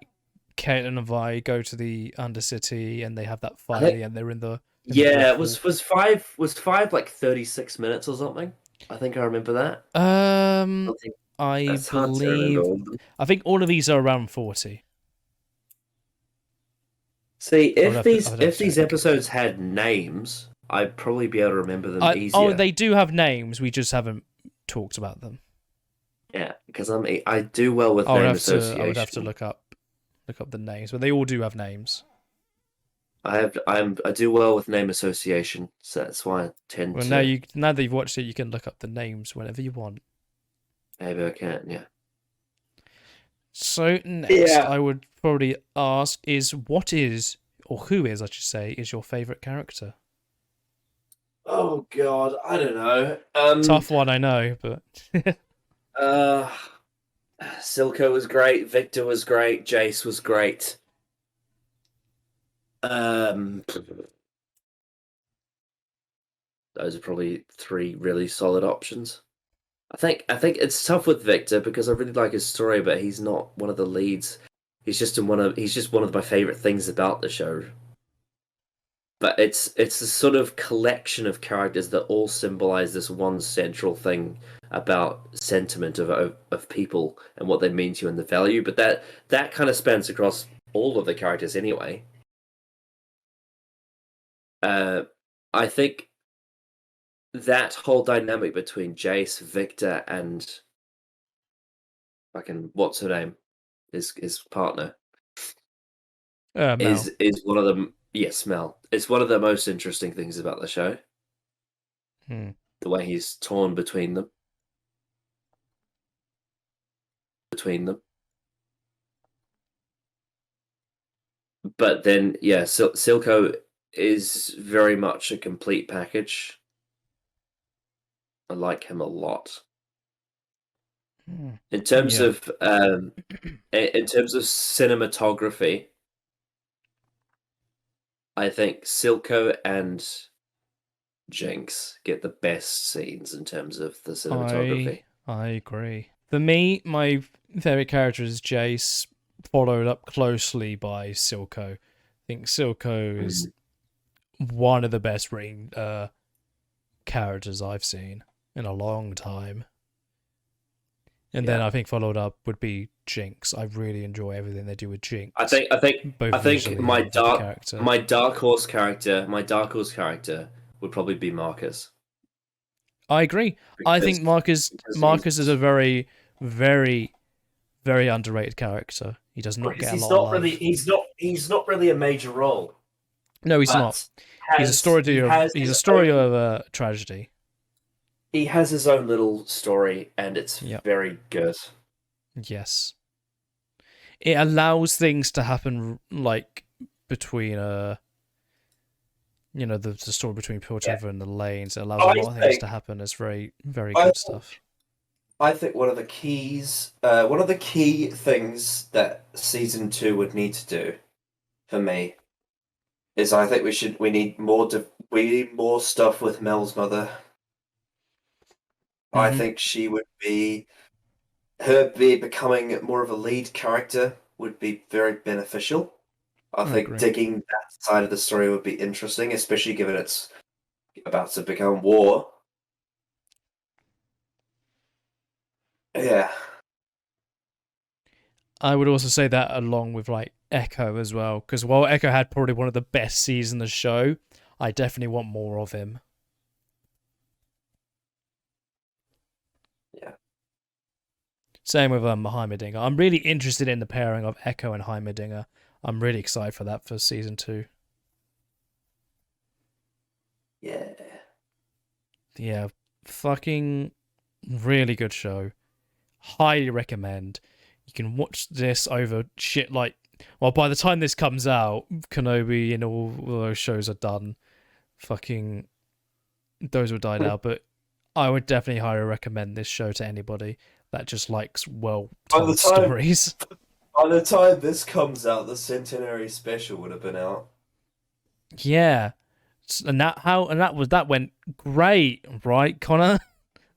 Caitlin and Vi go to the Undercity and they have that fight and they're in the was 5 like 36 minutes or something? I think I remember that. I believe. I think all of these are around 40. See, if these episodes had names, I'd probably be able to remember them easier. Oh, they do have names. We just haven't talked about them. Yeah, because I do well with name association. I would have to look up the names, but they all do have names. I do well with name association, so that's why I tend to. Now that you've watched it, you can look up the names whenever you want. Maybe I can, yeah. So next, I would probably ask who is your favorite character? Oh God, I don't know. Tough one, I know, but. Silco was great. Victor was great. Jace was great. Those are probably 3 really solid options. I think it's tough with Victor because I really like his story, but he's not one of the leads. He's just one of my favorite things about the show. But it's a sort of collection of characters that all symbolize this one central thing about sentiment of people and what they mean to you and the value. But that kind of spans across all of the characters anyway. I think that whole dynamic between Jace, Victor, and what's her name, his partner, Mel. is one of them. Yes, Mel. It's one of the most interesting things about the show. The way he's torn between them. But then, Silco is very much a complete package. I like him a lot. In terms of cinematography, I think Silco and Jinx get the best scenes in terms of the cinematography. I agree. For me, my favorite character is Jace, followed up closely by Silco. I think Silco is one of the best written characters I've seen in a long time. And then I think followed up would be Jinx. I really enjoy everything they do with Jinx. I think my dark horse character would probably be Marcus. I agree. I think Marcus is a very, very, very underrated character. He does not Because get a lot of love. He's not really a major role. No, he's not. He's a story of a tragedy. He has his own little story, and it's very good. Yes. It allows things to happen, like, between, the story between Piltover and the Lanes. It allows a lot of things to happen. It's very, very good stuff. I think one of the key things that season 2 would need to do, for me, is I think we need more stuff with Mel's mother. I think she would be becoming more of a lead character would be very beneficial. I think digging that side of the story would be interesting, especially given it's about to become war. Yeah. I would also say that along with like Echo as well, because while Echo had probably one of the best seasons of the show, I definitely want more of him. Yeah. Same with Heimerdinger. I'm really interested in the pairing of Echo and Heimerdinger. I'm really excited for that for season 2. Yeah. Yeah, fucking really good show. Highly recommend. You can watch this over shit like... Well, by the time this comes out, Kenobi and all those shows are done. Fucking... Those will die out, but I would definitely highly recommend this show to anybody that just likes well-told stories. By the time this comes out, the Centenary Special would have been out. Yeah. And that went great, right, Connor?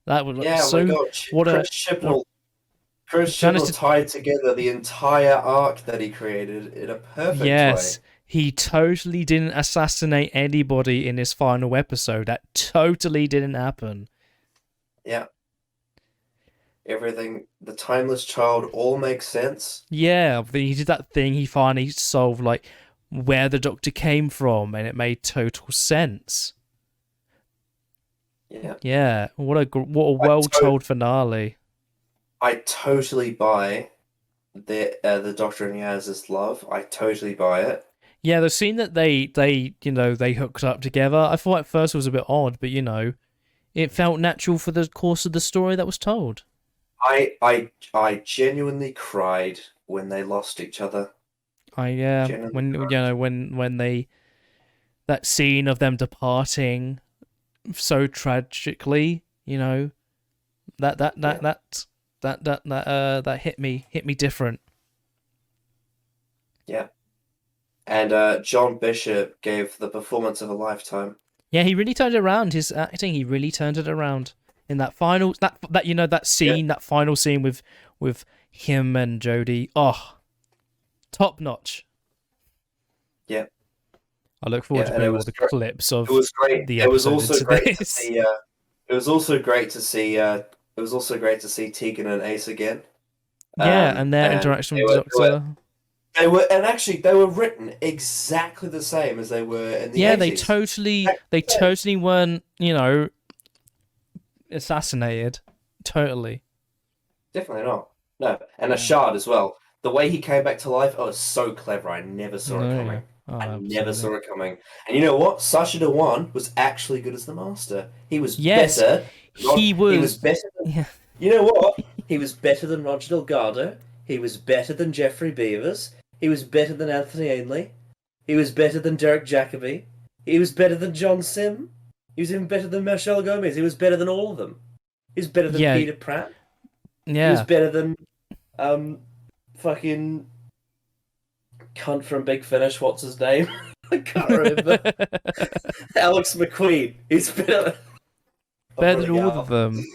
That was so... my God. Chris Chibnall tied together the entire arc that he created in a perfect way. He totally didn't assassinate anybody in his final episode. That totally didn't happen. Yeah. Everything, the Timeless Child, all makes sense. Yeah, he did that thing. He finally solved like where the Doctor came from, and it made total sense. Yeah. Yeah. What a well-told finale. I totally buy the Doctor and Yaz's love. I totally buy it. Yeah, the scene that they hooked up together, I thought at first it was a bit odd, but it felt natural for the course of the story that was told. I genuinely cried when they lost each other. When they that scene of them departing so tragically, that hit me different. Yeah. And John Bishop gave the performance of a lifetime. Yeah, he really turned it around. His acting, he really turned it around in that final that scene, that final scene with him and Jodie. Oh, top notch. Yeah. I look forward to putting all the clips of it was great. The it was episode also into great this. to see. It was also great to see. It was also great to see Tegan and Ace again. Yeah, and their interaction with the Doctor. They were written exactly the same as they were in the 80s. They totally weren't, assassinated. Totally. Definitely not. No, and Ashard as well. The way he came back to life, it's so clever. I never saw it coming. I never saw it coming. And you know what? Sacha Dhawan was actually good as the Master. He was better. He was better than... Yeah. You know what? He was better than Roger Delgado. He was better than Jeffrey Beavers. He was better than Anthony Ainley. He was better than Derek Jacobi. He was better than John Sim. He was even better than Michelle Gomez. He was better than all of them. He was better than Peter Pratt. Yeah. He was better than fucking cunt from Big Finish. What's his name? I can't remember. Alex McQueen. He's better than all of them.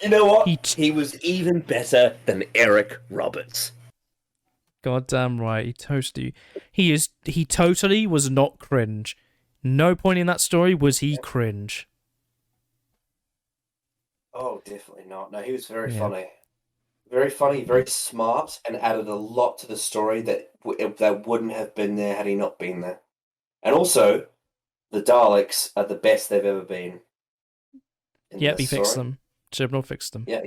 You know what? He was even better than Eric Roberts. Goddamn right, he totally was not cringe. No point in that story was he cringe. Oh, definitely not. No, he was very funny. Very funny, very smart, and added a lot to the story that wouldn't have been there had he not been there. And also, the Daleks are the best they've ever been. Yep, he fixed them. Chibnall fixed them. Yeah.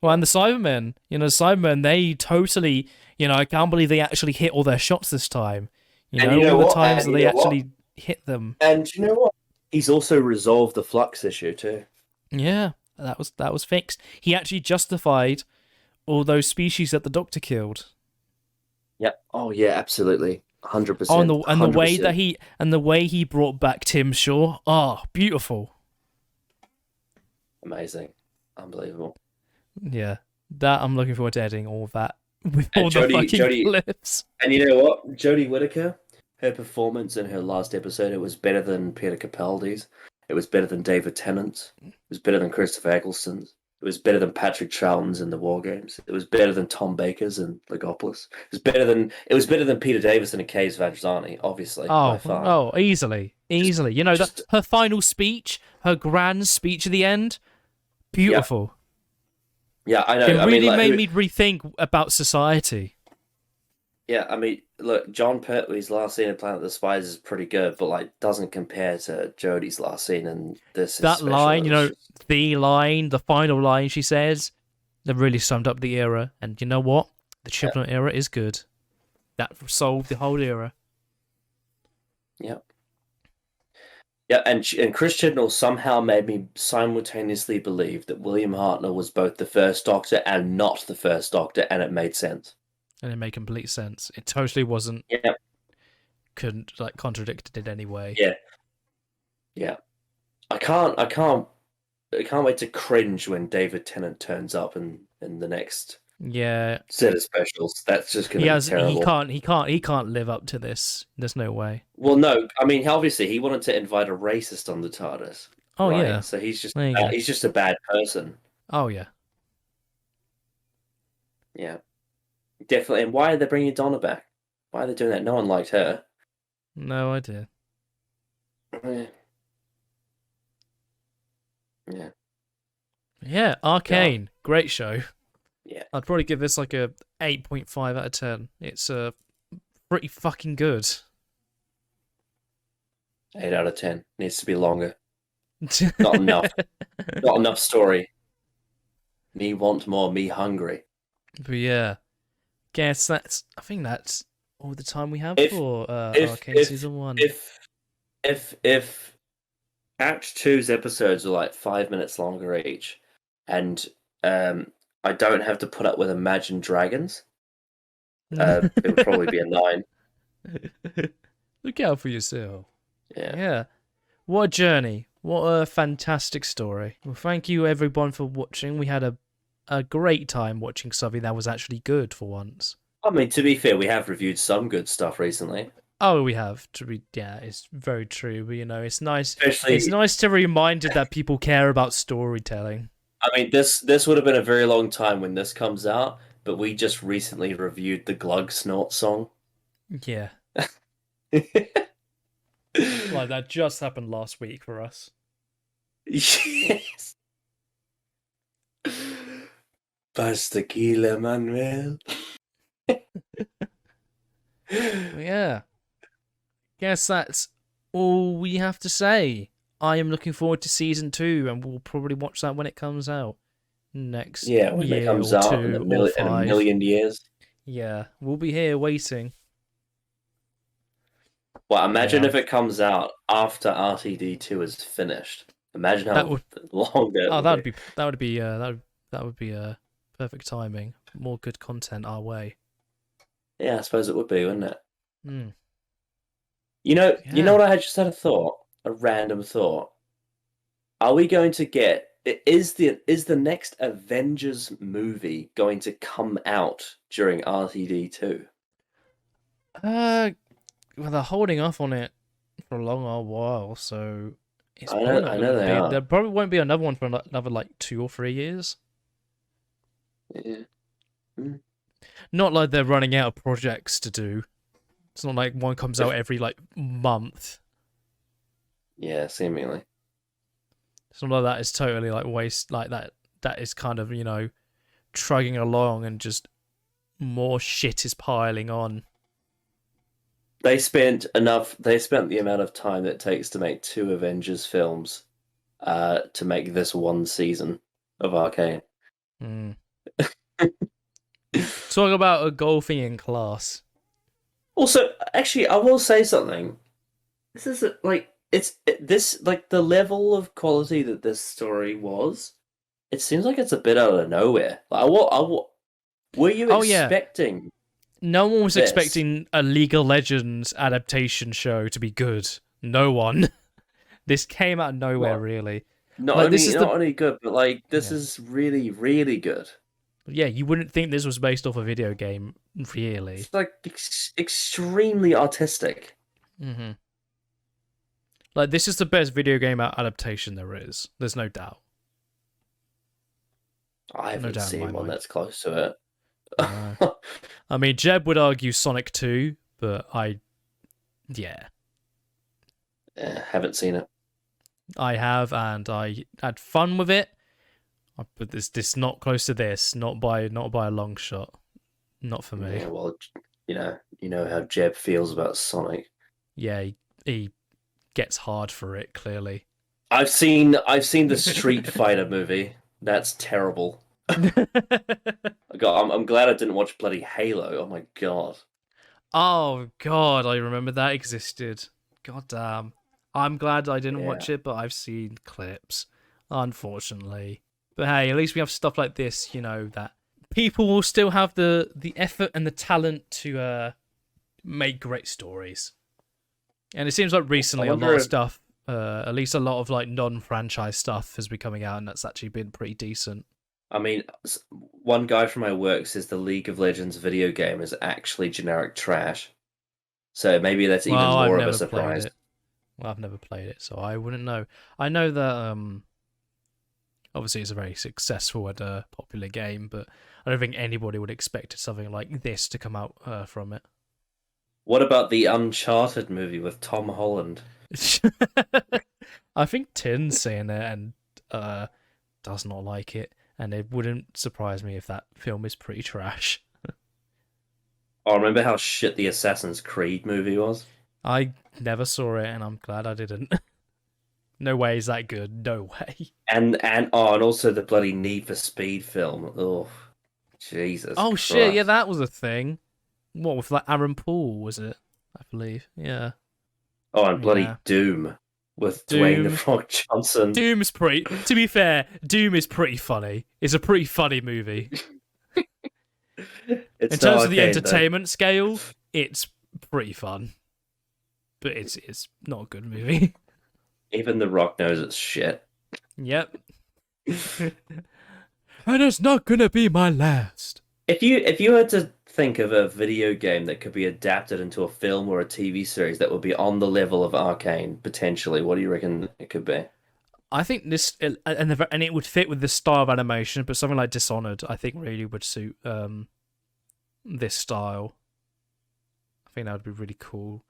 Well, and the Cybermen, Cybermen, they totally, I can't believe they actually hit all their shots this time. All the times that they actually hit them. And you know what? He's also resolved the Flux issue too. Yeah, that was fixed. He actually justified all those species that the Doctor killed. Yep. Oh yeah, absolutely. 100%. Oh, and the way he brought back Tim Shaw. Oh, beautiful. Amazing. Unbelievable. Yeah. That I'm looking forward to editing all of that with all the fucking clips. And you know what? Jodie Whittaker, her performance in her last episode, it was better than Peter Capaldi's. It was better than David Tennant's. It was better than Christopher Eccleston's. It was better than Patrick Troughton's in the War Games. It was better than Tom Baker's in Legopolis. It was better than Peter Davison and Kay Vajrani, obviously. By far. Oh, easily. Her final speech, her grand speech at the end, beautiful. Yeah, I know. It really made me rethink about society. Yeah, I mean, look, John Pertwee's last scene in Planet of the Spies is pretty good, but doesn't compare to Jodie's last scene in this. That line, the final line she says, that really summed up the era. And you know what? The Chibnall era is good. That solved the whole era. Yeah. Yeah, and Chris Chibnall somehow made me simultaneously believe that William Hartnell was both the first Doctor and not the first Doctor, and it made sense. And it made complete sense. It totally wasn't. Yeah. Couldn't contradict it in any way. Yeah. Yeah. I can't wait to cringe when David Tennant turns up in the next set of specials. That's just gonna be terrible. He can't live up to this. There's no way. Well, no. I mean, obviously, he wanted to invite a racist on the TARDIS. Oh right? yeah. So he's just a bad person. Oh yeah. Yeah. Definitely. And why are they bringing Donna back? Why are they doing that? No one liked her. No idea. Yeah. Yeah, Arcane. Great show. Yeah. I'd probably give this like a 8.5 out of 10. It's pretty fucking good. 8 out of 10. Needs to be longer. Not enough. Not enough story. Me want more, me hungry. But yeah. I think that's all the time we have for Arcane Season 1. If Act 2's episodes are like 5 minutes longer each, and I don't have to put up with Imagine Dragons, it would probably be a 9. Look out for yourself. Yeah. What a journey. What a fantastic story. Well, thank you everyone for watching. We had a great time watching something that was actually good for once. I mean, to be fair, we have reviewed some good stuff recently. Oh, we have. It's very true. But it's nice. It's nice to be reminded that people care about storytelling. I mean, this would have been a very long time when this comes out, but we just recently reviewed the Glug Snort song. Yeah. Like that just happened last week for us. Yes. Pastaquila, Manuel. Yeah. Guess that's all we have to say. I am looking forward to Season 2, and we'll probably watch that when it comes out next year. Yeah, when it comes out in a million years. Yeah, we'll be here waiting. Well, imagine if it comes out after RTD2 is finished. Imagine how long that would be perfect timing. More good content our way. Yeah, I suppose it would be, wouldn't it? Mm. You know what I just had a random thought. Are we going to get is the next Avengers movie going to come out during RTD2? Well, they're holding off on it for a long old while, so I know they are. There probably won't be another one for another like 2 or 3 years. Yeah. Mm. Not like they're running out of projects to do. It's not like one comes out every like month. Yeah, seemingly. Something like that is totally like waste. Like that is kind of trugging along, and just more shit is piling on. They spent the amount of time that it takes to make 2 Avengers films to make this one season of Arcane. Mm. Talk about a golfing in class. Also, actually, I will say something. This is the level of quality that this story was. It seems like it's a bit out of nowhere. Like, were you expecting? No one was this? expecting a League of Legends adaptation show to be good. No one. This came out of nowhere, really. Not only good, but like this is really, really good. Yeah, you wouldn't think this was based off a video game, really. It's like extremely artistic. Mm-hmm. Like, this is the best video game adaptation there is. There's no doubt. I haven't seen one that's close to it. I mean, Jeb would argue Sonic 2, but yeah. Haven't seen it. I have, and I had fun with it. But this not close to this, not by a long shot. Not for me. Yeah, well, you know how Jeb feels about Sonic. Yeah, he gets hard for it, clearly. I've seen the Street Fighter movie. That's terrible. God, I'm glad I didn't watch bloody Halo. Oh my god. Oh god, I remember that existed. God damn. I'm glad I didn't watch it, but I've seen clips, unfortunately. But hey, at least we have stuff like this, that people will still have the effort and the talent to make great stories. And it seems like recently a lot of stuff, at least a lot of like non-franchise stuff has been coming out, and that's actually been pretty decent. I mean, one guy from my work says the League of Legends video game is actually generic trash. So maybe that's even more of a surprise. Well, I've never played it, so I wouldn't know. I know that obviously it's a very successful and popular game, but I don't think anybody would expect something like this to come out from it. What about the Uncharted movie with Tom Holland? I think Tin's saying it and does not like it, and it wouldn't surprise me if that film is pretty trash. Oh, remember how shit the Assassin's Creed movie was? I never saw it, and I'm glad I didn't. No way is that good. No way. And also the bloody Need for Speed film. Oh, Jesus. Oh Christ. shit! Yeah, that was a thing. What with like Aaron Paul was it? I believe. Yeah. Oh, and bloody Doom with Dwayne the Rock Johnson. Doom's pretty. To be fair, Doom is pretty funny. It's a pretty funny movie. In terms of the entertainment scale, it's pretty fun. But it's not a good movie. Even The Rock knows it's shit. Yep. And it's not gonna be my last. If you had to think of a video game that could be adapted into a film or a TV series that would be on the level of Arcane, potentially, what do you reckon it could be? I think this, and it would fit with this style of animation, but something like Dishonored, I think, really would suit this style. I think that would be really cool.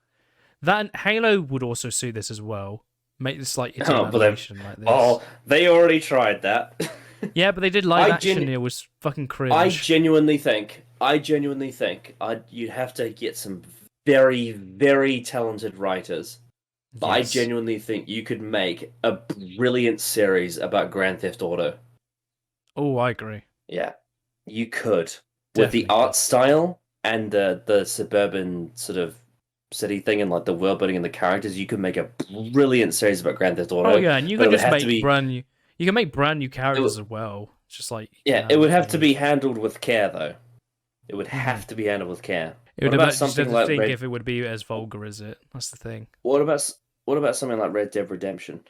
That and Halo would also suit this as well. Make this like animation like this. Oh, they already tried that. Yeah, but they did live action. It was fucking cringe. I genuinely think you'd have to get some very, very talented writers. But I genuinely think you could make a brilliant series about Grand Theft Auto. Oh, I agree. Yeah, you could. With the art style and the suburban sort of city thing and like the world building and the characters, you could make a brilliant series about Grand Theft Auto. Oh yeah, and you can just make brand new. You can make brand new characters as well. Just like it would have to be handled with care, though. It would have to be handled with care. It would about something like if it would be as vulgar as it. That's the thing. What about something like Red Dead Redemption?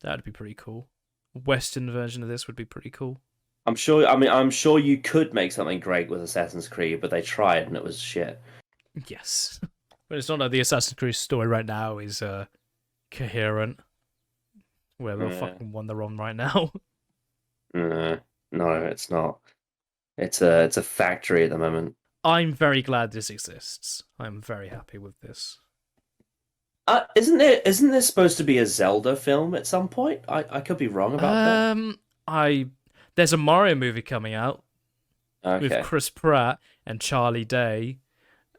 That'd be pretty cool. Western version of this would be pretty cool. I'm sure you could make something great with Assassin's Creed, but they tried and it was shit. Yes. But it's not like the Assassin's Creed story right now is coherent. Where the fucking one they're on right now. No, it's not. It's a factory at the moment. I'm very glad this exists. I'm very happy with this. Isn't there supposed to be a Zelda film at some point? I could be wrong about that. There's a Mario movie coming out with Chris Pratt and Charlie Day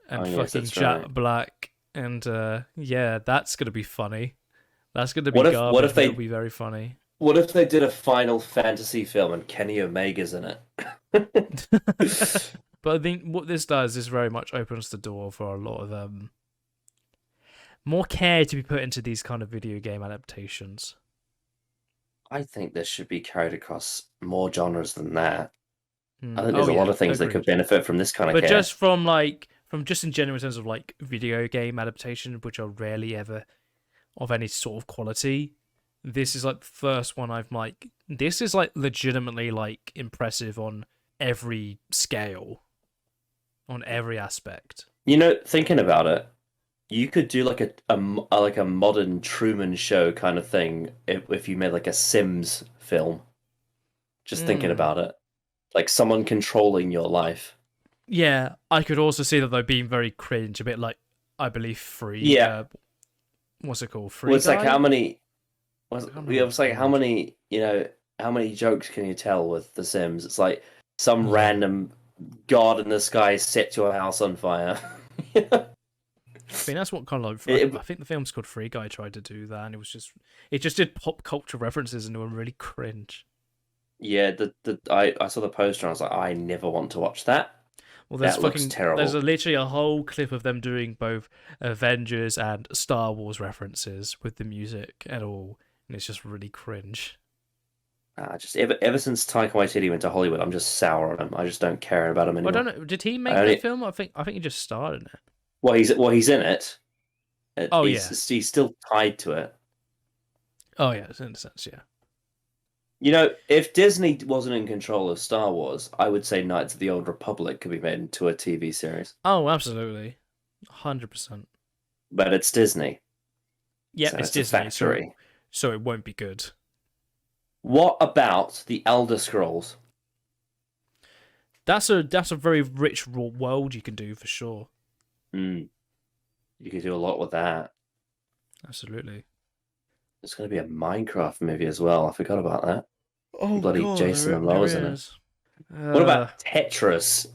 and fucking Jack Black, and that's gonna be funny. That's gonna be garbage. What if that'll be very funny? What if they did a Final Fantasy film and Kenny Omega's in it? But I think what this does is very much opens the door for a lot of more care to be put into these kind of video game adaptations. I think this should be carried across more genres than that. I think there's a lot of things that could benefit from this kind of care. But just from just in general terms of like video game adaptation, which are rarely ever of any sort of quality, this is like the first one I've like. This is like legitimately like impressive on every scale, on every aspect. You know, thinking about it, you could do like a modern Truman Show kind of thing if you made like a Sims film. Just thinking about it, like someone controlling your life. Yeah, I could also see that though being very cringe, a bit like I believe Free. Yeah. What's it called? Free. Well, it's Guy? like how many? It's like how many? How many jokes can you tell with The Sims? It's like some random god in the sky set your house on fire. I mean, that's what kind of like. I think the film's called Free Guy tried to do that, and it just did pop culture references and they were really cringe. Yeah, I saw the poster and I was like, I never want to watch that. Well, there's that looks terrible. There's literally a whole clip of them doing both Avengers and Star Wars references with the music and all, and it's just really cringe. Just ever since Taika Waititi went to Hollywood, I'm just sour on him. I just don't care about him anymore. Well, I don't know. Did he make that film? I think he just starred in it. Well, he's in it. He's still tied to it. Oh yeah, in a sense, yeah. You know, if Disney wasn't in control of Star Wars, I would say Knights of the Old Republic could be made into a TV series. Oh, absolutely, 100%. But it's Disney. Yeah, so it's Disney, Disney, so it won't be good. What about the Elder Scrolls? That's a very rich world you can do for sure. You could do a lot with that. Absolutely. There's going to be a Minecraft movie as well. I forgot about that. Oh, bloody God, Jason and Lois in it. Uh, What about Tetris?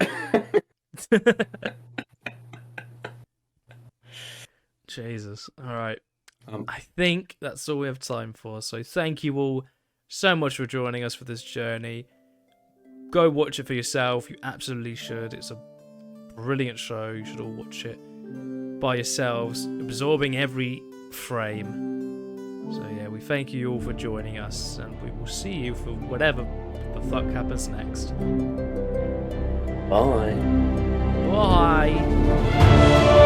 Jesus. All right. I think that's all we have time for. So thank you all so much for joining us for this journey. Go watch it for yourself. You absolutely should. It's a brilliant show. You should all watch it by yourselves, absorbing every frame. So yeah, we thank you all for joining us, and we will see you for whatever the fuck happens next. Bye. Bye.